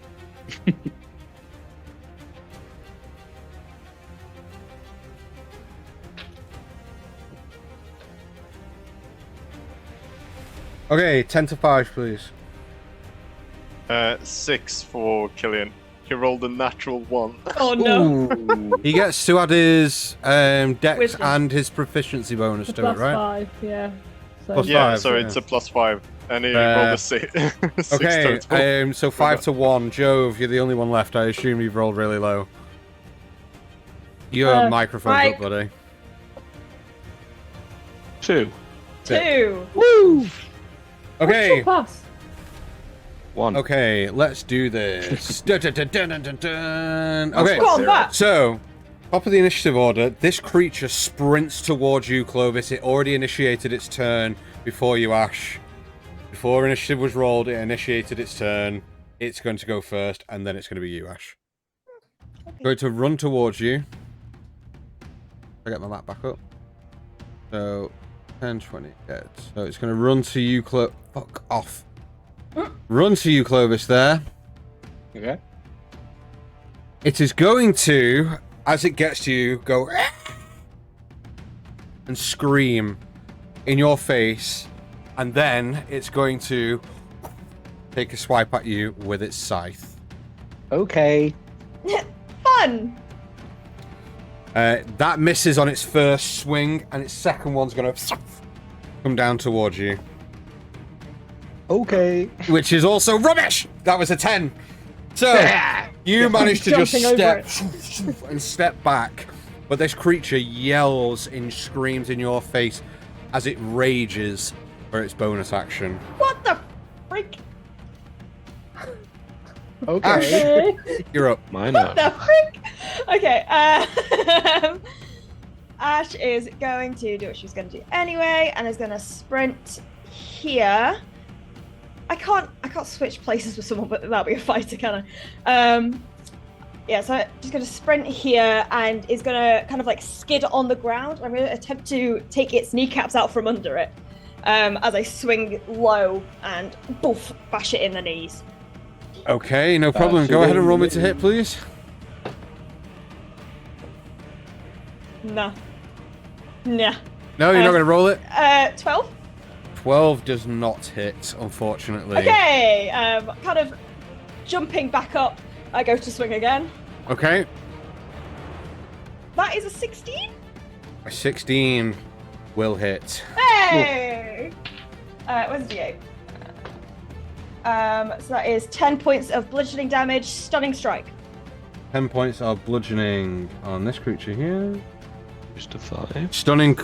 Okay, 10 to 5, please. 6 for Killian. He rolled a natural 1. Oh no. Ooh. He gets to add his dex Wisdom. and his proficiency bonus The to it, right? +5, yeah. So Plus Yeah, 5, so yeah. it's a +5. And he Uh, rolled a 6. 6 Okay, total. so 5 to 1. Jove, you're the only one left. I assume you've rolled really low. Your microphone's Mike. up, buddy. 2. 2. Woo! What's Okay, your plus? 1. okay, let's do this. Dun, dun, dun, dun, dun, dun, dun. That's Okay, Go on, zero. that. so, top of the initiative order, this creature sprints towards you, Clovis. It already initiated its turn before you, Ash. Before initiative was rolled, it initiated its turn. It's going to go first, and then it's going to be you, Ash. Going to run towards you. I get my map back up. So, 10, 20, yeah. So it's going to run to you, fuck off. Run to you, Clovis, there. Okay. It is going to, as it gets to you, go and scream in your face, and then it's going to take a swipe at you with its scythe. Okay. Fun. That misses on its first swing, and its second one's going to come down towards you, Okay. which is also rubbish. That was a 10. So you managed to just Jumping over step and step back, but this creature yells and screams in your face as it rages for its bonus action. What the freak? Okay. Okay. You're up. Mine What up. the freak? Okay. Ash is going to do what she's going to do anyway, and is going to sprint here. I can't switch places with someone, but that'll be a fighter, can I? Yeah, so I'm just going to sprint here and is going to kind of like skid on the ground. I'm going to attempt to take its kneecaps out from under it as I swing low and boof, bash it in the knees. Okay, no problem. Go ahead and roll me to hit, please. Nah. No, you're not going to roll it. 12? 12 does not hit, unfortunately. Okay, kind of jumping back up, I go to swing again. Okay. That is a 16? A 16 will hit. Hey! Where's the D8? So that is 10 points of bludgeoning damage, stunning strike. 10 points of bludgeoning on this creature here. Just a 5. Stunning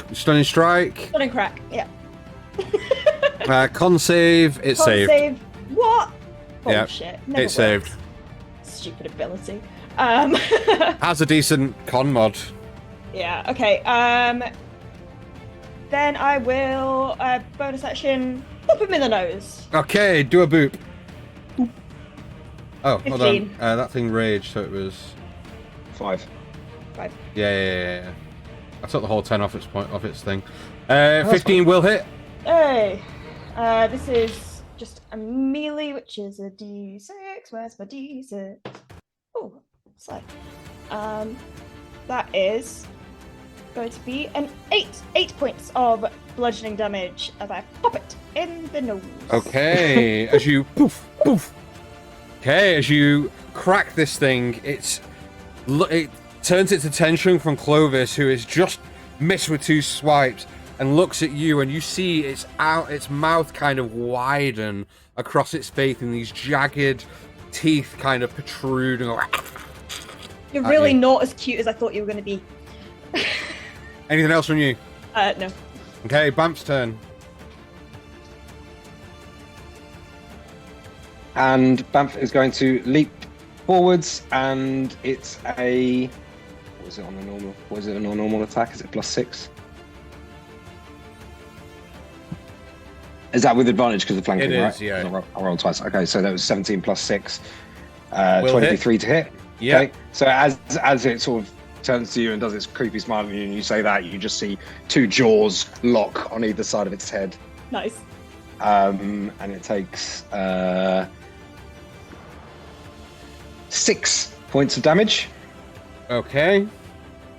strike. Stunning crack, yeah. Con save. It's Con saved. save. What? Yeah, Bullshit. Never It's saved. works. Stupid ability. Has a decent con mod. Yeah, okay. Then I will bonus action whoop him in the nose. Okay, do a boop. Oh, hold 15. on. That thing raged, so it was. 5. Yeah. I took the whole 10 off its thing. 15 will hit. Hey, this is just a melee, which is a d6. Where's my d6? Oh, slide. That is going to be an 8 points of bludgeoning damage as I pop it in the nose. Okay, as you poof. Okay, as you crack this thing, it turns its attention from Clovis, who is just missed with 2 swipes, and looks at you, and you see its mouth kind of widen across its face, and these jagged teeth kind of protrude. And go, You're really you. not as cute as I thought you were going to be. Anything else from you? No. Okay, Bamp's turn. And Bamf is going to leap forwards, and it's a. What is it on a normal? What is it on a normal attack? Is it +6? Is that with advantage because of flanking? It is, right? yeah. I rolled twice. Okay, so that was 17 +6, Will 23 to hit. Yeah. Okay. So as it sort of turns to you and does its creepy smile at you, and you say that, you just see 2 jaws lock on either side of its head. Nice. And it takes 6 points of damage. Okay.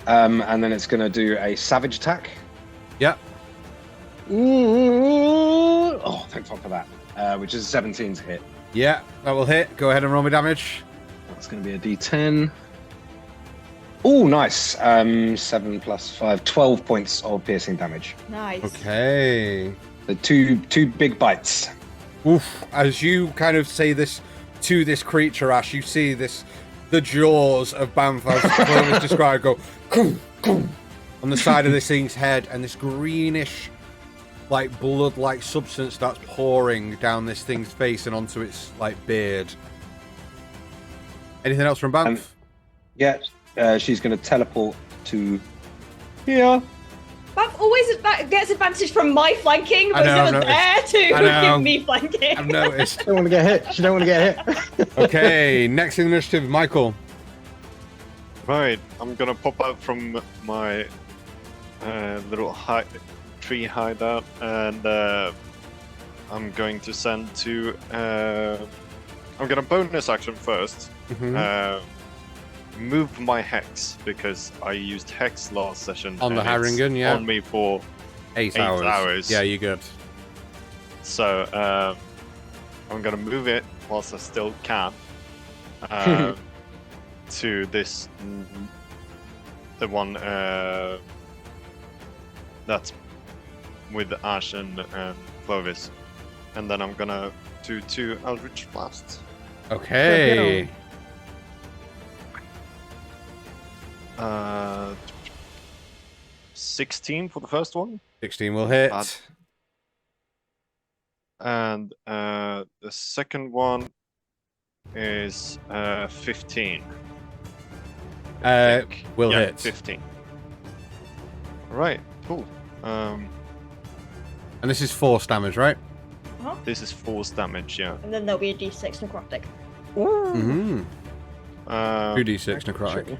And then it's going to do a savage attack. Yep. Oh, thank fuck for that. Which is 17 to hit. Yeah, that will hit. Go ahead and roll me damage. That's going to be a D10. Oh, nice. 7 plus 5, 12 points of piercing damage. Nice. So Okay. two big bites. Oof. As you kind of say this to this creature, Ash, you see the jaws of Banff, as Chloe described, go on the side of this thing's head, and this greenish, like blood-like substance starts pouring down this thing's face and onto its like beard. Anything else from Banff? Yeah, she's going to teleport to here. Banff always gets advantage from my flanking, but I know, he's never there to give me flanking. I've noticed. She don't want to get hit. She don't want to get hit. Okay, next in the initiative, Michael. Right, I'm gonna pop out from my little tree hideout, and I'm going to send to. I'm gonna bonus action first. Move my hex, because I used hex last session On the and it's Haringen, yeah. on me for 8 8 hours. Yeah, you're good. So I'm gonna move it whilst I still can to this, the one that's with Ash and Clovis, and then I'm gonna do 2 Eldritch Blasts. Okay. 16 for the first one. 16 will hit. Bad. And the second one is 15. Will Yeah, hit. 15. Right, cool. And this is force damage, right? This is force damage, yeah. And then there'll be a d6 necrotic. Mm-hmm. 2d6 2d6 necrotic.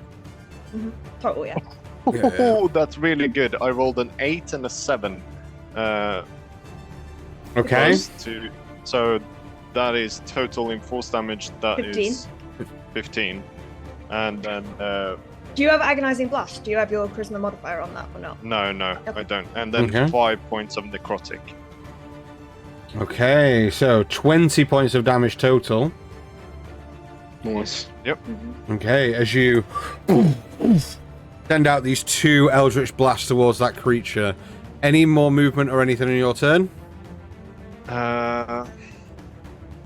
Total, yeah. Oh, that's really good. I rolled an 8 and a 7. Okay. So that is total in force damage. That 15. is 15. And then Do you have agonizing blast? Do you have your charisma modifier on that or not? no, Okay. I don't. And then Okay. 5 points of necrotic. Okay, so 20 points of damage total. Nice. Okay, as you send out these 2 Eldritch Blasts towards that creature. Any more movement or anything in your turn?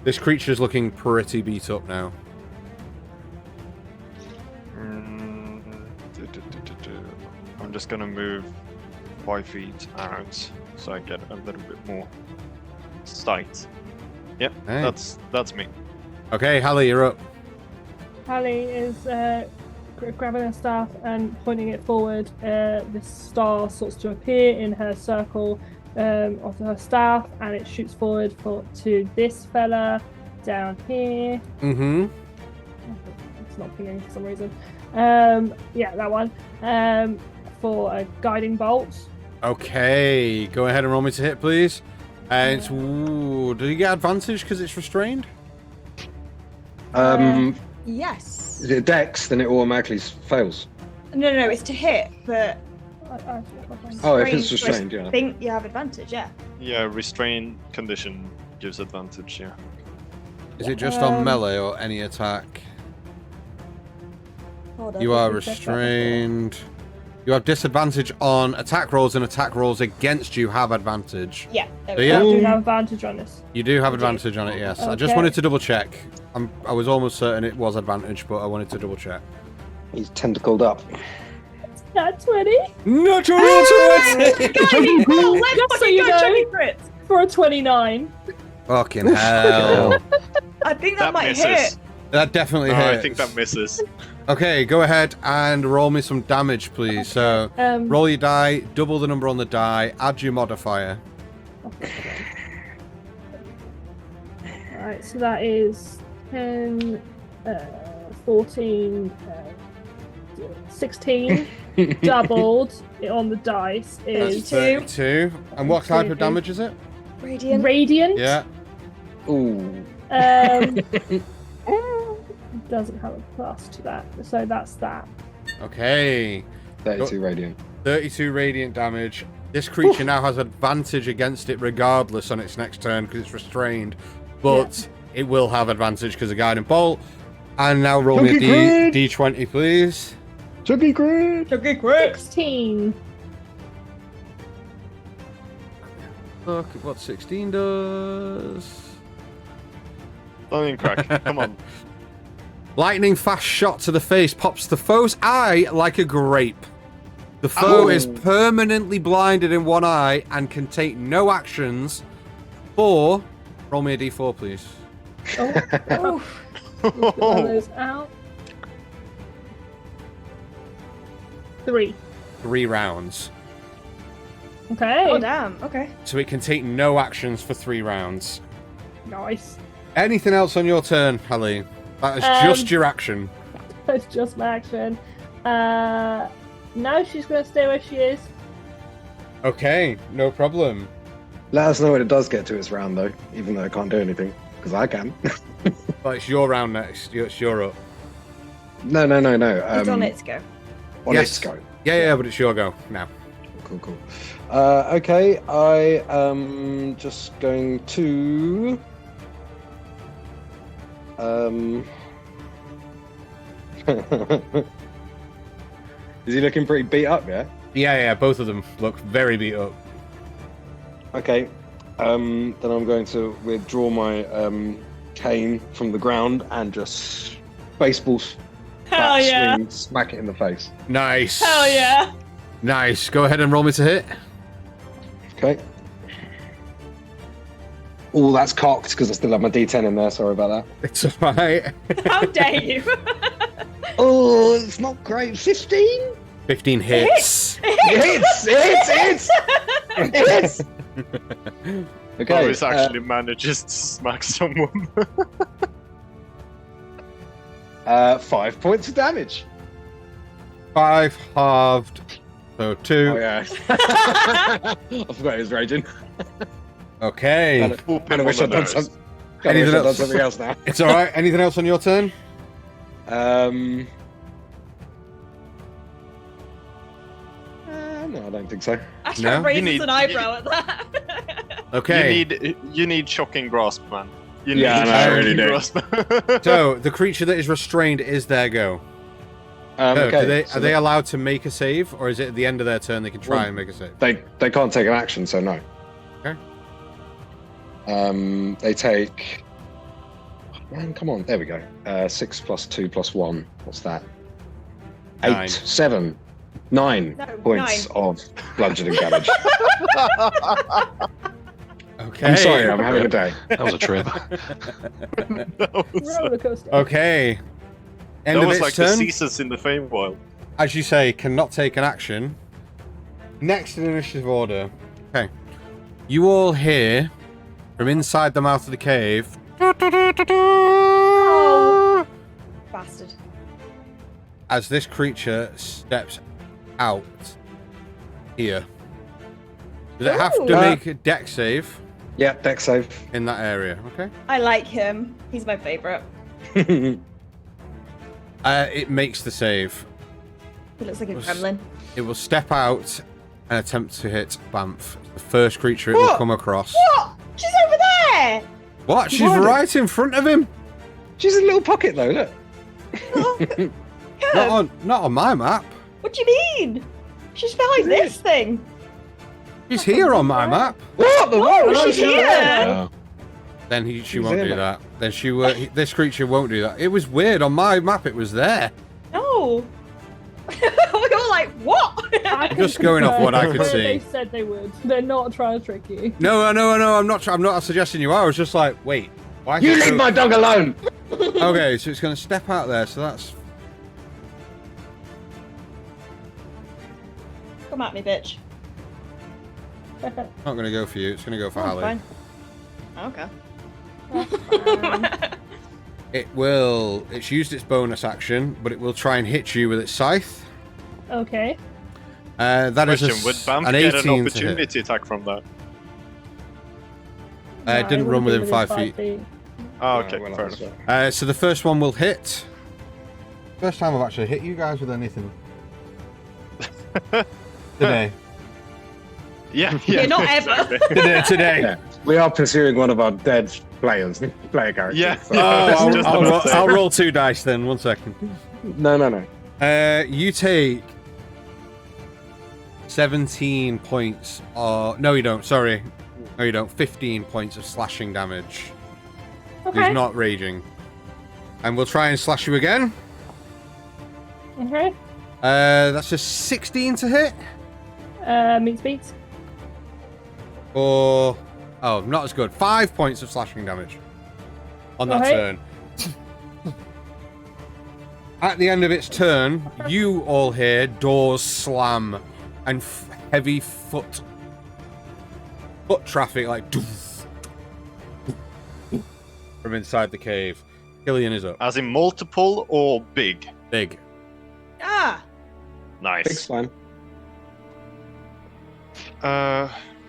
This creature's looking pretty beat up now. I'm just gonna move 5 feet out so I get a little bit more sight. Yep, Hey. that's me. Okay, Hallie, you're up. Hallie is grabbing her staff and pointing it forward. This star starts to appear in her circle of her staff, and it shoots forward to this fella down here. Mm-hmm. It's not pinging for some reason. Yeah, that one. For a guiding bolt. Okay, go ahead and roll me to hit, please. And it's, ooh, do you get advantage because it's restrained? Yes. Is it Dex? Then it automatically fails. No, it's to hit, but Oh, if it's restrained, yeah. I think you have advantage, yeah. Yeah, restrain condition gives advantage, yeah. Is it just on melee or any attack? Hold on. You are we checked that before. restrained. You have disadvantage on attack rolls, and attack rolls against you have advantage. Yeah. There So we yeah. go. Do you have advantage on this? You do have advantage on it, yes. I just Okay. wanted to double check. I was almost certain it was advantage, but I wanted to double check. He's tentacled up. Nat 20 Natural 20! Let's Just so you know. fucking crits. for a 29. Fucking hell. I think that might misses. hit. That definitely Oh, hits. I think that misses. Okay, go ahead and roll me some damage, please. So, roll your die, double the number on the die, add your modifier. Alright, so that is 10, 14, 16. Doubled on the dice is 32. And what type of damage is it? Radiant. radiant. Yeah. Ooh. doesn't have a plus to that, so that's that. Okay. 32 radiant. 32 radiant damage. This creature now has advantage against it regardless on its next turn because it's restrained. But it will have advantage because of Guiding Bolt. And now roll me a D20, please. Chuggy grid! Chuggy grid! 16. Look at what 16 does. Don't even crack. Come on. Lightning fast shot to the face pops the foe's eye like a grape. The foe is permanently blinded in one eye and can take no actions. Roll me a D4, please. Oh. Those out. 3. 3 rounds. Okay. Oh damn. Okay. So it can take no actions for 3 rounds. Nice. Anything else on your turn, Hallie? That is just your action. That's just my action. Now she's going to stay where she is. Okay, no problem. Let us know when it does get to its round, though, even though I can't do anything, because I can. Well, it's your round next. It's your up. No. It's on its go. On Yes. its go. Yeah, but it's your go now. Cool. Okay, I am just going to... Is he looking pretty beat up, yeah? Yeah, both of them look very beat up. Okay. Then I'm going to withdraw my cane from the ground and just baseballs. Hell yeah. Swing, smack it in the face. Nice. Hell yeah. Nice. Go ahead and roll me to hit. Okay. Oh, that's cocked because I still have my D10 in there. Sorry about that. It's alright. How dare you? Oh, it's not great. 15? 15 hits. It hits! Okay. Boris actually manages to smack someone. 5 points of damage. 5 halved. So 2. Oh, yeah. I forgot he was raging. Okay. I wish I'd done something. Anything else? Something else now. It's alright. Anything else on your turn? No, I don't think so. Astro No? raises an eyebrow at that. Okay. You need shocking grasp, man. You need Yeah, I know, I really do. grasp. So the creature that is restrained is their go. Okay. Are they allowed to make a save, or is it at the end of their turn they can try and make a save? They can't take an action, so no. Okay. They take. Man, come on. There we go. 6 plus 2 plus 1. What's that? 8, 9. 7, 9 No, points 9. of bludgeoning damage. Okay. I'm sorry, I'm having a day. That was a trip. Roller coaster. Okay. End That of was its like the turn. Caesars in the Feywild. As you say, cannot take an action. Next in initiative order. Okay. You all hear from inside the mouth of the cave. Oh. Bastard. As this creature steps out here. Does it have to Ooh. make a dex save Yeah, deck save. in that area? Okay. I like him. He's my favorite. It makes the save. He looks like a Was- gremlin. It will step out and attempt to hit Banff. The first creature it will What? come across. What? She's over there! What? She's Behind it. right in front of him. She's in a little pocket though, look. Not on my map. What do you mean? She's behind this thing. She's here on my map. What the Oh, what? she's here! Oh. Then she She's won't there, do mate. that. Then this creature won't do that. It was weird on my map. It was there. No. We were like, what? I can Just going off what I could confirm see. They said they would. They're not trying to trick you. No. I'm not suggesting you are. I was just like, wait. Why? You is it leave so- my dog alone! Okay, so it's going to step out there. So that's Come at me, bitch. not going to go for you. It's going to go for Oh, Hallie. fine. Okay. It will. It's used its bonus action, but it will try and hit you with its scythe. Okay. That is Question: Would Banff an get 18 an to hit. opportunity attack from that? It didn't run within 5 feet. Oh, okay, Well, fair that's enough. right. So the first one will hit. First time I've actually hit you guys with anything. Today. Yeah. not ever. exactly. Today. Yeah. We are pursuing one of our dead player characters. Yeah. so- Oh, Just I'll, about roll, to say. I'll roll 2 dice then. 1 second. No. You take 17 points. No, you don't. Sorry. No, you don't. 15 points of slashing damage. Okay. He's not raging. And we'll try and slash you again. Okay. That's just 16 to hit. Meets beats. Or... Oh, not as good. 5 points of slashing damage. On that Okay. turn. At the end of its turn, you all hear doors slam and heavy foot traffic, like from inside the cave. Killian is up. As in multiple or big? Big. Ah! Nice. Big's fine.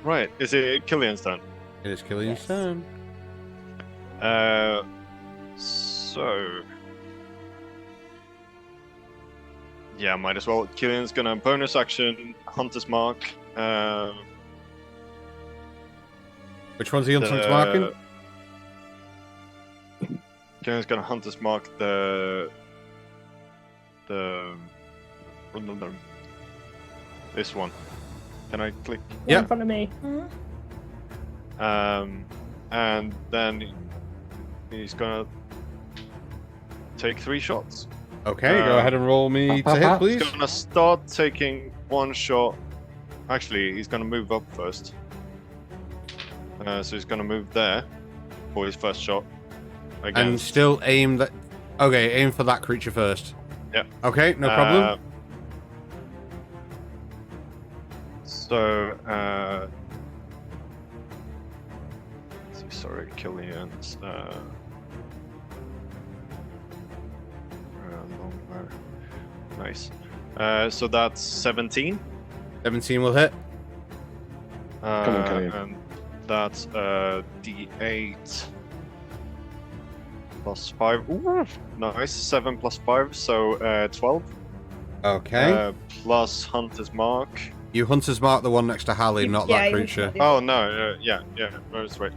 Right. Is it Killian's turn? It is Killian's Yes. turn. So... Yeah, might as well. Killian's gonna bonus action, Hunter's Mark. Which one's he on marking? Killian's gonna Hunter's Mark the this one. Can I click? Yeah. In front of me. And then he's gonna take 3 shots. Okay, go ahead and roll me to hit, please. He's gonna start taking 1 shot. Actually, he's gonna move up first. So he's gonna move there for his first shot. And Against, still aim that. Okay, aim for that creature first. Yeah. Okay, no problem. Sorry, Killian's. Longbow. Nice. So that's 17. 17 will hit. Come on, Killian. And that's D8 plus 5. Ooh, nice. 7 plus 5, so 12. Okay. Plus Hunter's Mark. You Hunter's Mark the one next to Hallie, not that you creature. can- Oh no, yeah, that's right.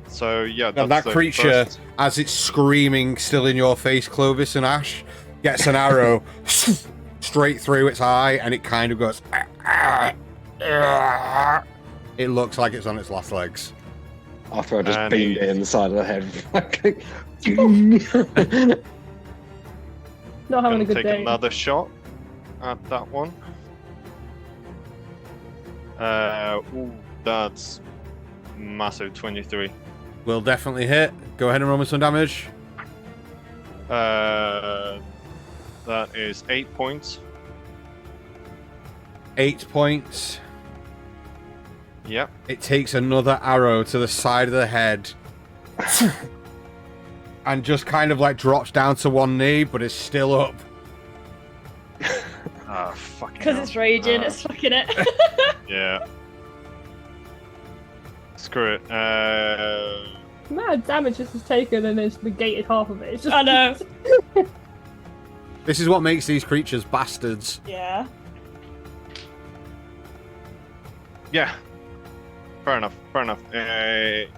So yeah, Now, that's that the creature, first- as it's screaming still in your face, Clovis and Ash, gets an arrow straight through its eye, and it kind of goes. It looks like it's on its last legs. After I just And beamed he- it in the side of the head. Not having gonna a good take day. another shot at that one. Ooh, that's massive 23. Will definitely hit. Go ahead and roll me some damage. That is 8 points. 8 points. Yep. It takes another arrow to the side of the head. And just kind of like drops down to one knee, but it's still up. Ah, fucking Because hell. it's raging, Ah, it's fucking it. Yeah. Screw it. The amount of damage this has taken and it's negated half of it. It's just I know. This is what makes these creatures bastards. Yeah. Yeah. Fair enough.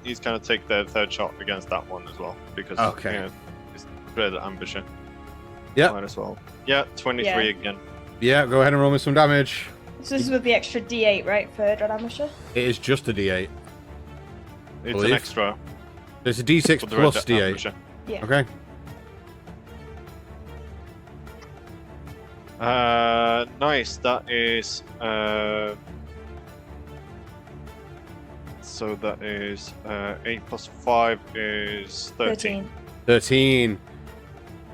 He's gonna take the 3rd shot against that one as well because Okay. it's dread ambusher. Yep. Might as well. Yeah, 23 Yeah. again. Yeah, go ahead and roll me some damage. So this is with the extra D8, right, for Dread Ambusher? It is just a D8. It's Believe. an extra There's a D6 for the plus red D8. ambusher. Yeah. Okay. Nice. That is. So that is 8 plus 5 is 13. 13.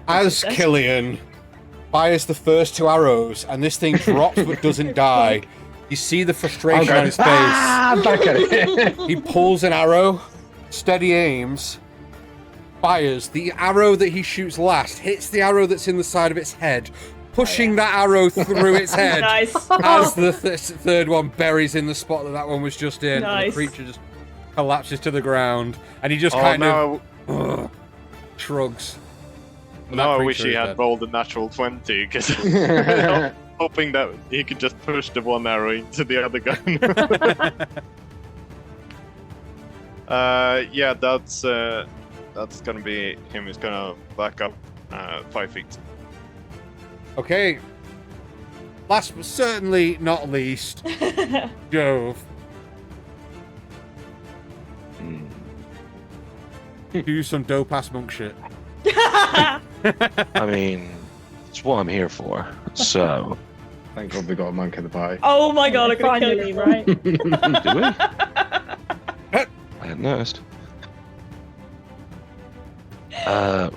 As That's- Killian fires the first 2 arrows, and this thing drops but doesn't die, you see the frustration on his face. Back at it. He pulls an arrow, steady aims, fires. The arrow that he shoots last hits the arrow that's in the side of its head, pushing that arrow through its head. Nice. As the third one buries in the spot that one was just in, and the Nice. creature just collapses to the ground, and he just Oh kind no! of shrugs. Now I wish creature he is had dead. rolled a natural 20, because hoping that he could just push the one arrow into the other gun. Yeah, that's gonna be him. He's gonna back up 5 feet. Okay. Last but certainly not least, Jove. Do some dope ass monk shit. I mean, it's what I'm here for. So, Thank God we got a monk in the party. Oh my god, I'm gonna kill Finally, you. right? do we? I hadn't noticed.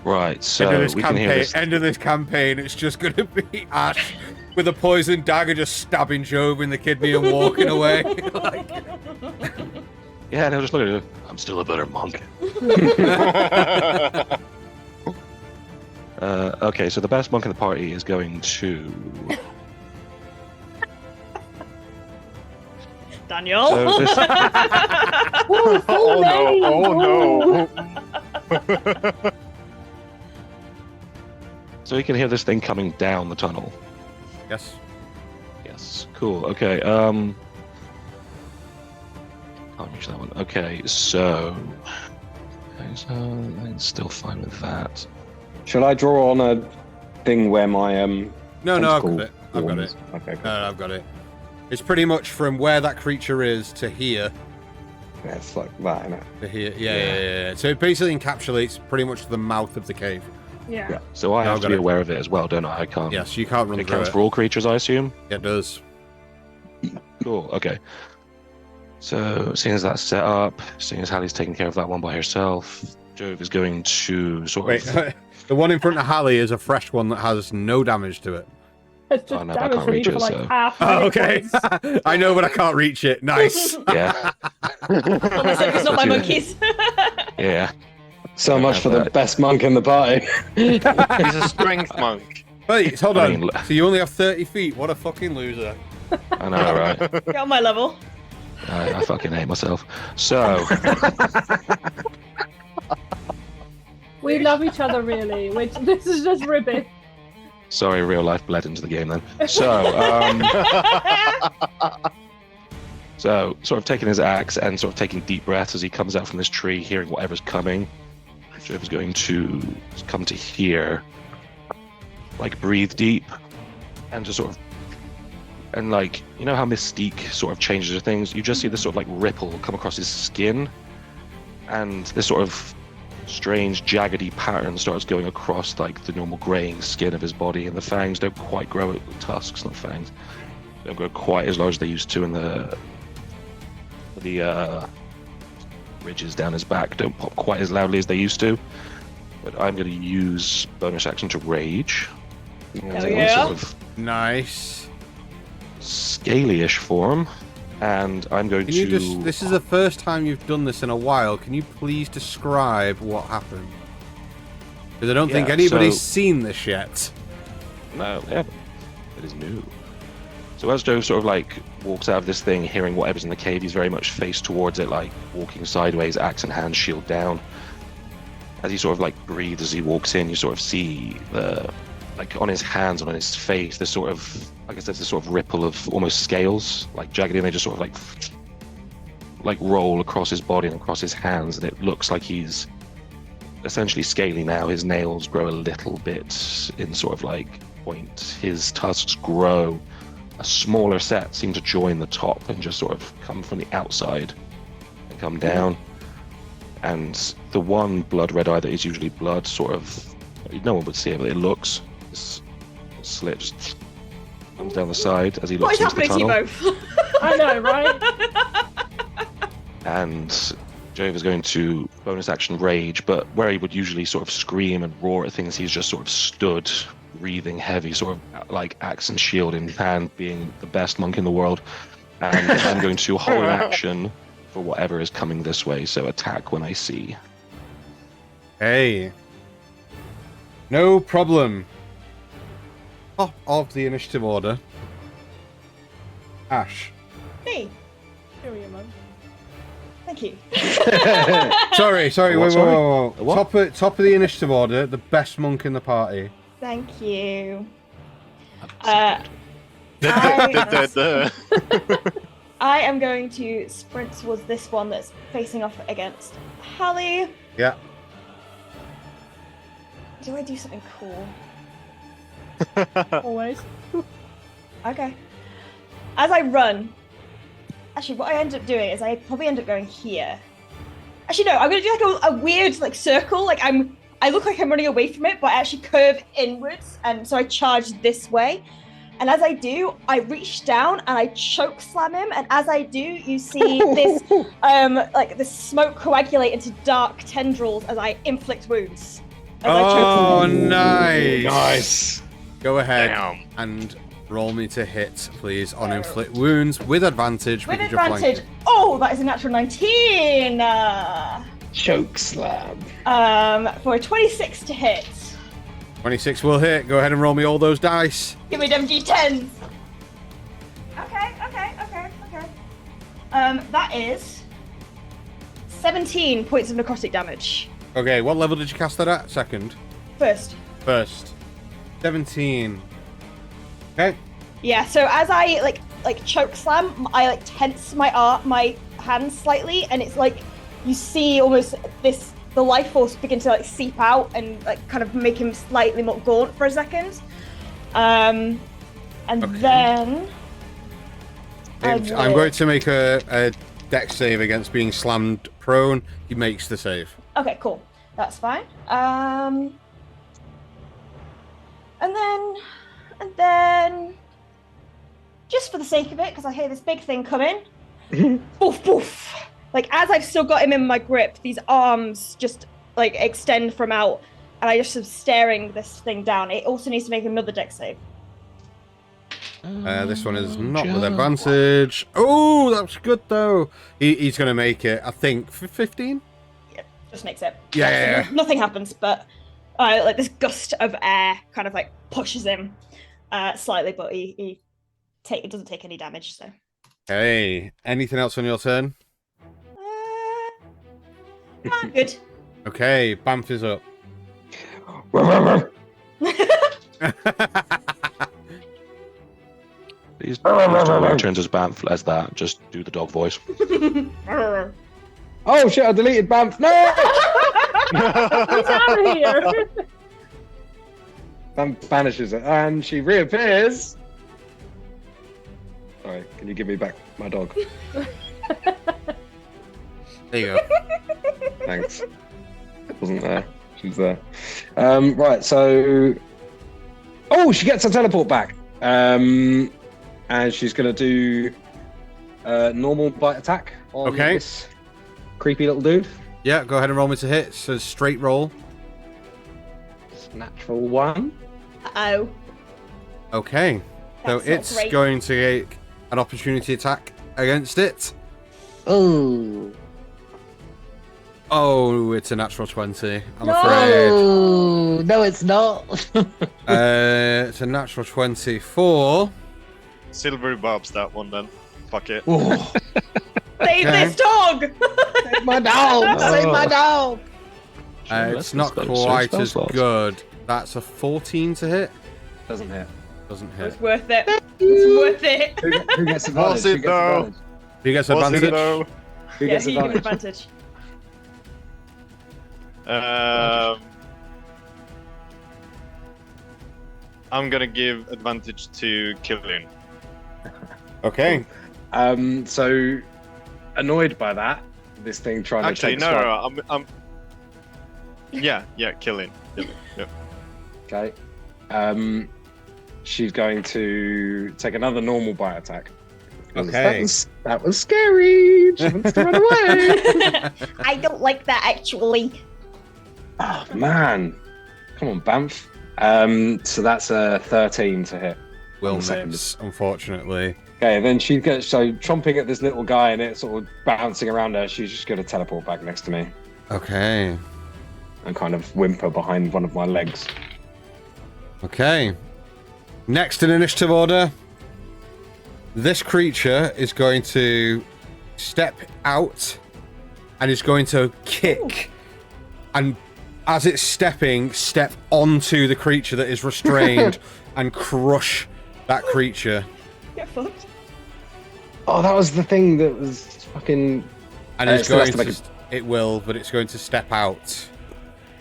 Right, so we can hear this. End of this campaign, it's just gonna be Ash with a poison dagger just stabbing Jove in the kidney and walking away. Like... Yeah, no, just look at it. I'm still a better monk. Okay, so the best monk in the party is going to. Daniel. So this... Oh no! So you can hear this thing coming down the tunnel. Yes. Yes, cool. Okay, can't reach that one. Okay, so I'm still fine with that. Shall I draw on a thing where my No, I've tentacle got it. I've got form it. is? Okay, cool. No, I've got it. It's pretty much from where that creature is to here. Yeah, it's like that, isn't it? To here. Yeah. So it basically encapsulates pretty much the mouth of the cave. Yeah. Yeah. So I No, have I've to got be it. aware of it as well, don't I? I can't. Yes, you can't run It through counts it. for all creatures, I assume. Yeah, it does. Cool. Okay. So, seeing as that's set up, seeing as Hallie's taking care of that one by herself, Jove is going to sort Wait, of. the one in front of Hallie is a fresh one that has no damage to it. It's just Oh, no, I damage can't for me reach for it, like so- half. Oh, hit okay. points. I know, but I can't reach it. Nice. Yeah. Unless it's not my That's monkeys. Yeah. So much for the best monk in the party. He's a strength monk. Wait, hold I on. mean, So you only have 30 feet. What a fucking loser. I know, right? Get on my level. I fucking hate myself. So, We love each other, really. Which this is just ribbon. sorry, real life bled into the game then. So, so sort of taking his axe and sort of taking deep breaths as he comes out from this tree, hearing whatever's coming. Jove is going to come to here, like breathe deep, and just sort of, and like, you know how Mystique sort of changes her things? You just see this sort of like ripple come across his skin, and this sort of strange jaggedy pattern starts going across like the normal graying skin of his body, and the fangs don't quite grow, tusks, not fangs, don't grow quite as large as they used to, and the ridges down his back don't pop quite as loudly as they used to. But I'm going to use bonus action to rage. Hell in yeah. sort of Nice. scaly-ish form, and I'm going Can to. you just... This is the first time you've done this in a while. Can you please describe what happened? Because I don't think Yeah, anybody's so- seen this yet. No, they haven't. It is new. So as Joe sort of like walks out of this thing, hearing whatever's in the cave, he's very much faced towards it, like walking sideways, axe in hand, shield down. As he sort of like breathes as he walks in, you sort of see the, like on his hands and on his face, this sort of, like I said, this sort of ripple of almost scales, like jagged, and they just sort of like roll across his body and across his hands, and it looks like he's essentially scaly now. His nails grow a little bit in sort of like point. His tusks grow. A smaller set seem to join the top and just sort of come from the outside and come down. And the one blood red eye that is usually blood, sort of, no one would see it, but it looks, this slit just comes down the side as he What Oh, is looks into the happening to you tunnel. both? I know, right? And Jove is going to bonus action rage, but where he would usually sort of scream and roar at things, he's just sort of stood, breathing heavy, sort of like axe and shield in hand, being the best monk in the world. And I'm going to hold action for whatever is coming this way, so attack when I see. Hey. No problem. Top of the initiative order. Ash. Me. Here we are, man. Thank you. Sorry. What, Wait. sorry? What? Top of the initiative order, the best monk in the party. Thank you. Duh. I am going to sprint towards this one that's facing off against Hallie. Yeah. Do I do something cool? Always. Okay. As I run, actually, what I end up doing is I probably end up going here. Actually, no, I'm gonna do like a weird like circle. Like I look like I'm running away from it, but I actually curve inwards, and so I charge this way. And as I do, I reach down and I choke slam him. And as I do, you see this like the smoke coagulate into dark tendrils as I inflict wounds. Oh, nice. Nice. Go ahead Damn. and roll me to hit, please, on inflict wounds with advantage. With because you're advantage. flanking. Oh, that is a natural 19. Choke slam. For a 26 to hit. 26 will hit. Go ahead and roll me all those dice. Give me them d10s. Okay. That is 17 points of necrotic damage. Okay, what level did you cast that at? Second. First. 17. Okay. Yeah, so as I like choke slam, I like tense my hands slightly, and it's like you see almost the life force begin to like seep out and like kind of make him slightly more gaunt for a second. And Okay. then I'm going to make a dex save against being slammed prone. He makes the save. okay, cool. That's fine. And then just for the sake of it, because I hear this big thing coming, boof, boof. Like, as I've still got him in my grip, these arms just, like, extend from out, and I just am staring this thing down. It also needs to make another dex save. This one is not with advantage. Oh, that's good, though. He's going to make it, I think, 15? Yeah, just makes it. Yeah. Nothing happens, but, like, this gust of air kind of, like, pushes him slightly, but he doesn't take any damage, so. Hey, anything else on your turn? I'm good. Okay, Banff is up. Please don't turns as Banff as that. Just do the dog voice. Oh shit! I deleted Banff. No. Get out of here! Banff vanishes and she reappears. Sorry, can you give me back my dog? There you go. Thanks. Wasn't there. She's there. Right, so... Oh, she gets her teleport back. And she's going to do a normal bite attack on Okay. this creepy little dude. Yeah, go ahead and roll me to hit. So straight roll. It's natural 1. Uh-oh. Okay. So That's not it's great. going to get an opportunity attack against it. Oh. Oh, it's a natural 20, I'm afraid. No, it's not. It's a natural 24. Silvery Bob's that one then. Fuck it. Oh, Save Okay. this dog! save my dog! Save my dog! It's not quite as good. That's a 14 to hit. Doesn't hit. Doesn't hit. It's worth it. It's worth it. Who gets Was advantage? Who it gets though? advantage? Who gets Was it advantage? though? Who Yeah, gets who you give advantage? advantage? I'm gonna give advantage to Killian. Okay. So annoyed by that, this thing trying Actually, to take no, I'm. Yeah, Killian. Yeah. Okay. She's going to take another normal bite attack. Okay. That was scary. She wants to run away. I don't like that, actually. Oh man. Come on, Banff. So that's a 13 to hit. Will Second. miss, unfortunately. Okay, then she gets chomping at this little guy and it's sort of bouncing around her. She's just going to teleport back next to me Okay. and kind of whimper behind one of my legs. Okay. Next in initiative order, this creature is going to step out and is going to kick. And as it's stepping, step onto the creature that is restrained and crush that creature. Get fucked. Oh, that was the thing that was fucking. And it's going still has to. to It will, but it's going to step out.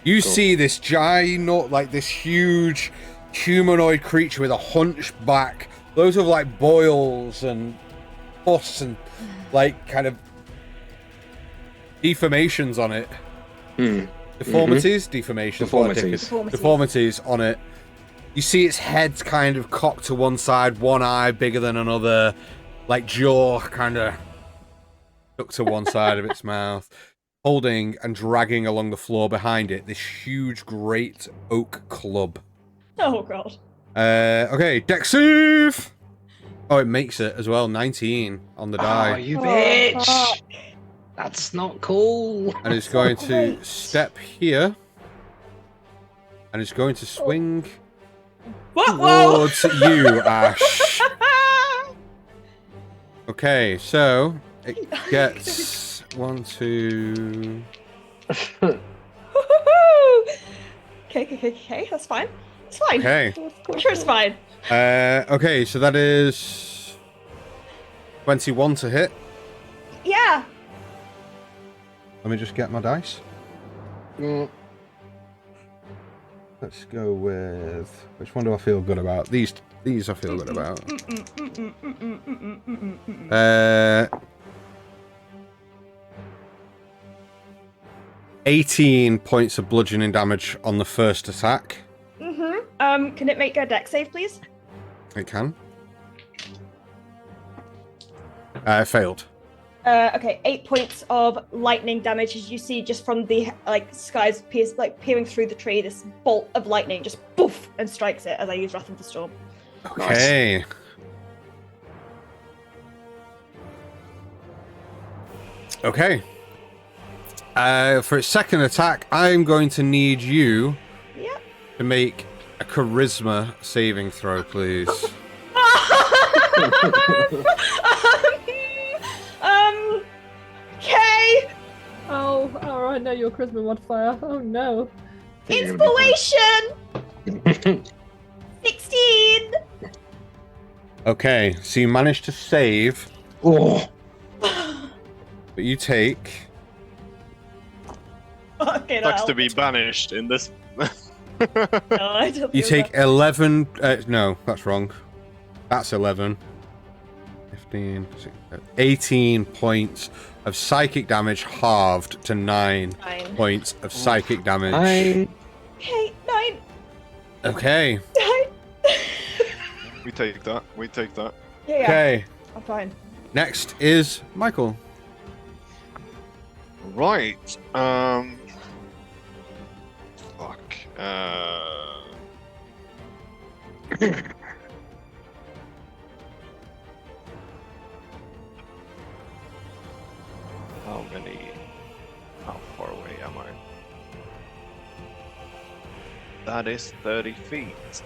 You see this giant, like this huge humanoid creature with a hunchback, loads of like boils and pus and like kind of deformations on it. Deformities? Deformations. Deformities on it. You see its head's kind of cocked to one side, one eye bigger than another, like jaw kind of stuck to one side of its mouth. Holding and dragging along the floor behind it this huge, great oak club. Oh god. Okay, dex save! Oh, it makes it as well. 19 on the die. Oh, you Oh, bitch! fuck. That's not cool. And it's going to step here. And it's going to swing towards you, Ash. Okay, so it gets 1, 2. Okay, that's fine. It's fine. Okay. I'm sure it's fine. Okay, so that is 21 to hit. Yeah. Let me just get my dice. Let's go with which one do I feel good about? These I feel good about. 18 points of bludgeoning damage on the first attack. Can it make a dex save, please? It can. Failed. Okay, 8 points of lightning damage as you see just from the skies peering through the tree. This bolt of lightning just poof and strikes it as I use Wrath of the Storm. Okay. Nice. Okay. For its second attack, I'm going to need you to make a charisma saving throw, please. Okay. Oh, I know your charisma modifier. Oh no. Inspiration. 16. Okay, so you managed to save. Oh. But you take. Sucks to be banished in this. No, I don't You take 11. No, that's wrong. That's 11. 15, 16, 18 points of psychic damage halved to 9 points of psychic damage. 9. Okay, 9. Okay. 9. We take that. We take that. Yeah. Okay. I'm fine. Next is Michael. Right. Fuck. How far away am I? That is 30 feet.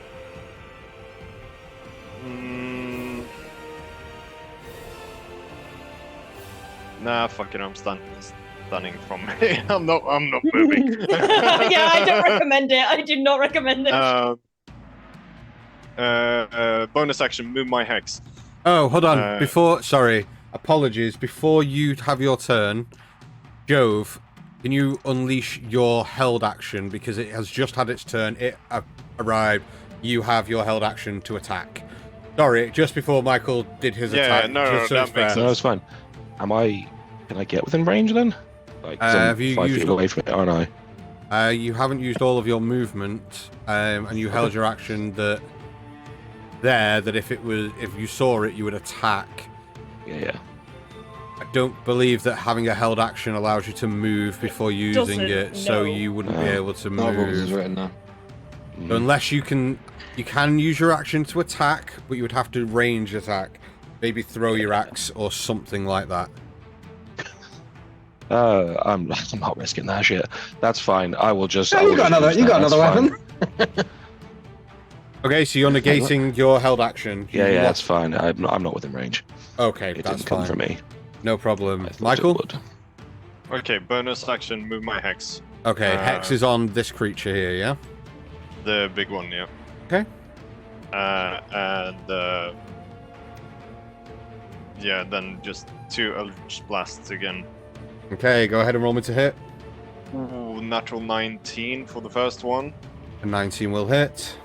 Nah, fuck it, I'm stunning from me. I'm not moving. Yeah, I don't recommend it. I do not recommend it. Bonus action, move my hex. Oh, hold on. Sorry. Apologies. Before you have your turn, Jove, can you unleash your held action? Because it has just had its turn. It arrived. You have your held action to attack. Sorry, just before Michael did his attack. No, that makes sense. No, it's fine. Can I get within range then? Like, have you 5 used feet away from it, aren't I? You haven't used all of your movement, and you held your action that if you saw it, you would attack. Yeah. I don't believe that having a held action allows you to move before using it, so you wouldn't be able to No rules is move. written now. So unless you can use your action to attack, but you would have to range attack, maybe throw your axe or something like that. I'm not risking that shit. That's fine. I will just. Oh, you got another weapon. Okay, so you're negating your held action. Yeah, that's fine. I'm not within range. Okay, It that's didn't come fine. from me. No problem. I thought it Michael? would. Okay, bonus action, move my hex. Okay, Hex is on this creature here, yeah? The big one, yeah. Okay. Yeah, then just 2 Eldritch Blasts again. Okay, go ahead and roll me to hit. Ooh, natural 19 for the first one. A 19 will hit.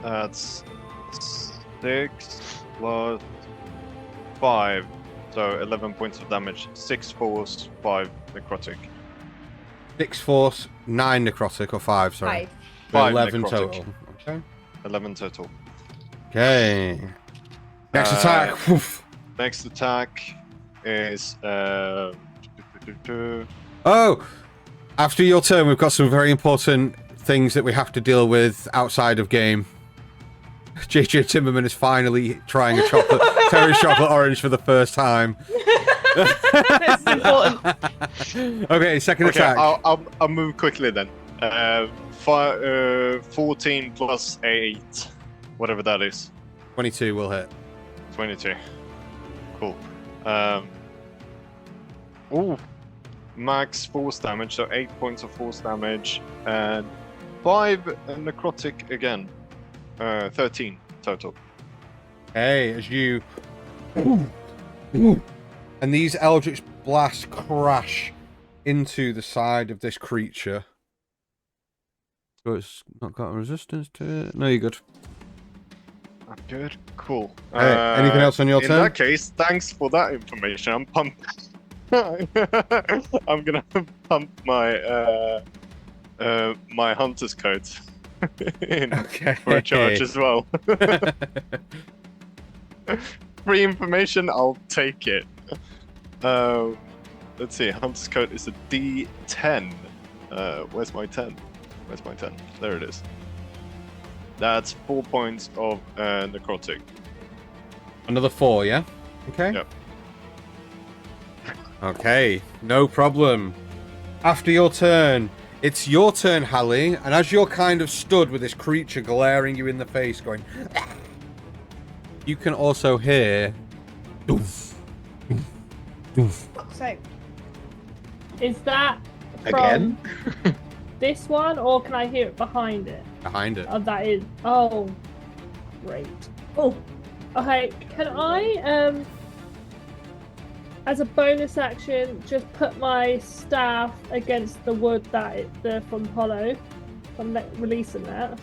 That's 6 plus 5. So 11 points of damage. 6 force, 5 necrotic. 6 force, 9 necrotic, or 5, sorry. 5. So 5 11 necrotic. total. Okay. 11 total. Okay. Next attack. Woof. Next attack is Oh! After your turn, we've got some very important things that we have to deal with outside of game. JJ Timmerman is finally trying a Terry's chocolate orange for the first time. This is important. Okay, second attack. I'll move quickly then. 14 plus 8, whatever that is. 22 will hit. 22. Cool. Ooh. Max force damage, so 8 points of force damage, and 5 necrotic again. 13 total. Hey, as you... And these Eldritch Blasts crash into the side of this creature. So it's not got a resistance to it. No, you're good. I'm good. Cool. Hey, anything else on your in turn? In that case, thanks for that information. I'm pumped. I'm gonna pump my my hunter's coat in for a charge as well. Free information, I'll take it. Let's see, hunter's coat is a D10. Where's my 10? Where's my 10? There it is. That's 4 points of necrotic. Another 4, yeah? Okay. Yep. Okay, no problem. After your turn, it's your turn, Hallie, and as you're kind of stood with this creature glaring you in the face going, you can also hear doof, doof, doof. Fuck's sake. Is that from Again? this one, or can I hear it behind it? Behind it. Oh, that is. Oh, great. Oh, Okay, can I, as a bonus action, just put my staff against the wood that from Hollow? I'm releasing that.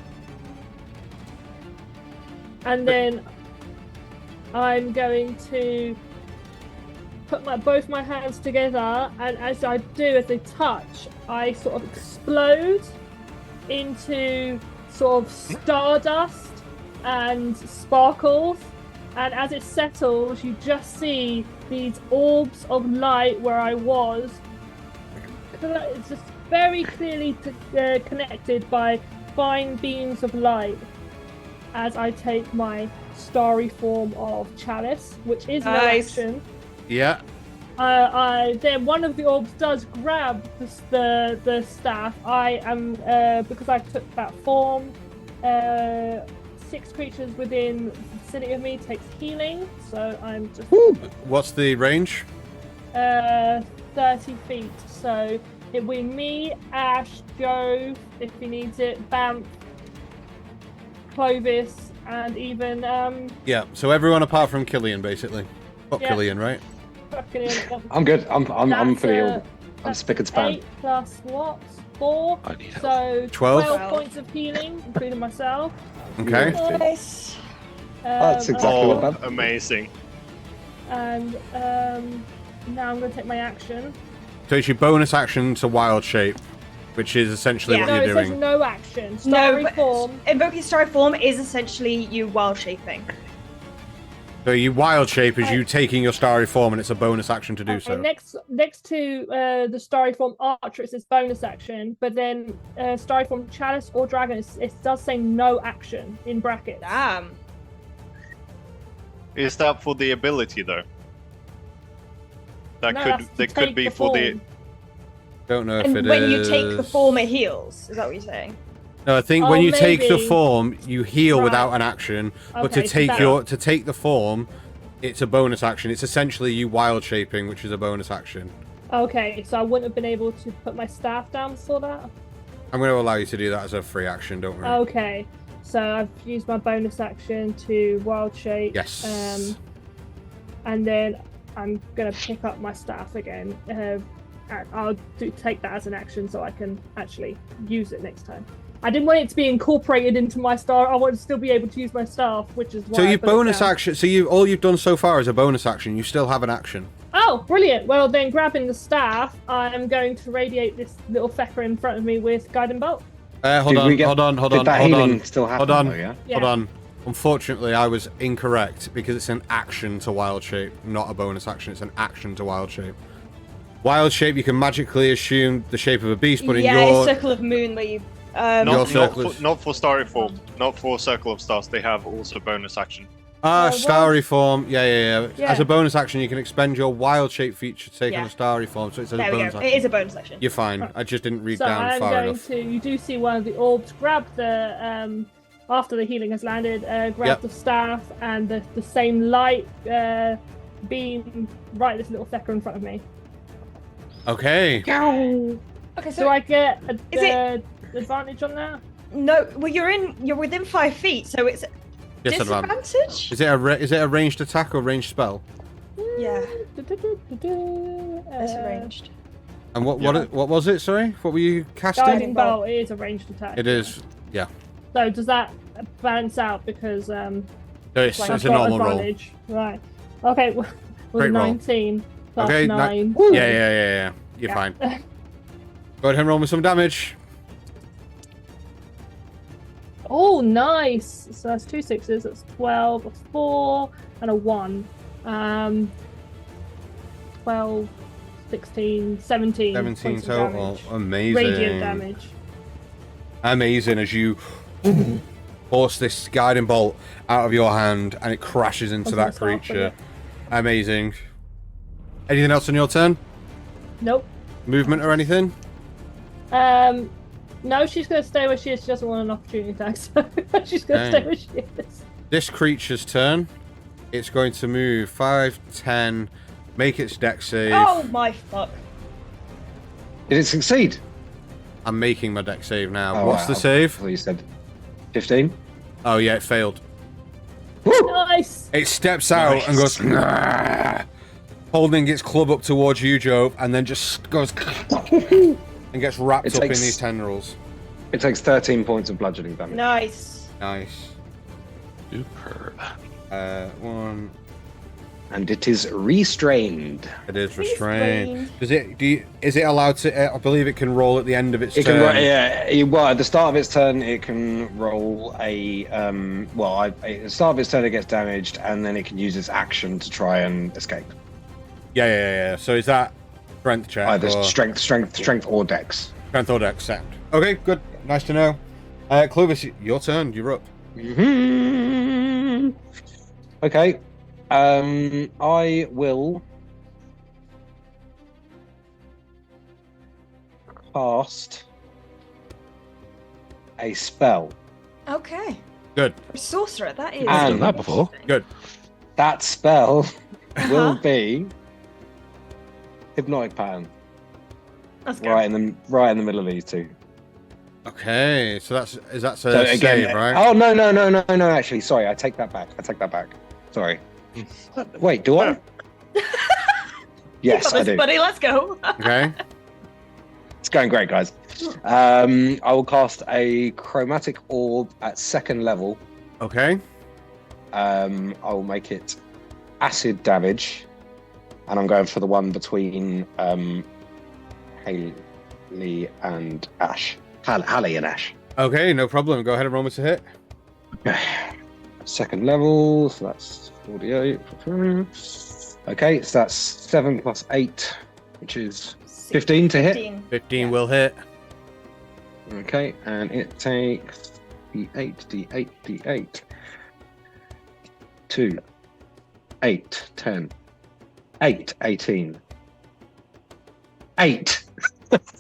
And then I'm going to put both my hands together, and as I do, as they touch, I sort of explode into sort of stardust and sparkles. And as it settles, you just see these orbs of light where I was. It's just very clearly connected by fine beams of light as I take my starry form of Chalice, which is no action. Yeah. Then one of the orbs does grab the staff. I am because I took that form. 6 creatures within the vicinity of me takes healing, so I'm just. Woo! What's the range? 30 feet. So it will be me, Ash, Joe, if he needs it, Bamf, Clovis, and even Yeah. So everyone apart from Killian, basically. Fuck Yeah. Killian, right? I'm good. I'm That's, fully healed. I'm spick and span. 8 plus what? 4. I need help. So 12 points of healing, including myself. Okay. nice. That's exactly what Oh, that. amazing. And now I'm going to take my action. So it's your bonus action to wild shape, which is essentially Yeah. what No, you're it says doing. no action. Starry but form. invoking starry form is essentially you wild shaping. So you wild shape is you taking your starry form, and it's a bonus action to do so. Next to the starry form archer, it says bonus action, but then starry form chalice or dragon, it does say no action in brackets. Damn. Is that for the ability though? That No, that's to could take be the for the. form. Don't know if And it when is. you take the form, it heals. Is that what you're saying? No, I think Oh, when you take the maybe. form, you heal Right. without an action. But Okay, to so take that- to take the form, It's a bonus action. It's essentially you wild shaping, which is a bonus action. Okay, so I wouldn't have been able to put my staff down before that? I'm going to allow you to do that as a free action, don't worry. Okay, so I've used my bonus action to wild shape. Yes. And then I'm going to pick up my staff again. I'll take that as an action so I can actually use it next time. I didn't want it to be incorporated into my staff. I want to still be able to use my staff, which is why. So you bonus action. So all you've done so far is a bonus action. You still have an action. Oh, brilliant! Well, then grabbing the staff, I'm going to radiate this little fecker in front of me with guiding bolt. Hold on. Did that healing still happen? Hold on. Though, yeah? Hold on. Unfortunately, I was incorrect because it's an action to wild shape, not a bonus action. It's an action to wild shape. Wild shape, you can magically assume the shape of a beast, but in your Circle of Moon where you. Not circles. for Starry Form, not for Circle of Stars. They have also bonus action. starry form. Yeah. Yeah. As a bonus action, you can expend your wild shape feature to take on a starry form. So it's a There we bonus go. action. It is a bonus action. You're fine. I just didn't read So down I'm far going enough. to. You do see one of the orbs grab the after the healing has landed, grab the staff and the same light beam right this little fecker in front of me. Okay. Okay, so Do I get Is advantage on that? no, well you're within 5 feet, so it's Disadvantage. disadvantage. Is it a ranged attack or ranged spell? Yeah, it's It's arranged. And what was it? Sorry, what were you casting? Guiding bolt is a ranged attack. It is. Yeah. So does that balance out because It's I've a got normal roll. advantage? Right. Okay. Was Great roll. 19 plus Okay. 9. Yeah. You're fine. Go ahead and roll me some damage. Oh, nice. So that's 2 6s. That's 12, a 4, and a 1. 12, 16, 17. 17 points of total. damage. Amazing. Radiant damage. Amazing as you force this guiding bolt out of your hand and it crashes into that creature. Amazing. Anything else on your turn? Nope. Movement or anything? No, she's going to stay where she is. She doesn't want an opportunity attack, so she's going to stay where she is. This creature's turn. It's going to move 5, 10, make its dex save. Oh my fuck! Did it succeed? I'm making my dex save now. Oh, What's wow. the save? Well, you said 15. Oh yeah, it failed. Nice. It steps out and goes, "Grrr," holding its club up towards you, Joe, and then just goes and gets wrapped It up in takes- these tendrils. It takes 13 points of bludgeoning damage. Nice. Nice. Superb. 1. And it is restrained. It is Restrained. restrained. Is it allowed to? I believe it can roll at the end of its It turn. can well, at the start of its turn, it can roll a at the start of its turn, it gets damaged, and then it can use its action to try and escape. Yeah. So is that strength check? Either or strength or dex. strength or dex sound? Okay, good. Nice to know. Clovis, your turn. You're up. Mm-hmm. Okay. I will cast a spell. Okay. Good. Sorcerer, that is. I've done that before. Good. That spell will Uh-huh. be hypnotic pattern. Let's go. Right in the middle of these two. Okay, so that's a So save, right? Oh no! Actually, sorry, I take that back. Sorry. Wait, do I? Yes, Got I this, do. buddy. Let's go. Okay. It's going great, guys. I will cast a chromatic orb at 2nd level. Okay. I will make it acid damage, and I'm going for the one between Haley and Ash. Hallie and Ash. Okay, no problem. Go ahead and roll me to hit. 2nd level, so that's 48. Okay, so that's 7 plus 8, which is 15 to hit. 15 will hit. Okay, and it takes D8. 2, 8, 10, 8, 18. 8.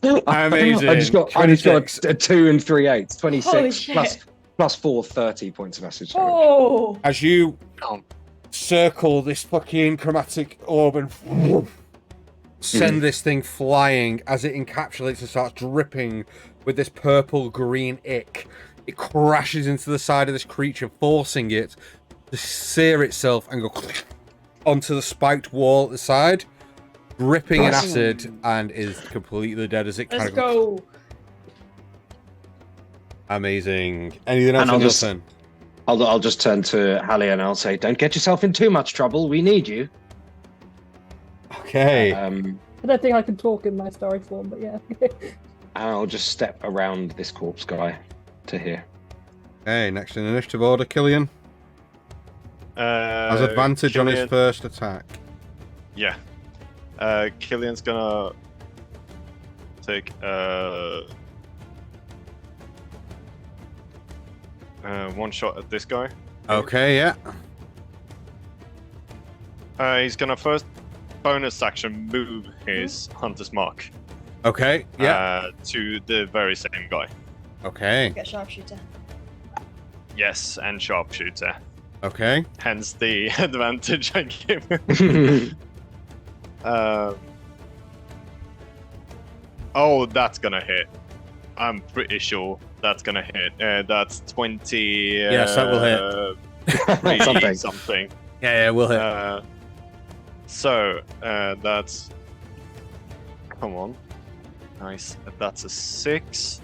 Amazing. I just got 26. a 2 and 3 8s. 26 Holy shit. plus 4, 30 points of acid damage. Oh. As you circle this fucking chromatic orb and send this thing flying as it encapsulates and starts dripping with this purple green ick. It crashes into the side of this creature, forcing it to sear itself and go onto the spiked wall at the side, dripping in acid, and is completely dead as it kind Let's of go. Amazing. Anything else And on I'll your just- turn? I'll just turn to Hallie and I'll say, "Don't get yourself in too much trouble. We need you." Okay. I don't think I can talk in my story form, but yeah. I'll just step around this corpse guy to here. Okay, next in initiative order, Killian has advantage on his Killian- first attack. Yeah. Killian's gonna take one shot at this guy. Okay, yeah. He's gonna first bonus action move his hunter's mark Okay, yeah. to the very same guy. Okay, Get sharpshooter. Yes, and sharpshooter. okay. Hence the advantage I give him. Oh, that's gonna hit. I'm pretty sure that's gonna hit. That's 20. Yes, that will hit. Something. Something. Yeah, we'll hit. So that's. Come on. Nice. That's a 6.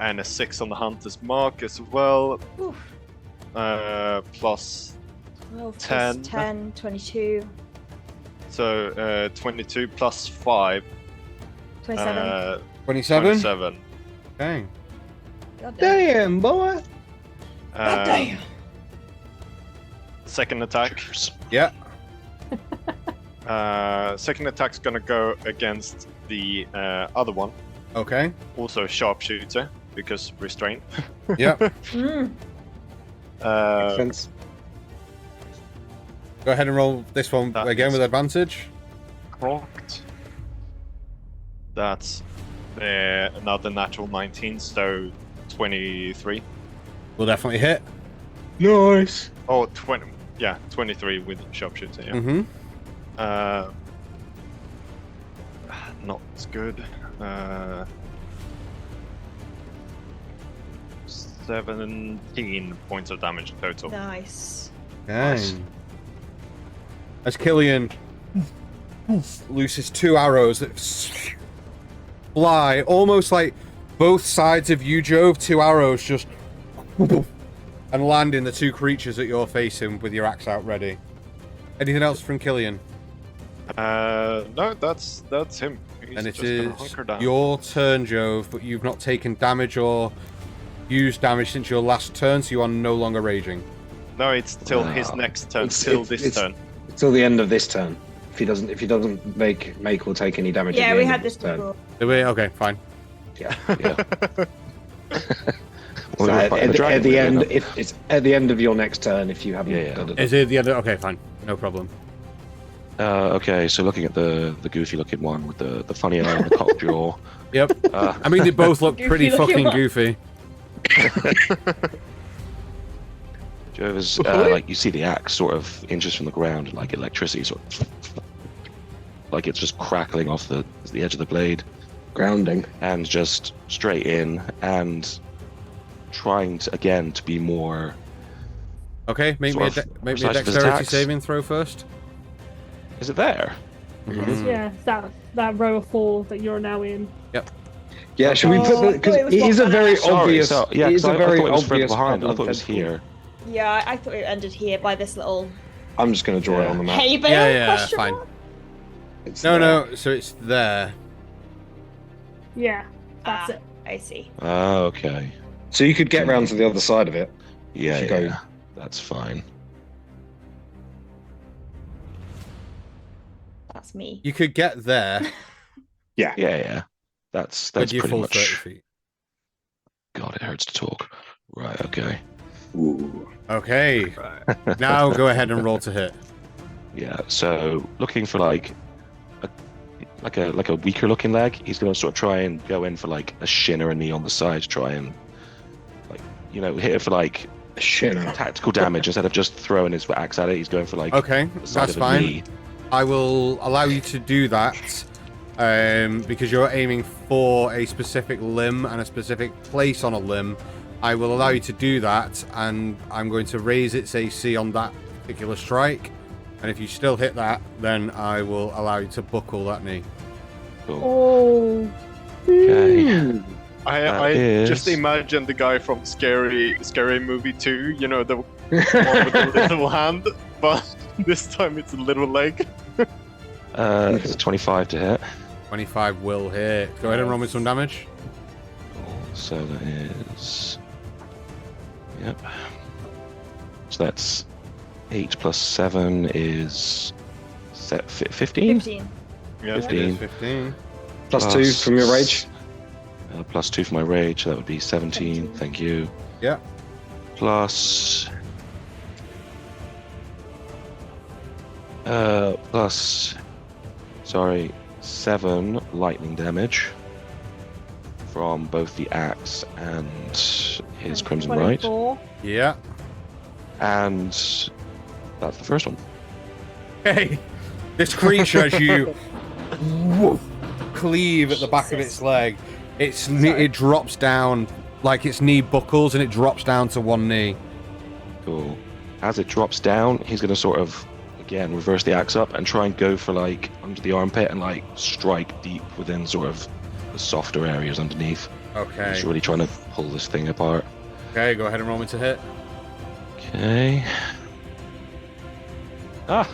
And a 6 on the hunter's mark as well. Oof. Plus. 12 plus 10. 10, 22, So 22 plus 5. 27. 27? 27. Okay. God damn. boy. God damn. Second attack. Yeah. Second attack's gonna go against the other one. Okay. Also sharpshooter, because restraint. Yeah. Mm. Sense. Go ahead and roll this one That again is- with advantage. Crocked. That's another natural 19, so 23. Will definitely hit. Nice. Oh, 20. Yeah, 23 with sharpshooter. Yeah. Mm-hmm. Not as good. 17 points of damage total. Nice. Okay. Nice. As Killian looses 2 arrows that fly, almost like both sides of you, Jove, 2 arrows just and land in the 2 creatures that you're facing with your axe out ready. Anything else from Killian? No, that's him. He's And it just gonna is hunker down. your turn, Jove, but you've not taken damage or used damage since your last turn, so you are no longer raging. No, it's till his Wow. next turn. It's- Till it's- this turn. Till the end of this turn. If he doesn't make or take any damage. Yeah, at the we end had of this turn. before. Do we? Okay, fine. Yeah. Yeah. So Well, at, we're fighting at dragon, the we're end, not- if it's at the end of your next turn, if you haven't. Yeah. Is it the other? Okay, fine. No problem. Okay, so looking at the goofy looking one with the funny eye and the cocked jaw. Yep. Uh, I mean, they both look pretty Goofy looking fucking one. goofy. Jove is like you see the axe sort of inches from the ground, and like electricity sort of like it's just crackling off the edge of the blade, grounding. and just straight in and trying to again to be more. Okay, make me a, Sort of make me a precise with his dexterity attacks. saving throw first. Is it there? Mhm. Yeah, that row of 4 that you're now in. Yeah, should we Oh, put I the thought because it was it is a one very banana. obvious. So, yeah, it is 'cause a I very thought it was further obvious behind. I problem thought it was tentacle. here. Yeah, I thought it ended here by this little I'm just going to draw it on the map. hay bale Yeah, question fine. mark? It's No, there. no. So it's there. Yeah, that's Ah, it. I see. Oh, okay. So you could get round to the other side of it. Yeah, If you go- yeah. That's fine. That's me. You could get there Yeah. That's with your pretty full much. 30 feet. God, it hurts to talk. Right. Okay. Ooh. Okay. Now go ahead and roll to hit. Yeah. So looking for like a weaker looking leg, he's gonna sort of try and go in for like a shin or a knee on the side to try and hit it for like Shit. tactical damage. Instead of just throwing his axe at it, he's going for like Okay, the side that's of a fine. knee. I will allow you to do that because you're aiming for a specific limb and a specific place on a limb. I will allow you to do that, and I'm going to raise its AC on that particular strike. And if you still hit that, then I will allow you to buckle that knee. Cool. Oh. Okay. I just imagine the guy from Scary Movie 2, you know, the one with the little hand, but this time it's a little leg. It's a 25 to hit. 25 will hit. Go ahead and roll me some damage. Cool. So that is. Yep. So that's 8 plus 7 is 15? 15. Yeah. 15. 15. Plus 2 from your rage. Plus 2 for my rage, so that would be 17. Thank you. Yeah. Plus. Sorry, 7 lightning damage from both the axe and his Crimson Right. 24. Yeah. And that's the first one. Hey, this creature, as you cleave at the back of its leg, it drops down, like its knee buckles, and it drops down to one knee. Cool. As it drops down, he's going to sort of, again, reverse the axe up and try and go for, like, under the armpit and, like, strike deep within sort of the softer areas underneath. Okay. He's really trying to pull this thing apart. Okay, go ahead and roll me to hit. Okay. Ah,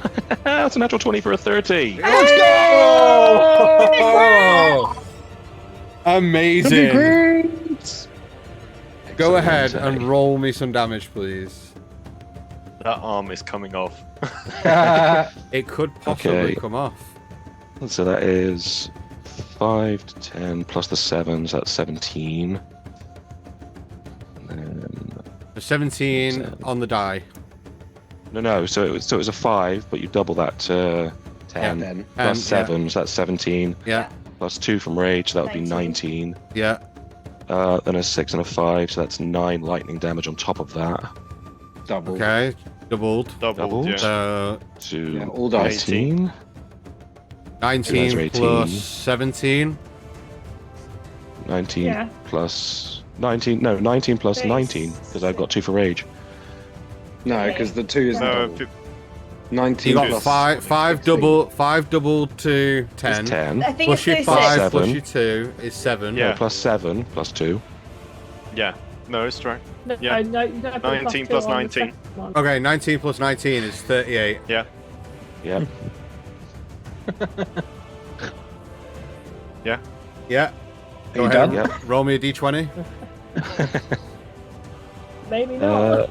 that's a natural 20 for a 30. Let's go! Amazing. Go ahead and roll me some damage, please. That arm is coming off. It could possibly Okay. come off. So that is 5 to 10 plus the 7, so that's 17. And then... So 17 on the die. No, so it was a 5, but you double that to 10. 10. Plus 7, so that's 17. Yeah, Plus 2 from rage, so that would be 19. 19. yeah. Then a 6 and a 5, so that's 9 lightning damage on top of that. Double. Okay, doubled. Doubled, yeah. So To Yeah, all dice. 18. 19 18. plus 17. 19 Yeah. plus 19. No, 19 plus 19, because I've got 2 for rage. No, because the 2 is No, double. 19 You got plus five 16. double to 10. It's 10. I think Plus your it's 5 6. plus 7. your 2 is 7. Yeah. No, plus 7 plus 2. yeah. No, it's right. No, Yeah. no, you don't have to 19 plus plus 2 on the 19. second one. Okay, 19 plus 19 is 38. Yep. Yeah. Are Go you ahead. done? Yep. Roll me a d20. Maybe not.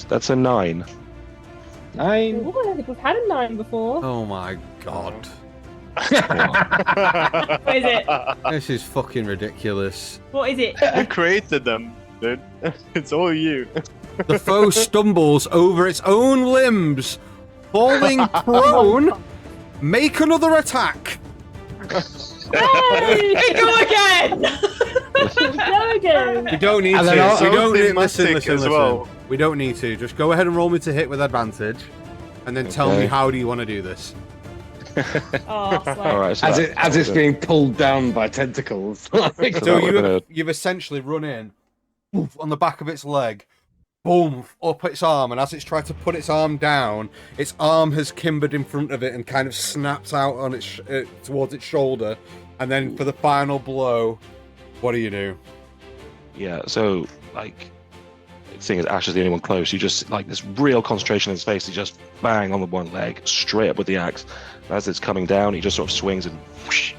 That's a 9. 9. Ooh, I don't think we've had a 9 before. Oh my god. What is it? This is fucking ridiculous. What is it? You created them, dude. It's all you. The foe stumbles over its own limbs, falling prone. Make another attack. Hey! Go again! Go again! We don't need And to. then I'll- We don't need. Thematic Listen. as well. We don't need to. Just go ahead and roll me to hit with advantage, and then tell me Okay. how do you want to do this. Oh, slag. All right. So As it's being pulled down by tentacles. Like, So So that we're gonna- you've essentially run in poof, on the back of its leg, boom, up its arm, and as it's tried to put its arm down, its arm has kimbered in front of it and kind of snaps out on its towards its shoulder, and then for the final blow, what do you do? Yeah, so, like, seeing as Ash is the only one close, you just, like, this real concentration in his face, you just bang on the one leg, straight up with the axe. As it's coming down, he just sort of swings and whoosh,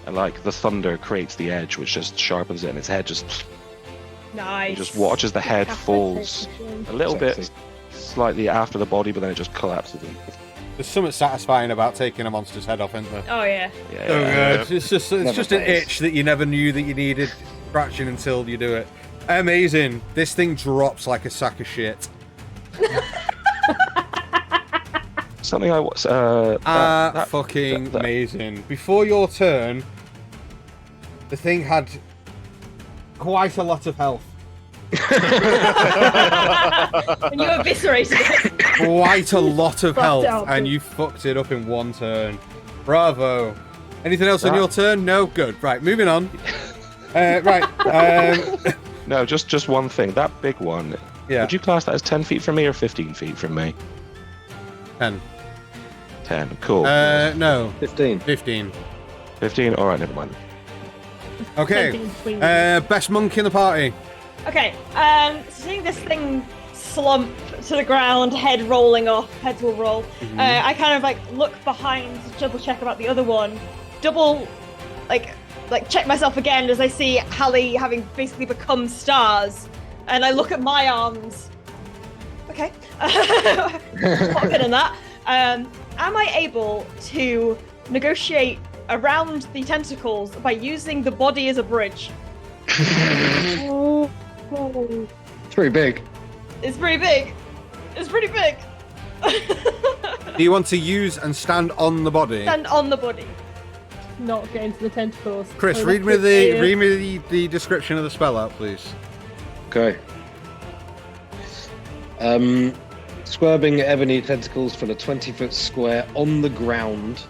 and, like, the thunder creates the edge, which just sharpens it, and its head just, Nice. you just watch as the head falls a little Sexy. bit slightly after the body, but then it just collapses. And, There's something satisfying about taking a monster's head off, isn't there? Oh yeah. yeah, So yeah. good. It's just Never an fails. itch that you never knew that you needed scratching until you do it. Amazing. This thing drops like a sack of shit. Something I was, Fucking that- amazing. Before your turn, the thing had quite a lot of health. And you eviscerated it. Quite a lot of Fucked health, it up, and dude. you fucked it up in one turn. Bravo. Anything else on your turn? No? Good. Right, moving on. Right. No, just one thing. That big one. Yeah. Would you class that as 10 feet from me or 15 feet from me? 10. 10. Cool. No. 15. 15. 15. All right, never mind. Okay. Best monk in the party. Okay, seeing this thing slump to the ground, head rolling off, heads will roll, I kind of like look behind to double check about the other one, like check myself again as I see Hallie having basically become stars, and I look at my arms. Okay, not a bit in that. Am I able to negotiate around the tentacles by using the body as a bridge? It's pretty big. It's pretty big. It's pretty big. Do you want to use and stand on the body? Stand on the body. Not get into the tentacles. Chris, So read me that's it. the description of the spell out, please. Okay. Squirming ebony tentacles fill a 20-foot square on the ground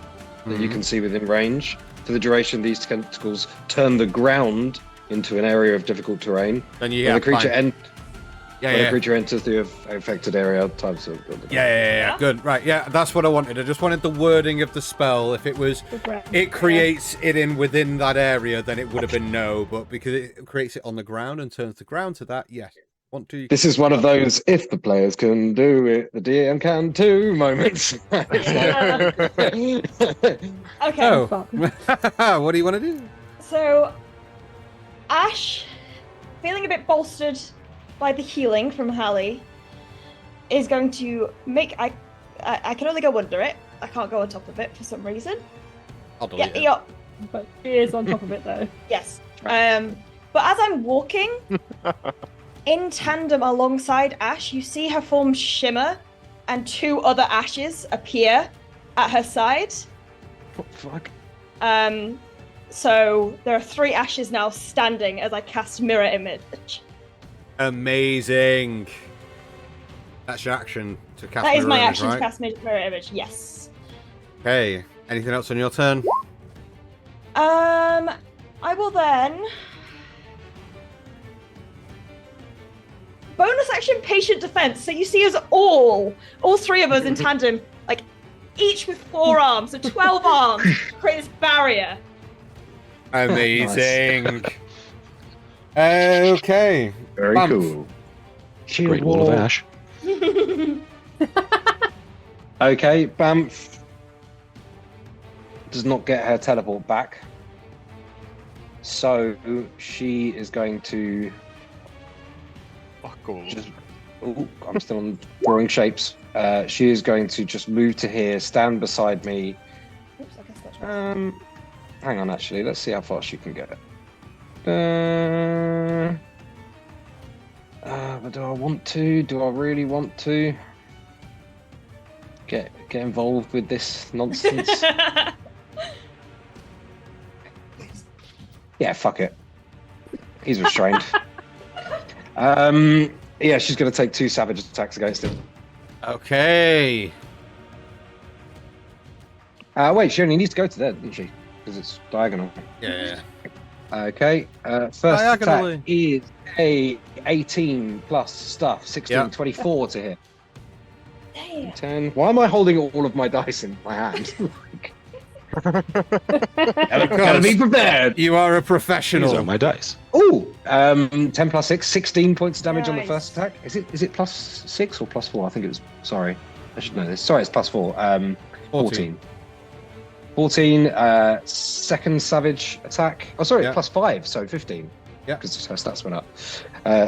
that you can see within range. For the duration, these tentacles turn the ground into an area of difficult terrain. Then you When get the creature fine. when the creature enters the affected area, types of. Yeah. Good. Right. Yeah, that's what I wanted. I just wanted the wording of the spell. If it was, it creates it in within that area, then it would have been no. But because it creates it on the ground and turns the ground to that, yes. Want to? This is one of those if the players can do it, the DM can too moments. Okay. Oh. What do you want to do? So, Ash, feeling a bit bolstered by the healing from Hallie, is going to make. I can only go under it. I can't go on top of it for some reason. I'll delete Get it. me up. But she is on top of it though. Yes. But as I'm walking, in tandem alongside Ash, you see her form shimmer, and two other Ashes appear at her side. What the fuck? So there are 3 Ashes now standing as I cast Mirror Image. Amazing. That's your action to cast. That is my Mirror Image, action right? to cast Mirror Image, yes. Okay. Anything else on your turn? I will then bonus action patient defense. So you see us all 3 of us in tandem, like each with 4 arms, so 12 arms, create this barrier. Amazing. Okay. Very Bump. cool. Great wall of ash. Okay, Bamf does not get her teleport back. So she is going to Fuck all. just. Oh, I'm still on drawing shapes. She is going to just move to here, stand beside me. Oops, I guess that's right. Hang on, actually, let's see how far she can get. But do I want to? Do I really want to get involved with this nonsense? Yeah, fuck it. He's restrained. Yeah, she's going to take 2 savage attacks against him. Okay. Wait, she only needs to go to there, doesn't she? Because it's diagonal. Yeah. Okay. First Diagonally. attack is a 18 plus stuff, 16, Yeah. 24 to hit. Damn. 10. Why am I holding all of my dice in my hand? Gotta be prepared. You are a These professional. are my dice. Ooh, 10 plus 6, 16 points of damage on the Nice. first attack. Is it plus 6 or plus 4? I think it was. Sorry, I should know this. Sorry, it's plus 4. 14. 14. Second savage attack. Oh, sorry, Yeah. plus 5. So 15. Yeah. Because her stats went up.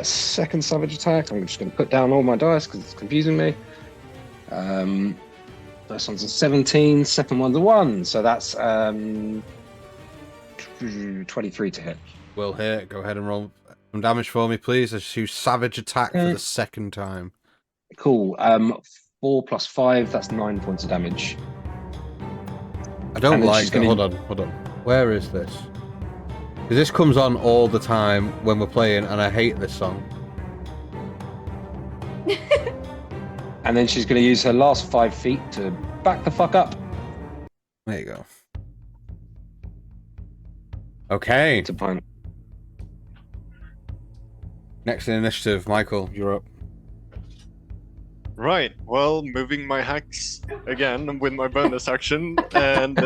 Second savage attack. I'm just going to put down all my dice because it's confusing me. First one's a 17. Second one's a 1. So that's 23 to hit. Will hit. Go ahead and roll some damage for me, please. Let's use savage attack for the second time. Cool. 4 plus 5. That's 9 points of damage. I don't And then like she's that. gonna- Hold on. Where is this? Because this comes on all the time when we're playing, and I hate this song. And then she's going to use her last 5 feet to back the fuck up. There you go. Okay. To point. Next in initiative, Michael, you're up. Right, well, moving my hacks again with my bonus action and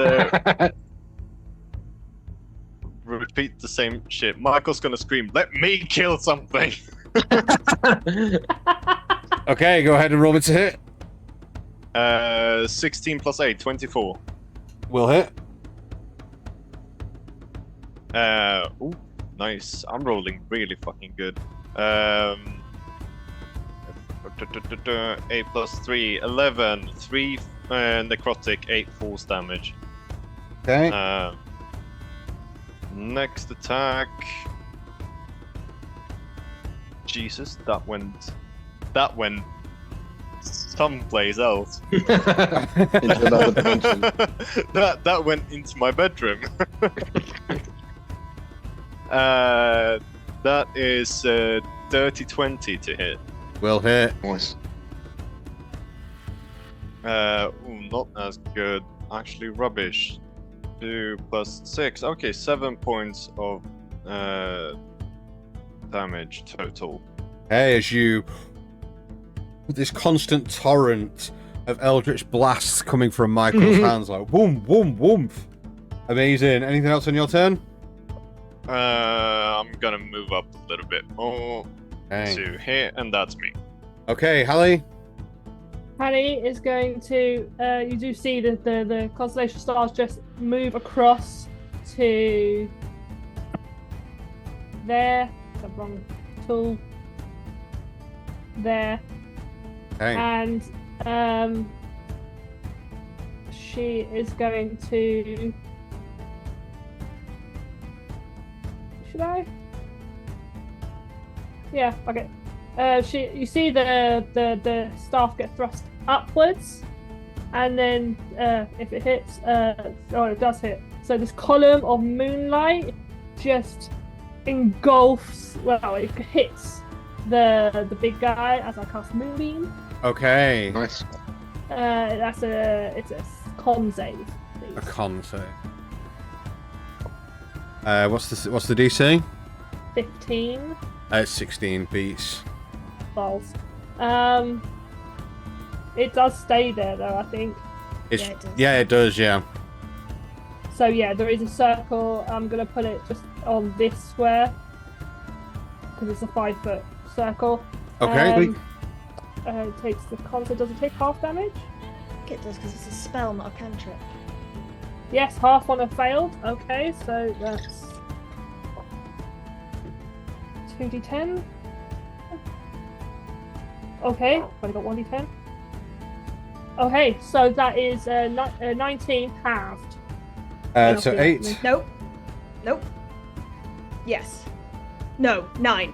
repeat the same shit. Michael's gonna scream, "Let me kill something!" Okay, go ahead and roll me to hit. 16 plus 8, 24. Will hit. Ooh, nice. I'm rolling really fucking good. 8 plus 3, 11. 3 necrotic, 8 force damage. Okay. Next attack. Jesus, that went someplace else. Into another dimension. that went into my bedroom. That is 30-20 to hit. Will hit. Nice. Ooh, not as good. Actually, rubbish. 2 plus 6. Okay, 7 points of damage total. Hey, as you... with this constant torrent of eldritch blasts coming from Michael's hands, like boom, boom, boom. Amazing. Anything else on your turn? I'm gonna move up a little bit more to here, and that's me. Okay, Hallie. Hallie is going to. You do see the constellation stars just move across to there. The wrong tool. There. Okay. And she is going to. Should I? Yeah. Okay. You see the staff get thrust upwards, and then if it hits, it does hit. So this column of moonlight just engulfs. Well, it hits the big guy as I cast Moonbeam. Okay. Nice. It's a con save. Please. A con save. What's the DC? 15 It's 16 beats. balls. It does stay there though, I think. Yeah, it does. Yeah. So yeah, there is a circle. I'm gonna put it just on this square because it's a 5-foot circle. Okay. It takes the con. So does it take half damage? I think it does because it's a spell, not a cantrip. Yes, half on a failed. Okay, so that's 2d10. Okay, only got 1d10. Okay, so that is 19 halved. So 8. Nope. Nope. Yes. No. 9.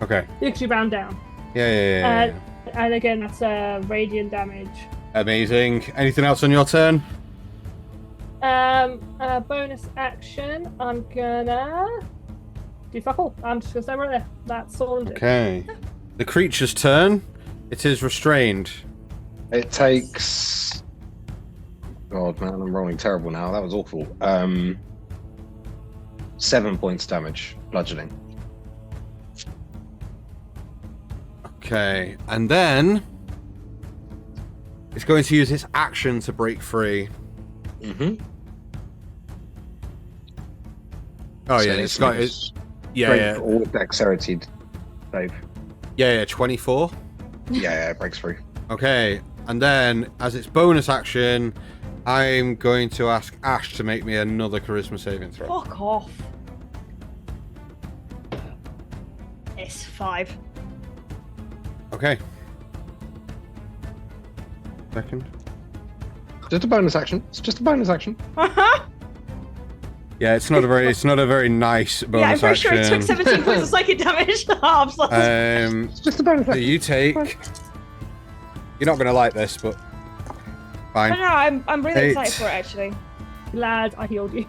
Okay. You actually round down. Yeah. And again, that's radiant damage. Amazing. Anything else on your turn? Bonus action. I'm gonna do fuck all. I'm just gonna stay right there. That's all I'm doing. Okay. The creature's turn. It is restrained. It takes. God, man, I'm rolling terrible now. That was awful. 7 points damage, bludgeoning. Okay, and then it's going to use its action to break free. Mm-hmm. Oh yeah, it's got it. Yeah. All dexterity save. Yeah, 24. Yeah, it breaks free. Okay, and then as its bonus action, I'm going to ask Ash to make me another charisma saving throw. Fuck off. It's 5. Okay. Second. Just a bonus action. It's just a bonus action. Yeah, it's not a very nice bonus Yeah, I'm pretty action. sure it took 17 points of psychic damage. Halves. It's just a bonus So action. you take. You're not going to like this, but fine. I know, I'm really 8. excited for it actually. Glad I healed you.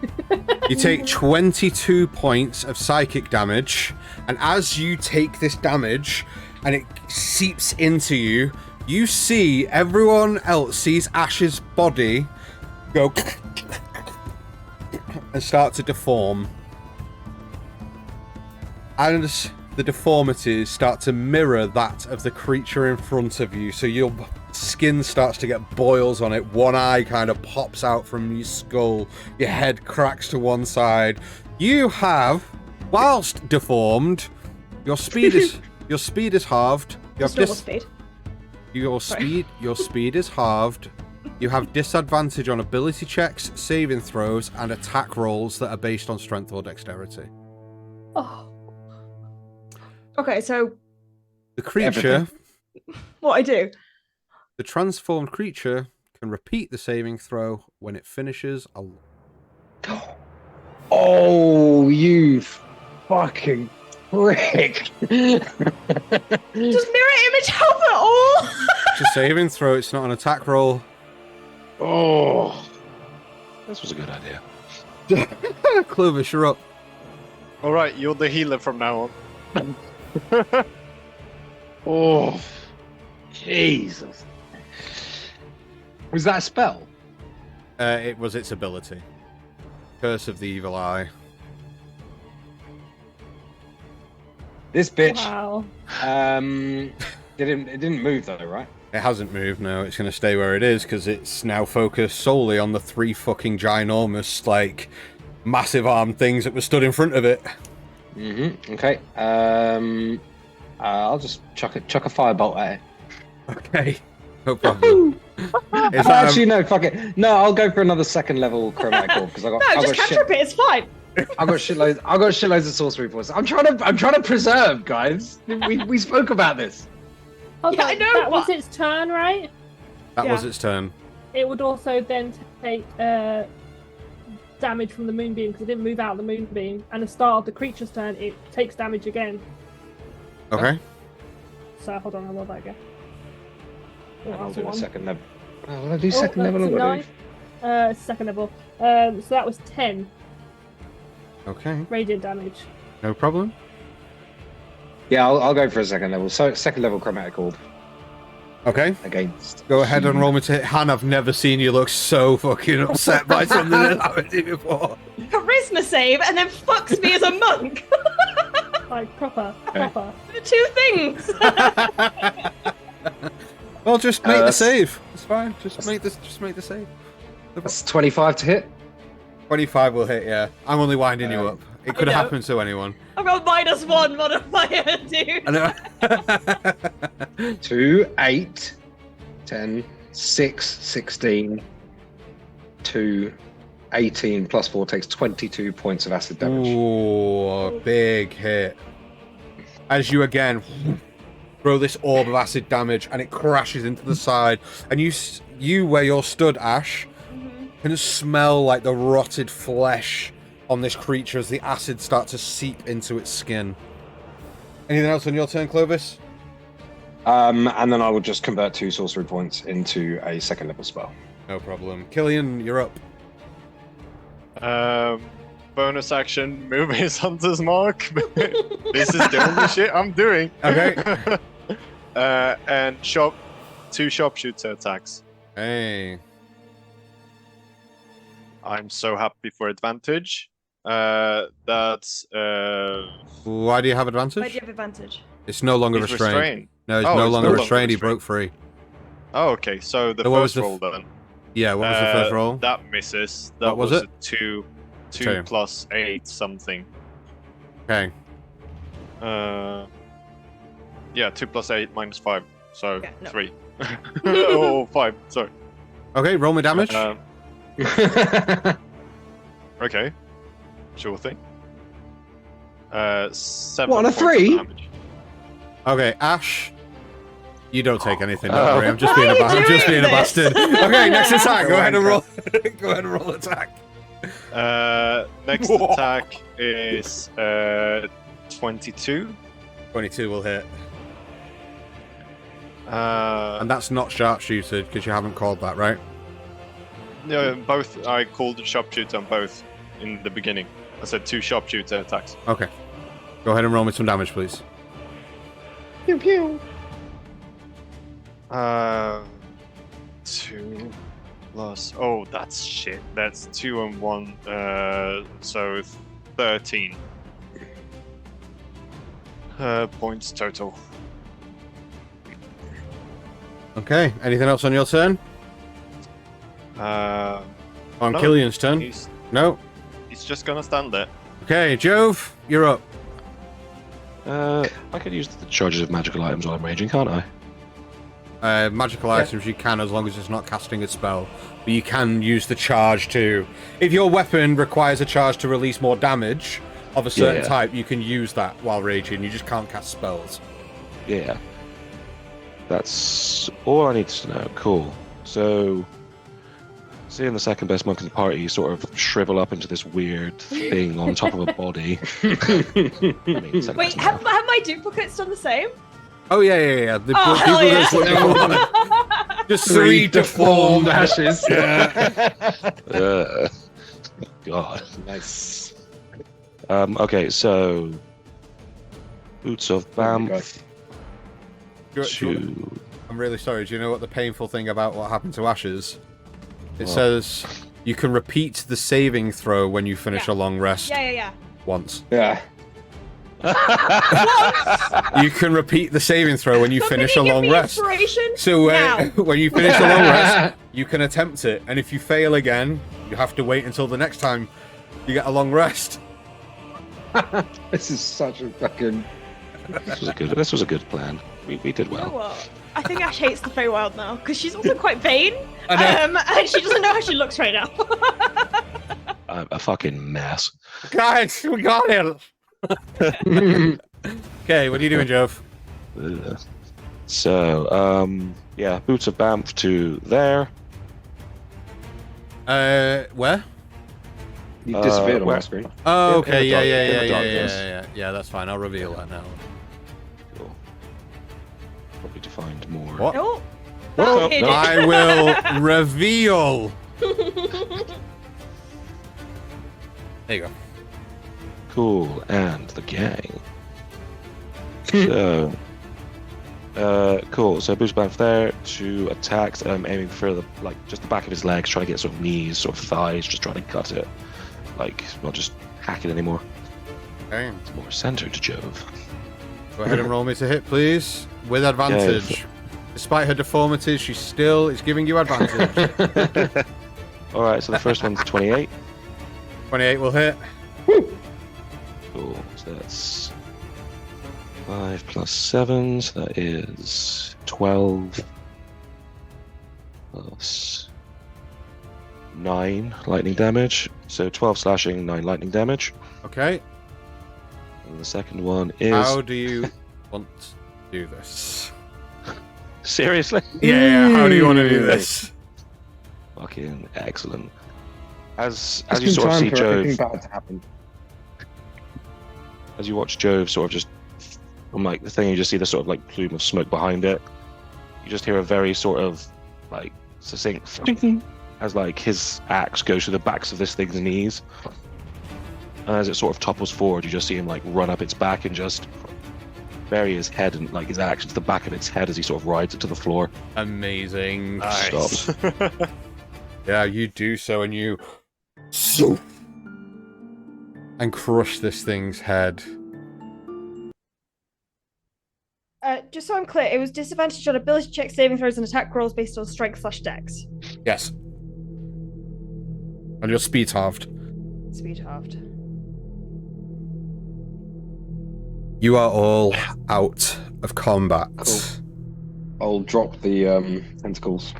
You take 22 points of psychic damage, and as you take this damage, and it seeps into you. You see, everyone else sees Ash's body go and start to deform. And the deformities start to mirror that of the creature in front of you. So your skin starts to get boils on it. One eye kind of pops out from your skull. Your head cracks to one side. You have, whilst deformed, your speed is halved. You have speed. Your speed is halved. You have disadvantage on ability checks, saving throws, and attack rolls that are based on strength or dexterity. Oh. Okay, so The creature, what I do? the transformed creature, can repeat the saving throw when it finishes a... Oh, you fucking prick. Does mirror image help at all? It's a saving throw, it's not an attack roll. Oh. This was a good idea. Clovis, you're up. All right, you're the healer from now on. Oh. Jesus. Was that a spell? It was its ability. Curse of the Evil Eye. This bitch. Wow. It didn't move though, right? It hasn't moved, no. It's going to stay where it is, because it's now focused solely on the 3 fucking ginormous, like, massive armed things that were stood in front of it. Mm-hmm. Okay. I'll just chuck a firebolt at it. Okay. No problem. Is that, Actually, no, fuck it. No, I'll go for another second level chromatic orb because I got. No, I just got cantrip it. It's fine. I got shitloads of sorcery points. I'm trying to preserve, guys. We spoke about this. Hold Yeah, on, I know, That was but- its turn, right? that Yeah. was its turn. It would also then take damage from the moonbeam because it didn't move out of the moonbeam. And the start of the creature's turn, it takes damage again. Okay. So hold on, I'll roll that again. Oh, I'll that's do a a one. second level. Oh, will I do second that's level? a Or what do I 9. Second level. So that was 10 Okay. radiant damage. No problem. Yeah, I'll go for a second level. So second level chromatic orb Okay. against. Go ahead and roll me to hit. Han, I've never seen you look so fucking upset by something that happened to you before. Charisma save and then fucks me as a monk. Like proper. The 2 things. Well, just make the that's- save. It's fine. Just make the save. That's 25 to hit. 25 will hit, yeah. I'm only winding you up. It could have know. happened to anyone. I've got -1 modifier, dude. I know. 2, 8, 10, 6, 16, 2, 18 plus 4 takes 22 points of acid damage. Ooh, a big hit. As you again throw this orb of acid damage and it crashes into the side, and you where you're stood, Ash, can smell like the rotted flesh on this creature as the acid starts to seep into its skin. Anything else on your turn, Clovis? And then I will just convert 2 sorcery points into a second level spell. No problem. Killian, you're up. Bonus action, move his hunter's mark. This is the only shit I'm doing. Okay. And 2 sharpshooter attacks. Hey. I'm so happy for advantage. That's Why do you have Why do advantage? you have advantage? It's no longer he's restrained. restrained. No, it's Oh, no it's longer no longer restrained. He restrained. broke free. Oh, okay. So the So what was first the roll then. Yeah, what was the first roll? That misses. That What was was it? a 2 Two. plus 8 something. Okay. Yeah, 2 plus 8 minus 5. So Yeah, no. 3. Oh, 5. Sorry. Okay, roll me damage. Okay. Sure thing. 7 What, on a points of 3? damage. Okay, Ash. You don't take anything, don't Oh. worry. I'm just Why being are you I'm just doing being a this? bastard. Okay, next attack. Go ahead and Wanker. roll. Go ahead and roll attack. Next Whoa. attack is 22. 22 will hit. Uh, And that's not sharpshooter because you haven't called that, right? no, both. I called sharpshooter on both in the beginning. I said 2 sharpshooter attacks. Okay. Go ahead and roll me some damage, please. Pew pew. 2 plus. Oh, that's shit. That's 2 and 1. So 13 points total. Okay. Anything else on your turn? Uh, On No, Killian's turn? he's No. just gonna stand there. Okay, Jove, you're up. I could use the charges of magical items while I'm raging, can't I? Magical items you can, as long as it's not casting a spell. But you can use the charge to... If your weapon requires a charge to release more damage of a certain Yeah. type, you can use that while raging. You just can't cast spells. Yeah. That's all I need to know. Cool. So, seeing the second best monk in the party sort of shrivel up into this weird thing on top of a body. Wait, have my duplicates done the same? Oh, yeah. The Oh, hell people yeah. that just three deformed ashes. God. Nice. Okay, so Boots of There we go. Banff to I'm really sorry. Do you know what the painful thing about what happened to Ashes? It What? says you can repeat the saving throw when you finish Yeah. a long rest Yeah. once. Yeah. You can repeat the saving throw when you finish a Can you give long me rest. inspiration? So Now. when you finish a long rest, you can attempt it, and if you fail again, you have to wait until the next time you get a long rest. This is such a fucking. This was a good plan. We did You know well. what? I think Ash hates the Feywild now because she's also quite vain, I know. and she doesn't know how she looks right now. I'm a fucking mess. Guys, we got it. Okay, what are you doing, Jove? Ugh. So, yeah, Boots of Banff to there. Where? You disappeared on where- my screen. Oh, Yeah, okay, in the dark- in the yeah. darkness. Yeah, that's fine. I'll reveal that now. Cool. Probably to find more. What? No. Oh, Okay. no. I will reveal. There you go. Cool, and the gang. So, cool. So Boots of Banff there to attack. Aiming for the just the back of his legs, trying to get sort of knees, sort of thighs, just trying to cut it. Not just hack it anymore. Okay. It's more centered, Jove. Go ahead and roll me to hit, please. With advantage. Despite her deformities, she still is giving you advantage. All right. So the first one's 28. 28 will hit. Cool. So that's 5 plus 7. So that is 12 plus 9 lightning damage. So 12 slashing, 9 lightning damage. Okay. And the second one is How do you want to do this? seriously Yeah, how do you want to do this? fucking excellent. As It's you been sort of time see for everything Jove, bad to happen. as you watch Jove sort of just from the thing, you just see the sort of plume of smoke behind it. You just hear a very sort of succinct ding as his axe goes through the backs of this thing's knees. And as it sort of topples forward, you just see him run up its back and just bury his head and his axe into the back of its head as he sort of rides it to the floor. Amazing. Nice. Yeah, you do so, and you and crush this thing's head. Just so I'm clear, it was disadvantage on ability check, saving throws, and attack rolls based on strength/dex. Yes. And your speed halved. Speed halved. You are all out of combat. Cool. I'll drop the tentacles.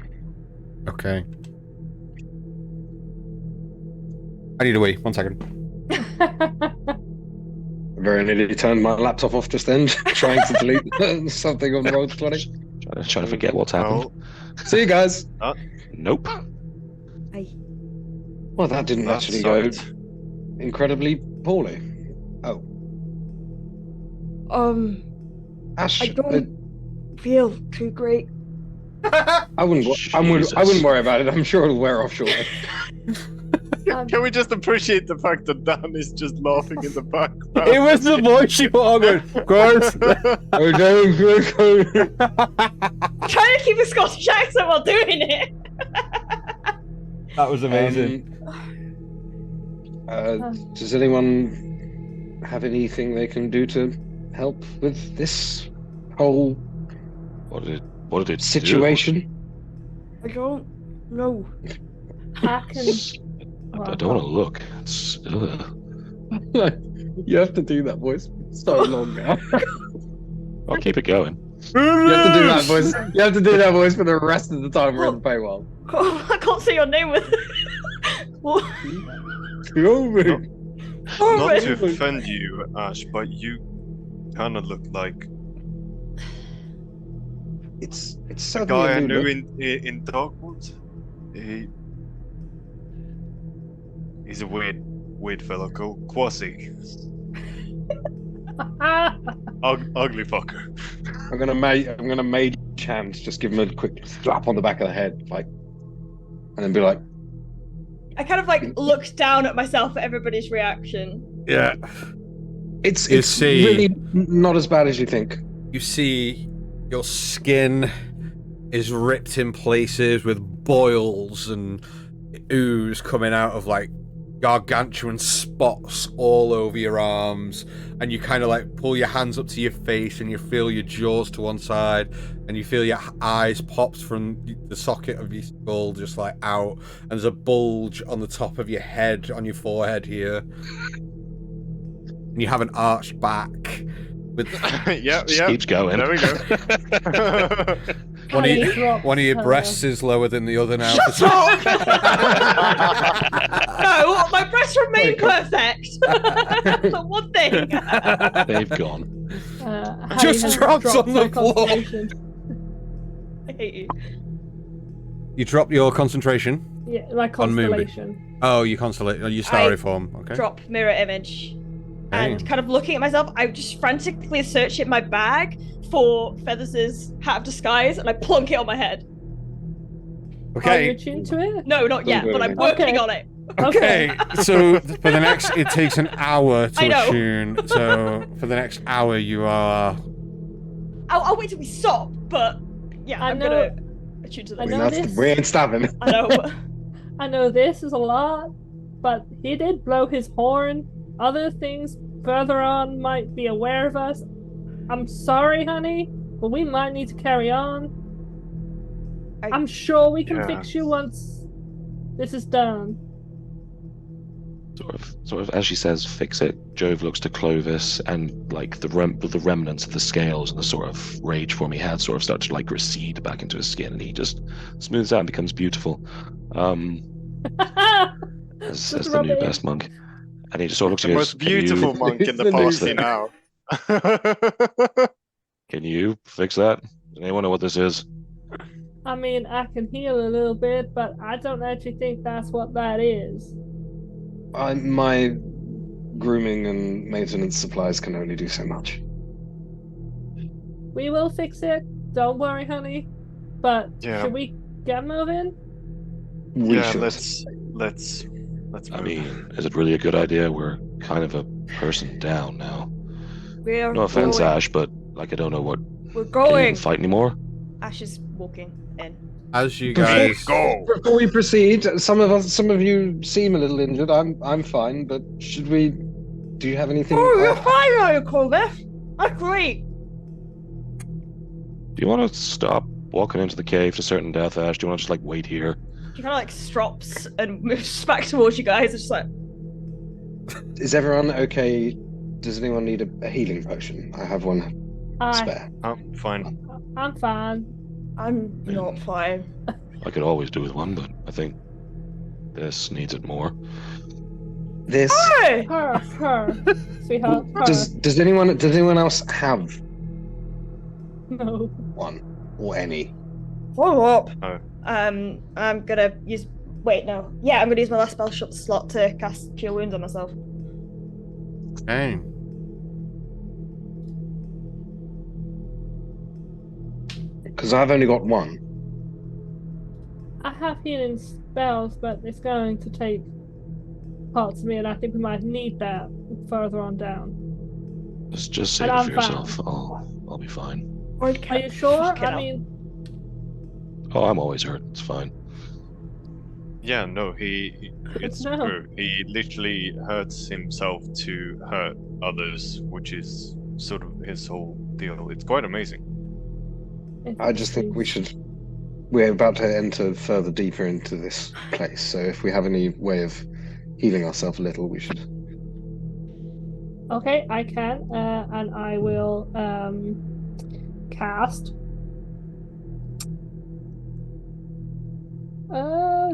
Okay. I need a wee. 1 second. I very nearly turned my laptop off just then, trying to delete something on Roll20. Trying to forget what's happened. Oh, See you guys. Nope. Well, that didn't that actually go sucked. incredibly poorly. Oh, Ash, I don't feel too great. I wouldn't worry about it. I'm sure it'll wear off shortly. Can we just appreciate the fact that Dan is just laughing in the background? It was the voice you put on. Of course. I'm trying to keep a Scottish accent while doing it. That was amazing. Does anyone have anything they can do to help with this whole What did it situation? I don't know. I can. do? I don't want to look. It's, You have to do that voice so long now. I'll keep it going. You have to do that voice. You have to do that voice for the rest of the time we're in the paywall. I can't say your name with. What? Not to offend you, Ash, but you kind of look like It's a certainly guy I a new knew look. in Darkwood. He's a weird fellow called Quasi. Ugly fucker. I'm gonna mage hand, just give him a quick slap on the back of the head, like, and then be like, I kind of like looked down at myself at everybody's reaction. Yeah. it's You see- really not as bad as you think. You see your skin is ripped in places with boils and ooze coming out of like gargantuan spots all over your arms, and you kind of like pull your hands up to your face and you feel your jaws to one side and you feel your eyes popped from the socket of your skull just like out, and there's a bulge on the top of your head, on your forehead here, and you have an arched back with Yeah. Just keeps going. There we go. one Honey of drops one of your her- breasts is lower than the other now. No, my breasts remain perfect. That's the one thing. They've gone. Harry Just has drops dropped on the her floor. concentration. I hate you. You drop your concentration. Yeah, like On Moonbeam. constellation. Oh, you constellate. You starry form. Okay. Drop mirror image. And Damn. kind of looking at myself, I just frantically search in my bag for Feathers' hat of disguise, and I plonk it on my head. Are you Okay. attuned to it? No, not yet, do but I'm anything. working Okay. on it. Okay. So for the next, it takes an hour I to know. attune. So for the next hour, you are. I'll wait till we stop, but yeah, I I'm know- gonna attune to I this. know this. We ain't stopping. I know. I know this is a lot, but he did blow his horn. Other things further on might be aware of us. I'm sorry, honey, but we might need to carry on. I'm sure we can Yeah. fix you once this is done. Sort of as she says, fix it. Jove looks to Clovis, and like the remnants of the scales and the sort of rage form he had sort of start to like recede back into his skin, and he just smooths out and becomes beautiful. As Just the rub new it in. best monk, and he just sort of looks The at you. most beautiful monk in the The new party thing. now. Can you fix that? Does anyone know what this is? I mean, I can heal a little bit, but I don't actually think that's what that is. My grooming and maintenance supplies can only do so much. We will fix it. Don't worry, honey. But Yeah. should we get moving? We Yeah, should. let's I move. mean, is it really a good idea? We're kind of a person down now. We're No offense, going. Ash, but like I don't know what. We're Can you even going. fight anymore? Ash is walking in. As you guys. Go. Before we proceed, some of you seem a little injured. I'm fine, but should we? Do you have anything? Oh, you're fine, are you, Clovis? That's great. Do you want to stop walking into the cave to certain death, Ash? Do you want to just like wait here? She kind of like stops and moves back towards you guys. It's just like, Is everyone okay? Does anyone need a healing potion? I have one spare. Fine. I'm fine. I'm not fine. I could always do with one, but I think this needs it more. This Hey! Her, sweetheart. Her. does anyone else have No. one or any? Follow up. I'm gonna use. Wait, no. Yeah, I'm gonna use my last spell slot to cast Cure Wounds on myself. Hey. Because I've only got one. I have healing spells, but it's going to take parts of me, and I think we might need that further on down. Just save it for yourself. I'll be fine. Are you sure? I mean, oh, I'm always hurt. It's fine. Yeah, no, it's No. true. He literally hurts himself to hurt others, which is sort of his whole deal. It's quite amazing. I just think we're about to enter further deeper into this place, so if we have any way of healing ourselves a little, we should. Okay, I can, and I will cast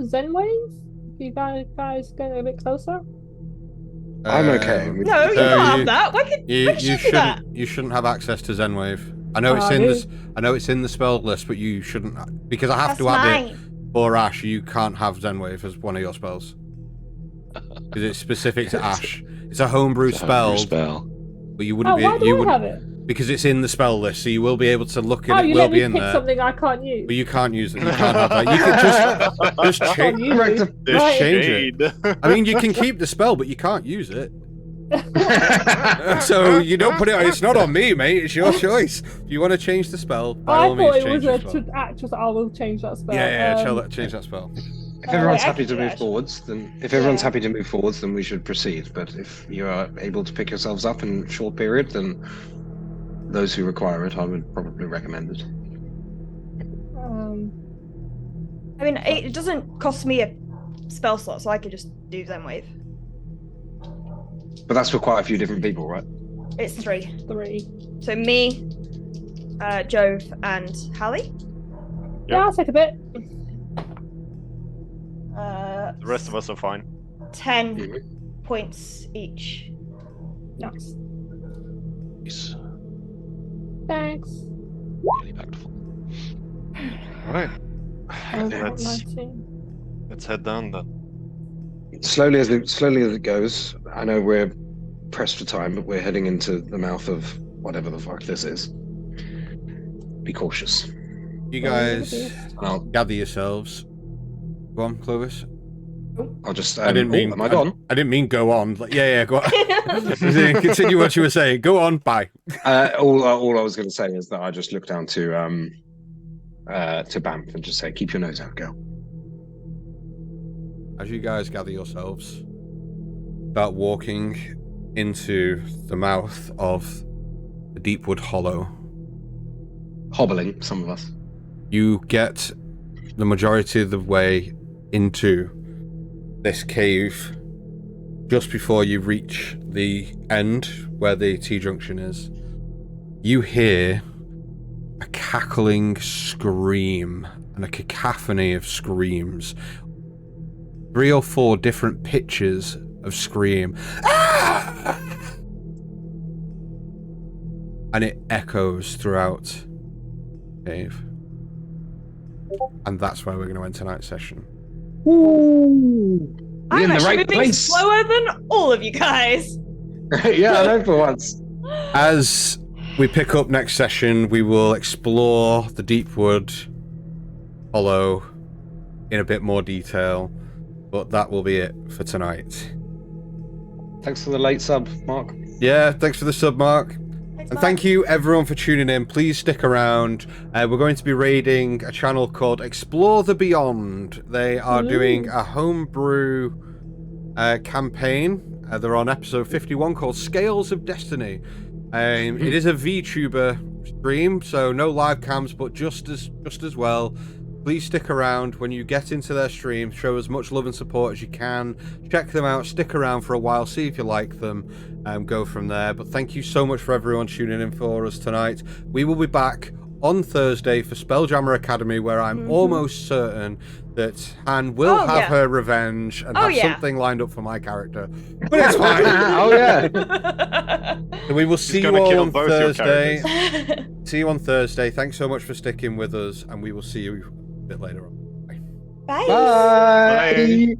Zen Wave. You guys get a bit closer. I'm okay. No, you can't have that. Why could you do that? You shouldn't have access to Zenwave. I know it's in this. I know it's in the spell list, but you shouldn't, because I have to add it for Ash. You can't have Zenwave as one of your spells because it's specific to Ash. It's a homebrew spell, but you wouldn't be. Why do you I would have it? because it's in the spell list, so you will be able to look at it. You Will let be me in pick there. something I can't use. But you can't use it. You can't have that. You can just change. Just change it. I mean, you can keep the spell, but you can't use it. So you don't put it. It's not on me, mate. It's your choice. If you want to change the spell, by all means, change the spell. I will change that spell. Change that spell. If everyone's happy to move forwards, then we should proceed. But if you are able to pick yourselves up in a short period, then those who require it, I would probably recommend it. I mean, it doesn't cost me a spell slot, so I could just do Zenwave. But that's for quite a few different people, right? It's 3. 3. So me, Jove, and Hallie. Yeah, I'll take a bit. The rest of us are fine. 10 points each. Nice. Nice. Thanks. Really impactful. Alright. Let's Let's head down then. Slowly as it goes, I know we're pressed for time, but we're heading into the mouth of whatever the fuck this is. Be cautious. You guys gather yourselves. Go on, Clovis. I'll just. I didn't mean. Am I gone? I didn't mean go on. Like, yeah, go on. Continue what you were saying. Go on. Bye. All I was going to say is that I just look down to Bamf and just say, "Keep your nose out, girl." As you guys gather yourselves, start walking into the mouth of the Deepwood Hollow. Hobbling, some of us. You get the majority of the way into this cave just before you reach the end where the T-junction is. You hear a cackling scream and a cacophony of screams. 3 or 4 different pitches of scream. Ah! And it echoes throughout the cave. And that's where we're going to end tonight's session. Ooh. I'm in the actually right moving place. slower than all of you guys. Yeah, I know for once. As we pick up next session, we will explore the Deepwood Hollow in a bit more detail. But that will be it for tonight. Thanks for the late sub, Mark. Yeah, thanks for the sub, Mark. And thank you everyone for tuning in. Please stick around. We're going to be raiding a channel called Explore the Beyond. They are doing a homebrew campaign. They're on episode 51 called Scales of Destiny. It is a VTuber stream, so no live cams, but just as well. Please stick around. When you get into their stream, show as much love and support as you can. Check them out, stick around for a while, see if you like them, go from there. But thank you so much for everyone tuning in for us tonight. We will be back on Thursday for Spelljammer Academy, where I'm almost certain that Han will have her revenge and have something lined up for my character. But it's fine. Oh, yeah. So we will see you all on Thursday. See you on Thursday. Thanks so much for sticking with us, and we will see you a bit later on. Bye. Bye. Bye.